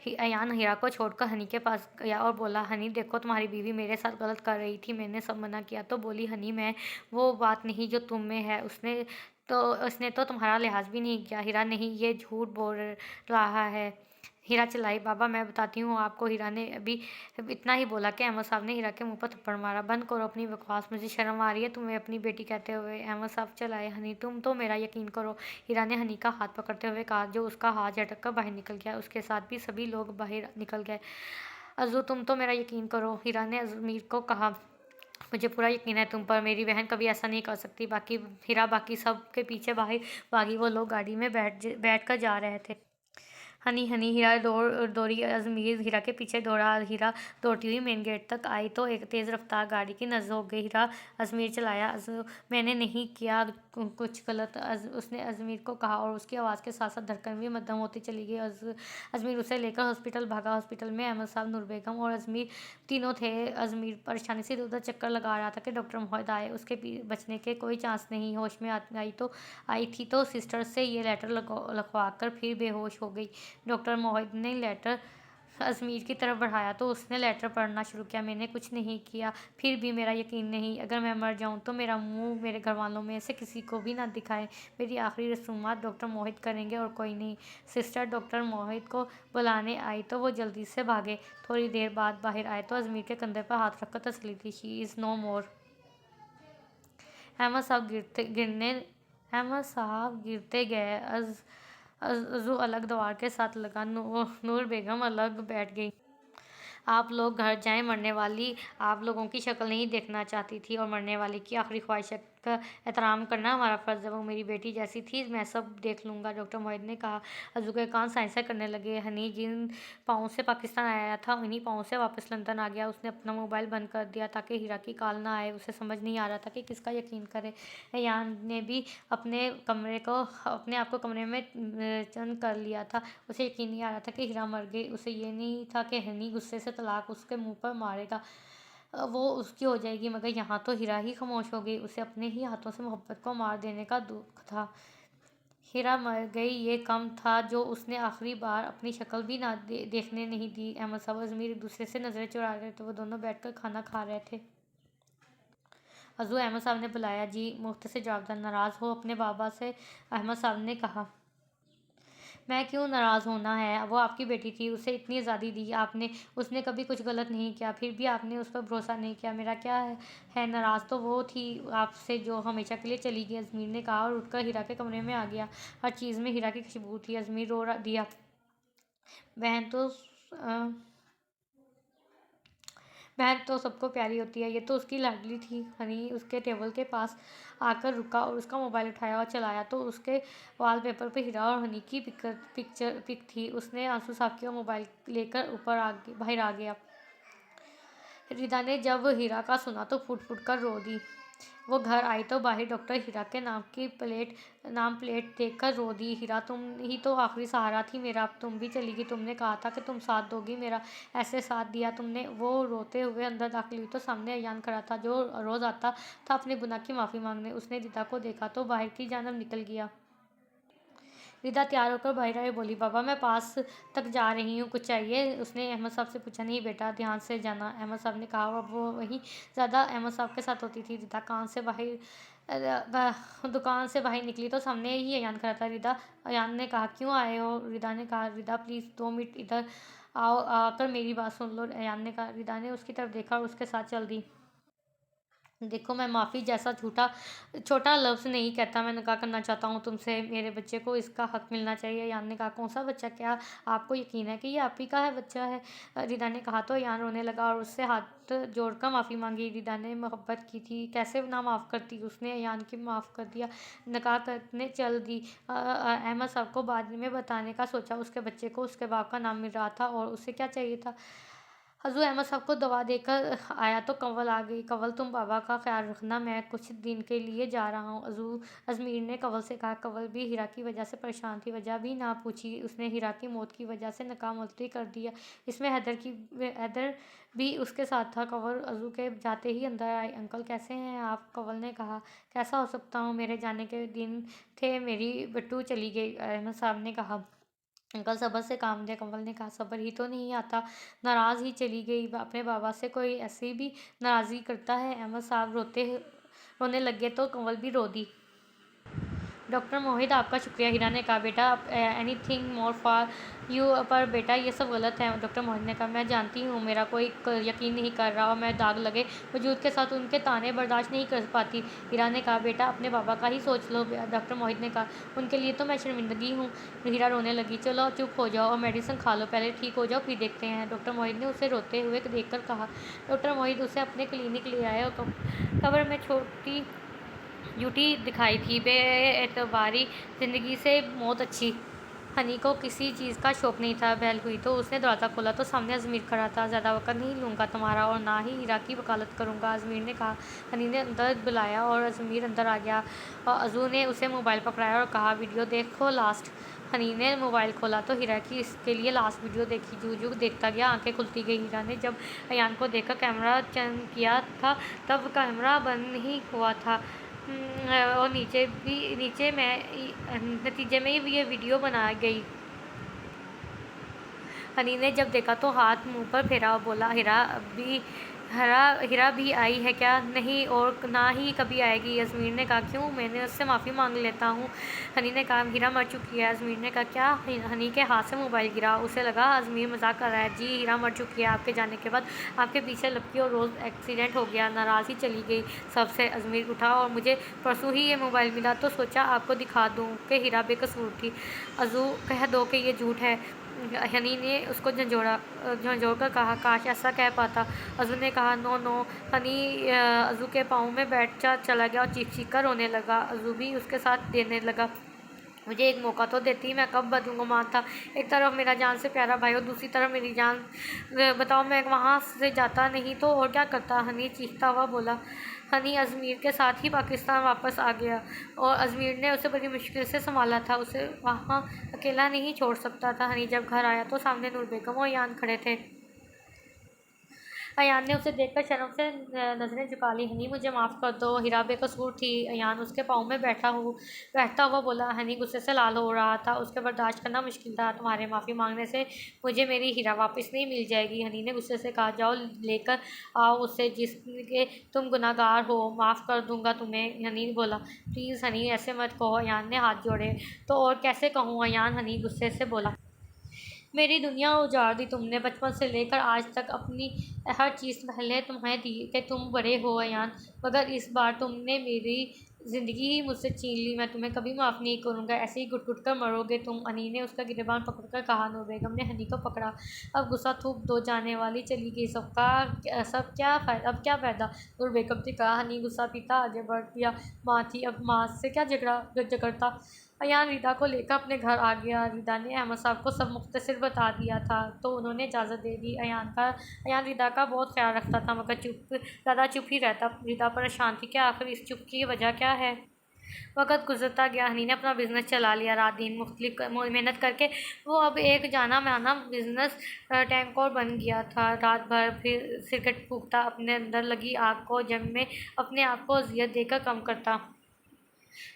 अयान हीरा को छोड़कर हनी के पास गया और बोला, हनी देखो, तुम्हारी बीवी मेरे साथ गलत कर रही थी, मैंने सब मना किया तो बोली, हनी मैं वो बात नहीं जो तुम में है। उसने तो तुम्हारा लिहाज भी नहीं किया। हीरा, नहीं, ये झूठ बोल रहा है। हीरा चिल्लाई। बाबा मैं बताती हूँ आपको। हीरा ने अभी इतना ही बोला कि अहमद साहब ने हीरा के मुंह पर थप्पड़ मारा। बंद करो अपनी बकवास, मुझे शर्म आ रही है तुम्हें अपनी बेटी कहते हुए। अहमद साहब चलाए। हनी तुम तो मेरा यकीन करो, हीरा ने हनी का हाथ पकड़ते हुए कहा, जो उसका हाथ झटक कर बाहर निकल गया। उसके साथ भी सभी लोग बाहर निकल गए। अज़ू तुम तो मेरा यकीन करो, हीरा ने अजमीर को कहा। मुझे पूरा यकीन है तुम पर, मेरी बहन कभी ऐसा नहीं कर सकती। बाकी सब के पीछे बाहर भागी। वो लोग गाड़ी में बैठ कर जा रहे थे। हनी हनी हीरा दौड़ी अजमीर हीरा के पीछे दौड़ा। हीरा दौड़ती हुई मेन गेट तक आई तो एक तेज़ रफ्तार गाड़ी की नज़र हो गई। हीरा अजमीर चलाया। मैंने नहीं किया कुछ गलत, उसने अजमीर को कहा और उसकी आवाज़ के साथ साथ धड़कन भी मध्यम होती चली गई। अजमीर उसे लेकर हॉस्पिटल भागा। हॉस्पिटल में अहमद साहब, नूर बेगम और अजमीर तीनों थे। अजमीर परेशानी से इधर चक्कर लगा रहा था कि डॉक्टर मोहित आए। उसके बचने के कोई चांस नहीं। होश में आई थी तो सिस्टर से ये लेटर लिखवा कर फिर बेहोश हो गई। डॉक्टर मोहित ने लेटर अजमीर की तरफ बढ़ाया तो उसने लेटर पढ़ना शुरू किया। मैंने कुछ नहीं किया, फिर भी मेरा यकीन नहीं। अगर मैं मर जाऊं तो मेरा मुंह मेरे घर वालों में से किसी को भी ना दिखाए। मेरी आखिरी रसूमात डॉक्टर मोहित करेंगे और कोई नहीं। सिस्टर डॉक्टर मोहित को बुलाने आई तो वो जल्दी से भागे। थोड़ी देर बाद बाहर आए तो अजमीर के कंधे पर हाथ रखकर तसल्ली दी। शी इज़ नो मोर। अहमद साहब गिरते गए। अजू अलग दीवार के साथ लगा। नूर बेगम अलग बैठ गई। आप लोग घर जाएं, मरने वाली आप लोगों की शक्ल नहीं देखना चाहती थी और मरने वाली की आखिरी ख्वाहिश का एहतराम करना हमारा फ़र्ज़ है। वो मेरी बेटी जैसी थी, मैं सब देख लूँगा, डॉक्टर मोहित ने कहा। अजू के कान साइंसा करने लगे। हनी जिन पाँव से पाकिस्तान आया था उन्हीं पाँव से वापस लंदन आ गया। उसने अपना मोबाइल बंद कर दिया ताकि हीरा की कॉल ना आए। उसे समझ नहीं आ रहा था कि किसका यकीन करे। अयान ने भी अपने आप को कमरे में चंद कर लिया था। उसे यकीन नहीं आ रहा था कि हीरा मर गई। उसे ये नहीं था कि हनी गुस्से से तलाक उसके मुंह पर मारेगा, वो उसकी हो जाएगी, मगर यहाँ तो हीरा ही खामोश हो गई। उसे अपने ही हाथों से मोहब्बत को मार देने का दुख था। हीरा मर गई ये कम था जो उसने आखिरी बार अपनी शक्ल भी ना देखने नहीं दी। अहमद साहब अजमीर एक दूसरे से नजरें चुरा रहे थे। वो दोनों बैठकर खाना खा रहे थे। अजू, अहमद साहब ने बुलाया। जी, मुख्तसर जवाब। नाराज़ हो अपने बाबा से? अहमद साहब ने कहा। मैं क्यों नाराज़ होना है, वो आपकी बेटी थी, उसे इतनी आज़ादी दी आपने, उसने कभी कुछ गलत नहीं किया, फिर भी आपने उस पर भरोसा नहीं किया। मेरा क्या है नाराज़ तो वो थी आपसे जो हमेशा के लिए चली गई। अजमीर ने कहा और उठकर हीरा के कमरे में आ गया। हर चीज़ में हीरा की खुशबू थी। अजमीर रो दिया। बहन तो सबको प्यारी होती है, ये तो उसकी लाडली थी। हनी उसके टेबल के पास आकर रुका और उसका मोबाइल उठाया और चलाया तो उसके वॉलपेपर पे हीरा और हनी की पिक थी। उसने आंसू साफ किया और मोबाइल लेकर बाहर आ गया। रिदा ने जब हीरा का सुना तो फुट फुट कर रो दी। वो घर आई तो बाहर डॉक्टर हीरा के नाम प्लेट देखकर रो दी। हीरा, तुम ही तो आखिरी सहारा थी मेरा, अब तुम भी चली गई। तुमने कहा था कि तुम साथ दोगी मेरा, ऐसे साथ दिया तुमने। वो रोते हुए अंदर दाखिल हुई तो सामने अयान खड़ा था जो रोज़ आता था अपने गुनाह की माफ़ी मांगने। उसने रिदा को देखा तो बाहर की जानब निकल गया। रिदा तैयार होकर बाहर आई, बोली, बाबा मैं पास तक जा रही हूँ, कुछ चाहिए? उसने अहमद साहब से पूछा। नहीं बेटा, ध्यान से जाना, अहमद साहब ने कहा। अब वो वहीं ज़्यादा अहमद साहब के साथ होती थी। रिदा दुकान से बाहर निकली तो सामने ही अयान खड़ा था। अयान ने कहा, क्यों आए हो? रिदा ने कहा, रिदा प्लीज़ 2 मिनट इधर आओ, आकर मेरी बात सुन लो, अयान ने कहा। रिदा ने उसकी तरफ देखा और उसके साथ चल दी। देखो, मैं माफ़ी जैसा छोटा लफ्ज़ नहीं कहता। मैं निकाह करना चाहता हूँ तुमसे, मेरे बच्चे को इसका हक मिलना चाहिए। यान ने कहा, कौन सा बच्चा? क्या आपको यकीन है कि ये आप ही का है बच्चा है? रिदा ने कहा तो यान रोने लगा और उससे हाथ जोड़कर माफ़ी मांगी। रिदा ने मोहब्बत की थी, कैसे ना माफ़ करती। उसने यान की माफ़ कर दिया, निकाह करने चल दी। अहमद साहब को बाद में बताने का सोचा। उसके बच्चे को उसके बाप का नाम मिल रहा था और उसे क्या चाहिए था। हजू अहमद साहब को दवा देकर आया तो कंवल आ गई। कंवल, तुम बाबा का ख्याल रखना, मैं कुछ दिन के लिए जा रहा हूँ। अजमीर ने कंवल से कहा। कंवल भी हीरा की वजह से परेशान थी, वजह भी ना पूछी। उसने हीरा की मौत की वजह से निकाह मुलतवी कर दिया। इसमें हैदर भी उसके साथ था। कंवल अजू के जाते ही अंदर आई। अंकल कैसे हैं आप? कंवल ने कहा। कैसा हो सकता हूँ, मेरे जाने के दिन थे, मेरी बट्टू चली गई, अहमद साहब ने कहा। अंकल सब्र से काम लिया, कंवल ने कहा। सब्र ही तो नहीं आता, नाराज़ ही चली गई। अपने बाबा से कोई ऐसी भी नाराज़गी करता है? अहमद साहब रोने लगे तो कंवल भी रो दी। डॉक्टर मोहित, आपका शुक्रिया, हीरा ने कहा। बेटा, एनीथिंग मोर फॉर यू? पर बेटा, ये सब गलत है, डॉक्टर मोहित ने कहा। मैं जानती हूँ, मेरा कोई यकीन नहीं कर रहा और मैं दाग लगे वजूद के साथ उनके ताने बर्दाश्त नहीं कर पाती। हीरा ने कहा। बेटा, अपने बाबा का ही सोच लो, डॉक्टर मोहित ने कहा। उनके लिए तो मैं शर्मिंदगी हूँ। हीरा रोने लगी। चलो चुप हो जाओ और मेडिसिन खा लो, पहले ठीक हो जाओ फिर देखते हैं, डॉक्टर मोहित ने उसे रोते हुए देखकर कहा। डॉक्टर मोहित उसे अपने क्लिनिक ले आए और कब्र में छोटी ड्यूटी दिखाई थी। बेएतबारी ज़िंदगी से मौत अच्छी। हनी को किसी चीज़ का शौक नहीं था। बेल हुई तो उसने दरवाज़ा खोला तो सामने अज़मीर खड़ा था। ज़्यादा वक़्त नहीं लूँगा तुम्हारा और ना ही हीरा की वकालत करूँगा, अज़मीर ने कहा। हनी ने अंदर बुलाया और अज़मीर अंदर आ गया। अज़ू ने उसे मोबाइल पकड़ाया और कहा, वीडियो देखो लास्ट। हनी ने मोबाइल खोला तो हीरा की इसके लिए लास्ट वीडियो देखी। जू देखता गया, आंखें खुलती गई। हीरा ने जब अयान को देखकर कैमरा चैन किया था तब कैमरा बंद नहीं हुआ था। और नतीजे में ये वीडियो बनाई गई। हनी ने जब देखा तो हाथ मुंह पर फेरा और बोला, हीरा भी आई है क्या? नहीं, और ना ही कभी आएगी। अज़मीर ने कहा, क्यों? मैंने उससे माफ़ी मांग लेता हूँ। हनी ने कहा, हीरा मर चुकी है। अज़मीर ने कहा, क्या? हनी के हाथ से मोबाइल गिरा। उसे लगा अज़मीर मजाक कर रहा है। जी, हीरा मर चुकी है। आपके जाने के बाद आपके पीछे लपकी और रोज़ एक्सीडेंट हो गया। नाराज़ ही चली गई सबसे। अज़मीर उठा और मुझे परसों ही ये मोबाइल मिला तो सोचा आपको दिखा दूँ कि हीरा बेकसूर थी। अज़ू, कह दो कि ये झूठ है। हनी ने उसको झंझोड़ कर कहा, काश ऐसा कह पाता। अज़ू ने कहा, नो नो। हनी अज़ू के पाँव में बैठ चला गया और चीख कर रोने लगा। अज़ू भी उसके साथ देने लगा। मुझे एक मौका तो देती, मैं कब बदगुमान था। एक तरफ मेरा जान से प्यारा भाई और दूसरी तरफ मेरी जान। बताओ, मैं वहाँ से जाता नहीं तो और क्या करता? हनी चीखता हुआ बोला। हनी अज़मीर के साथ ही पाकिस्तान वापस आ गया और अज़मीर ने उसे बड़ी मुश्किल से संभाला था। उसे वहाँ अकेला नहीं छोड़ सकता था। हनी जब घर आया तो सामने नूर बेगम और यान खड़े थे। अयान ने उसे देखकर शर्म से नज़रें झुका ली। हनी, मुझे माफ़ कर दो, हीरा बेकसूर थी। अयान उसके पाँव में बैठता हुआ बोला। हनी गुस्से से लाल हो रहा था। उसके बर्दाश्त करना मुश्किल था। तुम्हारे माफ़ी मांगने से मुझे मेरी हीरा वापस नहीं मिल जाएगी। हनी ने गुस्से से कहा, जाओ लेकर आओ उसे जिसके तुम गुनहगार हो। माफ़ कर दूंगा तुम्हें, हनी बोला। प्लीज़ हनी, ऐसे मत कहो। अयान ने हाथ जोड़े। तो और कैसे कहूँ अयान, हनी गुस्से से बोला। मेरी दुनिया उजाड़ दी तुमने। बचपन से लेकर आज तक अपनी हर चीज़ पहले तुम्हें दी कि तुम बड़े हो अयान, मगर इस बार तुमने मेरी ज़िंदगी ही मुझसे छीन ली। मैं तुम्हें कभी माफ़ नहीं करूँगा। ऐसे ही घुट-घुट कर मरोगे तुम। हनी ने उसका गिरबान पकड़कर कहा। नूर बेगम ने हनी को पकड़ा। अब गुस्सा थूक दो, जाने वाली चली गई, अब क्या फ़ायदा? नूर बेगम ने कहा। हनी गुस्सा पीता आगे बढ़ दिया। माँ थी, अब माँ से क्या झगड़ता? अयान रिदा को लेकर अपने घर आ गया। रिदा ने अहमद साहब को सब मुख्तसर बता दिया था तो उन्होंने इजाज़त दे दी। अयान रिदा का बहुत ख्याल रखता था मगर ज़्यादा चुप ही रहता। रिदा परेशान थी कि आखिर इस चुप की वजह क्या है। वक़्त गुजरता गया। हनी ने अपना बिज़नेस चला लिया। रात दिन मुख्तलिफ मेहनत करके वो अब एक जाना माना बिज़नेस टैंकर बन गया था। रात भर फिर सिगरेट फूँकता, अपने अंदर लगी आग को जम में अपने आप को अजियत देकर कम करता।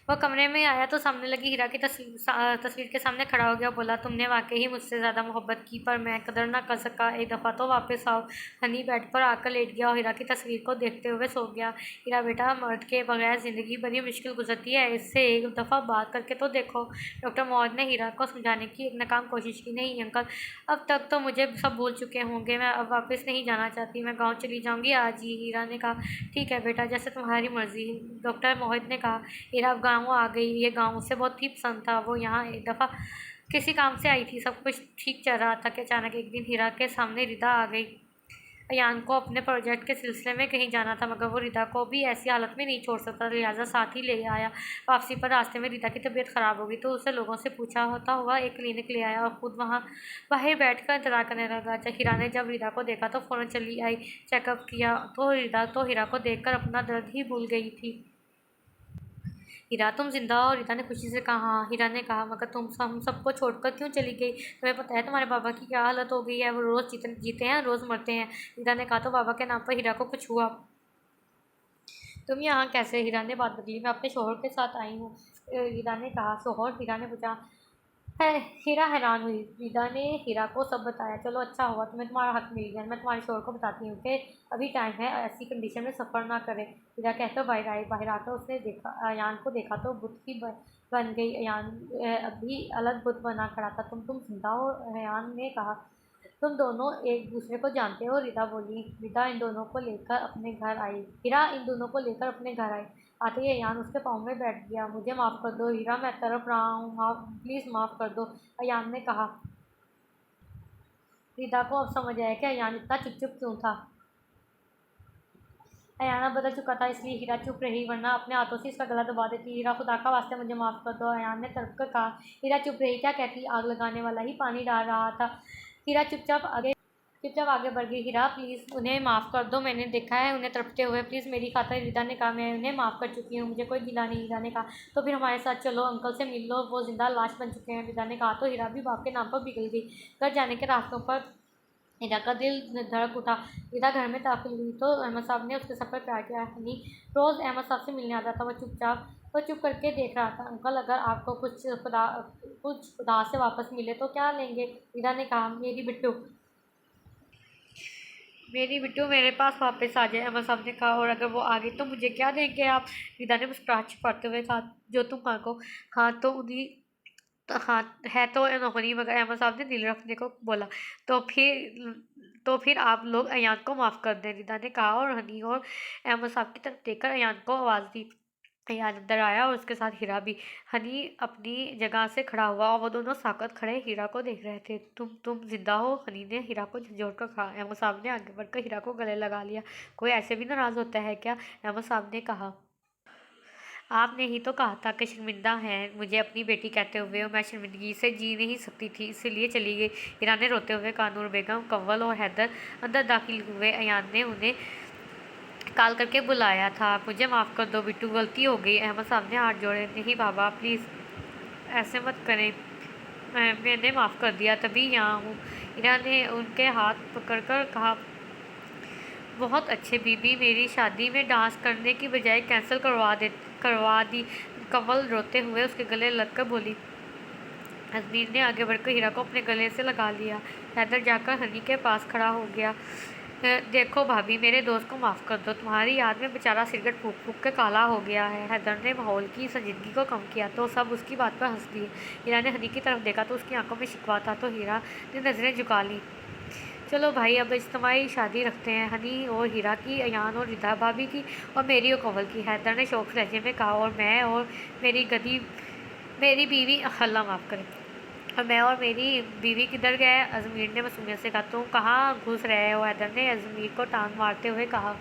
वह कमरे में आया तो सामने लगी हीरा की तस्वीर के सामने खड़ा हो गया। बोला, तुमने वाकई ही मुझसे ज़्यादा मोहब्बत की, पर मैं कदर ना कर सका। एक दफ़ा तो वापस आओ। हनी बेड पर आकर लेट गया और हीरा की तस्वीर को देखते हुए सो गया। हीरा बेटा, मर्द के बगैर ज़िंदगी बड़ी मुश्किल गुजरती है, इससे एक दफ़ा बात करके तो देखो। डॉक्टर मौद ने हीरा को समझाने की एक नाकाम कोशिश की। नहीं अंकल, अब तक तो मुझे सब भूल चुके होंगे। मैं अब वापस नहीं जाना चाहती। मैं गाँव चली जाऊँगी आज ही। हीरा ने कहा, ठीक है बेटा, जैसे तुम्हारी मर्ज़ी। डॉक्टर मोहित ने कहा, हीरा अब गाँव आ गई। ये गाँव उसे बहुत ही पसंद था। वो यहाँ एक दफ़ा किसी काम से आई थी। सब कुछ ठीक चल रहा था कि अचानक एक दिन हीरा के सामने रिदा आ गई। अयान को अपने प्रोजेक्ट के सिलसिले में कहीं जाना था मगर वो रिदा को भी ऐसी हालत में नहीं छोड़ सकता, लिहाजा साथ ही ले आया। वापसी पर रास्ते में रिदा की तबीयत ख़राब हो गई तो उसे लोगों से पूछा होता हुआ एक क्लिनिक ले आया और ख़ुद वहाँ बाहर बैठकर इंतज़ार करने लगा। हीरा ने जब रिदा को देखा तो फ़ौरन चली आई। चेकअप किया तो हीरा को देखकर अपना दर्द ही भूल गई थी। हीरा, तुम जिंदा हो? रीता ने खुशी से कहा। हाँ। हीरा ने कहा, मगर तुम हम सबको छोड़कर क्यों चली गई? तुम्हें पता है तुम्हारे बाबा की क्या हालत हो गई है? वो रोज़ जीते हैं, रोज़ मरते हैं। हीरा ने कहा, तो बाबा के नाम पर हीरा को कुछ हुआ? तुम यहाँ कैसे? हीरा ने बात बदली। मैं अपने शोहर के साथ आई हूँ। हीरा ने कहा। शोहर? हीरा ने पूछा। है। हीरा हैरान हुई। रीदा ने हीरा को सब बताया। चलो अच्छा हुआ तुम्हें तुम्हारा हक मिल गया। मैं तुम्हारे शोहर को बताती हूँ कि अभी टाइम है, ऐसी कंडीशन में सफ़र ना करें। हीरा कहकर बाहर आकर उसने देखा, अयान को देखा तो बुत ही बन गई। अयान अभी अलग बुत बना खड़ा था। तुम जिंदा हो? अयान ने कहा। तुम दोनों एक दूसरे को जानते हो? रिदा बोली। रिदा इन दोनों को लेकर अपने घर आई। हीरा इन दोनों को लेकर अपने घर आई। आते ही अयान उसके पाँव में बैठ गया। मुझे माफ़ कर दो हीरा, मैं तड़प रहा हूँ, प्लीज़ माफ़ कर दो, अयान ने कहा। रिदा को अब समझ आया कि अयान इतना चुप क्यों था। अयाना बदल चुका था इसलिए हीरा चुप रही, वरना अपने हाथों से इसका गला दबा देती। हीरा खुदा का वास्ते मुझे माफ़ कर दो, अयान ने तड़प कर कहा। हीरा चुप रही, क्या कहती, आग लगाने वाला ही पानी डाल रहा था। हीरा चुपचाप आगे बढ़ गई। हीरा प्लीज़ उन्हें माफ़ कर दो, मैंने देखा है उन्हें तड़पते हुए, प्लीज़ मेरी खातिर। हीरा ने कहा, मैं उन्हें माफ़ कर चुकी हूँ, मुझे कोई गिला नहीं। हीरा ने कहा, तो फिर हमारे साथ चलो, अंकल से मिल लो, वो जिंदा लाश बन चुके हैं। हीरा ने कहा तो हीरा भी बाप के नाम पर बिगड़ गई। घर जाने के रास्तों पर हीरा का दिल धड़क उठा। हीरा घर में दाखिल हुई तो अहमद साहब ने उसके सर पर प्यार किया। हनी रोज़ अहमद साहब से मिलने आता था। वह चुप करके देख रहा था। अंकल, अगर आपको कुछ खुदा से वापस मिले तो क्या लेंगे? हीरा ने कहा, मेरी बिट्टू मेरे पास वापस आ जाए। अहमद साहब ने कहा, और अगर वो आ गई तो मुझे क्या देंगे आप? हीरा ने मुस्कुराहट छिपाते हुए कहा, जो तुम मांगो। हाँ तो उन्हीं तो हाँ है तो नौकरी, मगर अहमद साहब ने दिल रखने को बोला। तो फिर आप लोग अयान को माफ़ कर दें, रिदा ने कहा, और हनी और अहमद साहब की तरफ देखकर अयान को आवाज़ दी। अयान अंदर आया और उसके साथ हीरा भी। हनी अपनी जगह से खड़ा हुआ और वो दोनों साकत खड़े हीरा को देख रहे थे। तुम जिंदा हो? हनी ने हीरा को झंझोड़ कर कहा। अहमद साहब ने आगे बढ़कर हीरा को गले लगा लिया। कोई ऐसे भी नाराज़ होता है क्या? अहमद साहब ने कहा, आपने ही तो कहा था कि शर्मिंदा हैं मुझे अपनी बेटी कहते हुए, और मैं शर्मिंदगी से जी नहीं सकती थी, इसलिए चली गई। हीरा ने रोते हुए कहा। नूर बेगम, कंवल और हैदर अंदर दाखिल हुए। अयान ने उन्हें कॉल करके बुलाया था। मुझे माफ़ कर दो बिट्टू, गलती हो गई। अहमद साहब ने हाथ जोड़े। नहीं बाबा, प्लीज़ ऐसे मत करें, मैंने माफ़ कर दिया, तभी यहाँ हूँ। हीरा ने उनके हाथ पकड़कर कहा, बहुत अच्छे बीबी, मेरी शादी में डांस करने की बजाय कैंसिल करवा दी। कंवल रोते हुए उसके गले लगकर बोली। अजमीर ने आगे बढ़कर हीरा को अपने गले से लगा लिया। हैदर जाकर हनी के पास खड़ा हो गया। देखो भाभी, मेरे दोस्त को माफ़ कर दो, तुम्हारी याद में बेचारा सिगरेट फूक फूक के काला हो गया है। हैदर ने माहौल की संजीदगी को कम किया तो सब उसकी बात पर हंस दिए। हीरा ने हनी की तरफ देखा तो उसकी आंखों में शिकवा था, तो हीरा ने नज़रें झुका ली। चलो भाई, अब इज्तिमाई शादी रखते हैं, हनी और हीरा की, अयान और रिदा भाभी की, और मेरी और कंवल की। हैदर ने शौक लहजे में कहा, और मैं और मेरी बीवी, अल्लाह माफ़ करे, और मैं और मेरी बीवी किधर गए? अजमीर ने मासूमियत से कहा। तुम कहाँ घुस रहे हो? हैदर ने अजमीर को टांग मारते हुए कहा।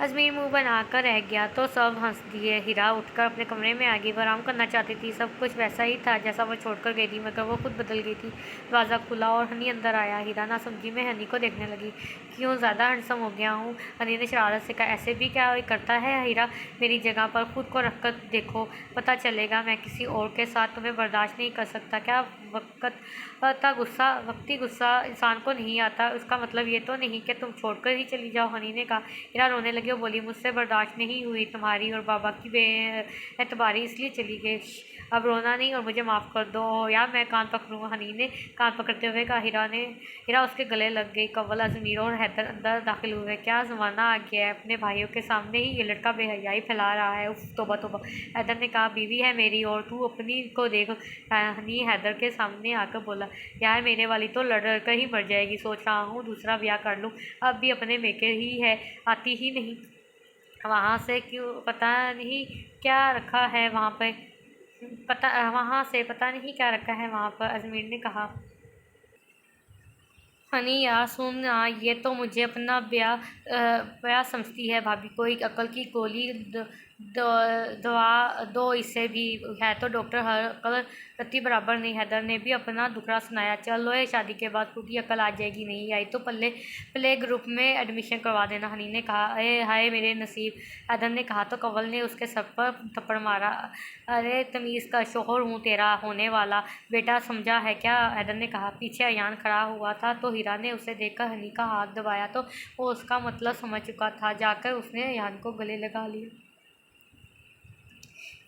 अजमीर मुंह बनाकर रह गया तो सब हंस दिए। हीरा उठकर अपने कमरे में आ गई। वो आराम करना चाहती थी। सब कुछ वैसा ही था जैसा वो छोड़कर गई थी, मगर वो खुद बदल गई थी। दरवाज़ा खुला और हनी अंदर आया। हीरा नासमझी में हनी को देखने लगी। क्यों, ज़्यादा हैंडसम हो गया हूँ? हनी ने शरारत से कहा। ऐसे भी क्या करता है हीरा, मेरी जगह पर खुद को रख कर देखो, पता चलेगा। मैं किसी और के साथ तुम्हें बर्दाश्त नहीं कर सकता। क्या वक्ती गुस्सा इंसान को नहीं आता? उसका मतलब ये तो नहीं कि तुम छोड़कर ही चली जाओ, हनी ने कहा। हीरा रोने लगी और बोली, मुझसे बर्दाश्त नहीं हुई तुम्हारी और बाबा की बेएतबारी, इसलिए चली गई। अब रोना नहीं और मुझे माफ़ कर दो, या मैं कान पकड़ूँ? हनी ने कान पकड़ते हुए कहा। हीरा उसके गले लग गई। कंवल, अजमीर और हैदर अंदर दाखिल हुए। क्या ज़माना आ गया है, अपने भाइयों के सामने ही ये लड़का बेहयाई फैला रहा है। उफ, तौबा तौबा। हैदर ने कहा, बीवी है मेरी और तू अपनी को देख। हनी हैदर के सामने आकर बोला, यार मेरे वाली तो लड़ कर ही मर जाएगी, सोच रहा हूँ दूसरा ब्याह कर लूँ। अब भी अपने मेके ही है, आती ही नहीं वहाँ से, क्यों पता नहीं क्या रखा है वहाँ पे, पता नहीं क्या रखा है वहाँ पर, अजमीर ने कहा। हनी यार सुन ना, ये तो मुझे अपना ब्याह समझती है। भाभी को एक अकल की गोली दवा दो, इससे भी है तो डॉक्टर हर अकल रत्ती बराबर नहीं। हैदर ने भी अपना दुखड़ा सुनाया। चलो, ये शादी के बाद खुद ही अकल आ जाएगी, नहीं आई तो प्ले ग्रुप में एडमिशन करवा देना, हनी ने कहा। अरे हाय मेरे नसीब, हैदर ने कहा तो कंवल ने उसके सर पर थप्पड़ मारा। अरे तमीज़ का शोहर हूँ तेरा होने वाला, बेटा समझा है क्या? हैदर ने कहा। पीछे अयान खड़ा हुआ था तो हीरा ने उसे देखकर हनी का हाथ दबाया तो वो उसका मतलब समझ चुका था। जाकर उसने अयान को गले लगा लिया।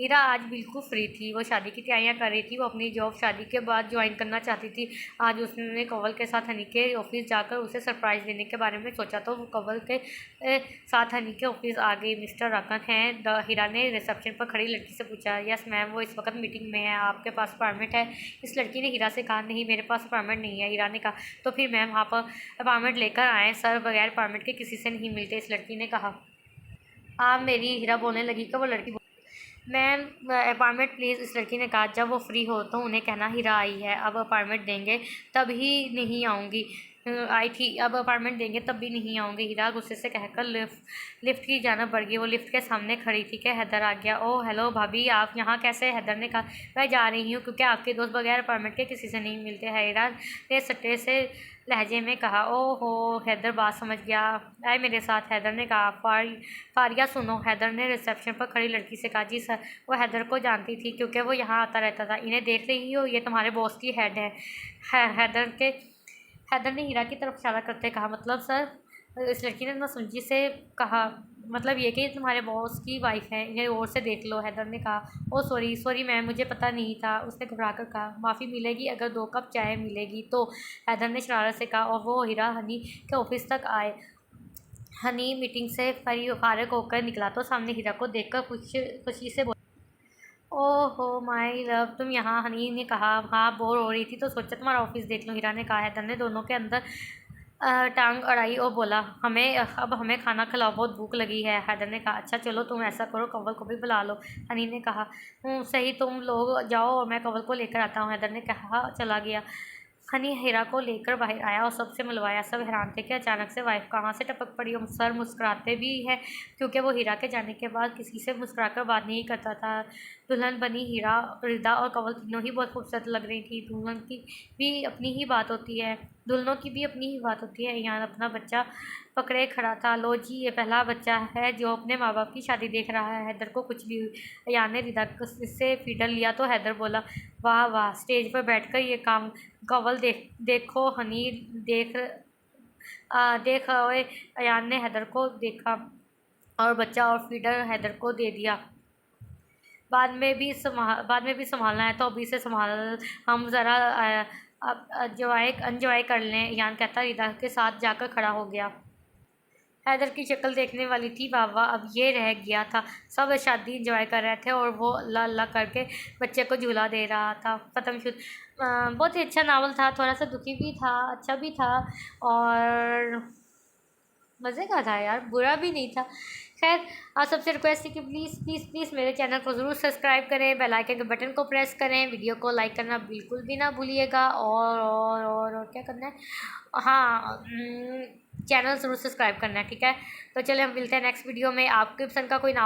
हीरा आज बिल्कुल फ्री थी। वो शादी की तैयारियां कर रही थी। वो अपनी जॉब शादी के बाद ज्वाइन करना चाहती थी। आज उसने कंवल के साथ हनी के ऑफिस जाकर उसे सरप्राइज़ देने के बारे में सोचा तो वो कंवल के साथ हनी के ऑफिस आ गई। मिस्टर रकन हैं? हीरा ने रिसेप्शन पर खड़ी लड़की से पूछा। यस मैम, वो इस वक्त मीटिंग में है। आपके पास अपॉइंटमेंट है? इस लड़की ने हीरा से कहा। नहीं, मेरे पास अपॉइंटमेंट नहीं है। हीरा ने कहा, तो फिर मैम आप अपॉइंटमेंट लेकर आएँ। सर बगैर अपॉइंटमेंट के किसी से नहीं मिलते, इस लड़की ने कहा। आप मेरी, हीरा बोलने लगी कि वो लड़की, मैम अपार्टमेंट प्लीज़, इस लड़की ने कहा। जब वो फ्री हो तो उन्हें कहना हीरा आई है, अब अपार्टमेंट देंगे, तब ही नहीं आऊँगी। आई थी, अब अपार्टमेंट देंगे तब भी नहीं आऊँगी। हीरा गुस्से से कहकर लिफ्ट की जाना बढ़ गई। वो लिफ्ट के सामने खड़ी थी कि हैदर आ गया। ओह हेलो भाभी, आप यहाँ कैसे? हैदर ने कहा, मैं जा रही हूँ क्योंकि आपके दोस्त बगैर अपार्टमेंट के किसी से नहीं मिलते हैं। हीरा ने सट्टे से लहजे में कहा। ओहो, हैदर बात समझ गया। आए मेरे साथ, हैदर ने कहा। फारिया सुनो, हैदर ने रिसेप्शन पर खड़ी लड़की से कहा। जी सर। वो हैदर को जानती थी क्योंकि वो यहाँ आता रहता था। इन्हें देख रही हो, ये तुम्हारे बॉस की हेड है। हैदर ने हीरा की तरफ इशारा करते कहा। मतलब सर? इस लड़की ने नासमझी से कहा। मतलब ये कि तुम्हारे बॉस की वाइफ है, इन्हें और से देख लो। हैदर ने कहा। ओ सॉरी मैम, मुझे पता नहीं था। उसने घबरा कर कहा। माफ़ी मिलेगी अगर 2 कप चाय मिलेगी तो। हैदर ने शरारत से कहा। और वो हीरा हनी के ऑफिस तक आए। हनी मीटिंग से फारिग होकर निकला तो सामने हीरा को देखकर खुशी से बोला। ओहो माय लव, तुम यहाँ? हनी ने कहा। हाँ, बोर हो रही थी तो सोचा तुम्हारा ऑफिस देख लो, हीरा ने कहा। हैदर ने दोनों के अंदर टांग अड़ाई और बोला। हमें खाना खिलाओ, बहुत भूख लगी है। हैदर ने कहा। अच्छा चलो, तुम ऐसा करो, कंवल को भी बुला लो। हनी ने कहा। सही, तुम लोग जाओ और मैं कंवल को लेकर आता हूँ। हैदर ने कहा। चला गया। हनी हीरा को लेकर बाहर आया और सबसे मिलवाया। सब हैरान थे कि अचानक से वाइफ कहाँ से टपक पड़ी। और सर मुस्कुराते भी है क्योंकि वो हीरा के जाने के बाद किसी से मुस्कुराकर बात नहीं करता था। दुल्हन बनी हीरा, रिदा और कंवल तीनों ही बहुत खूबसूरत लग रही थी। दुल्हन की भी अपनी ही बात होती है, दुल्हनों की भी अपनी ही बात होती है। यहाँ अपना बच्चा पकड़े खड़ा था। लो जी, ये पहला बच्चा है जो अपने माँ बाप की शादी देख रहा है। हैदर को कुछ भी हुई। यान ने रिदा से फीडर लिया तो हैदर बोला। वाह वाह, स्टेज पर बैठकर ये काम। कंवल देखो हनी, देख ओए। अयान ने हैदर को देखा और बच्चा और फीडर हैदर को दे दिया। बाद में भी संभालना है तो अभी से संभाल। हम ज़रा एंजॉय कर लें, यान कहता रिदा के साथ जाकर खड़ा हो गया। हैदर की शक्ल देखने वाली थी। वाह वाह, अब ये रह गया था। सब शादी इंजॉय कर रहे थे और वो अल्लाह अल्लाह करके बच्चे को झूला दे रहा था। ख़त्म शुरू। बहुत ही अच्छा नावल था, थोड़ा सा दुखी भी था, अच्छा भी था और मज़े का था यार, बुरा भी नहीं था। खैर, आप सबसे रिक्वेस्ट है कि प्लीज़ प्लीज़ प्लीज़ मेरे चैनल को ज़रूर सब्सक्राइब करें, बेल आइकन के बटन को प्रेस करें, वीडियो को लाइक करना बिल्कुल भी ना भूलिएगा और क्या करना है? हाँ, चैनल ज़रूर सब्सक्राइब करना है, ठीक है? तो चलिए हम मिलते हैं नेक्स्ट वीडियो में। आपके पसंद का कोई नाम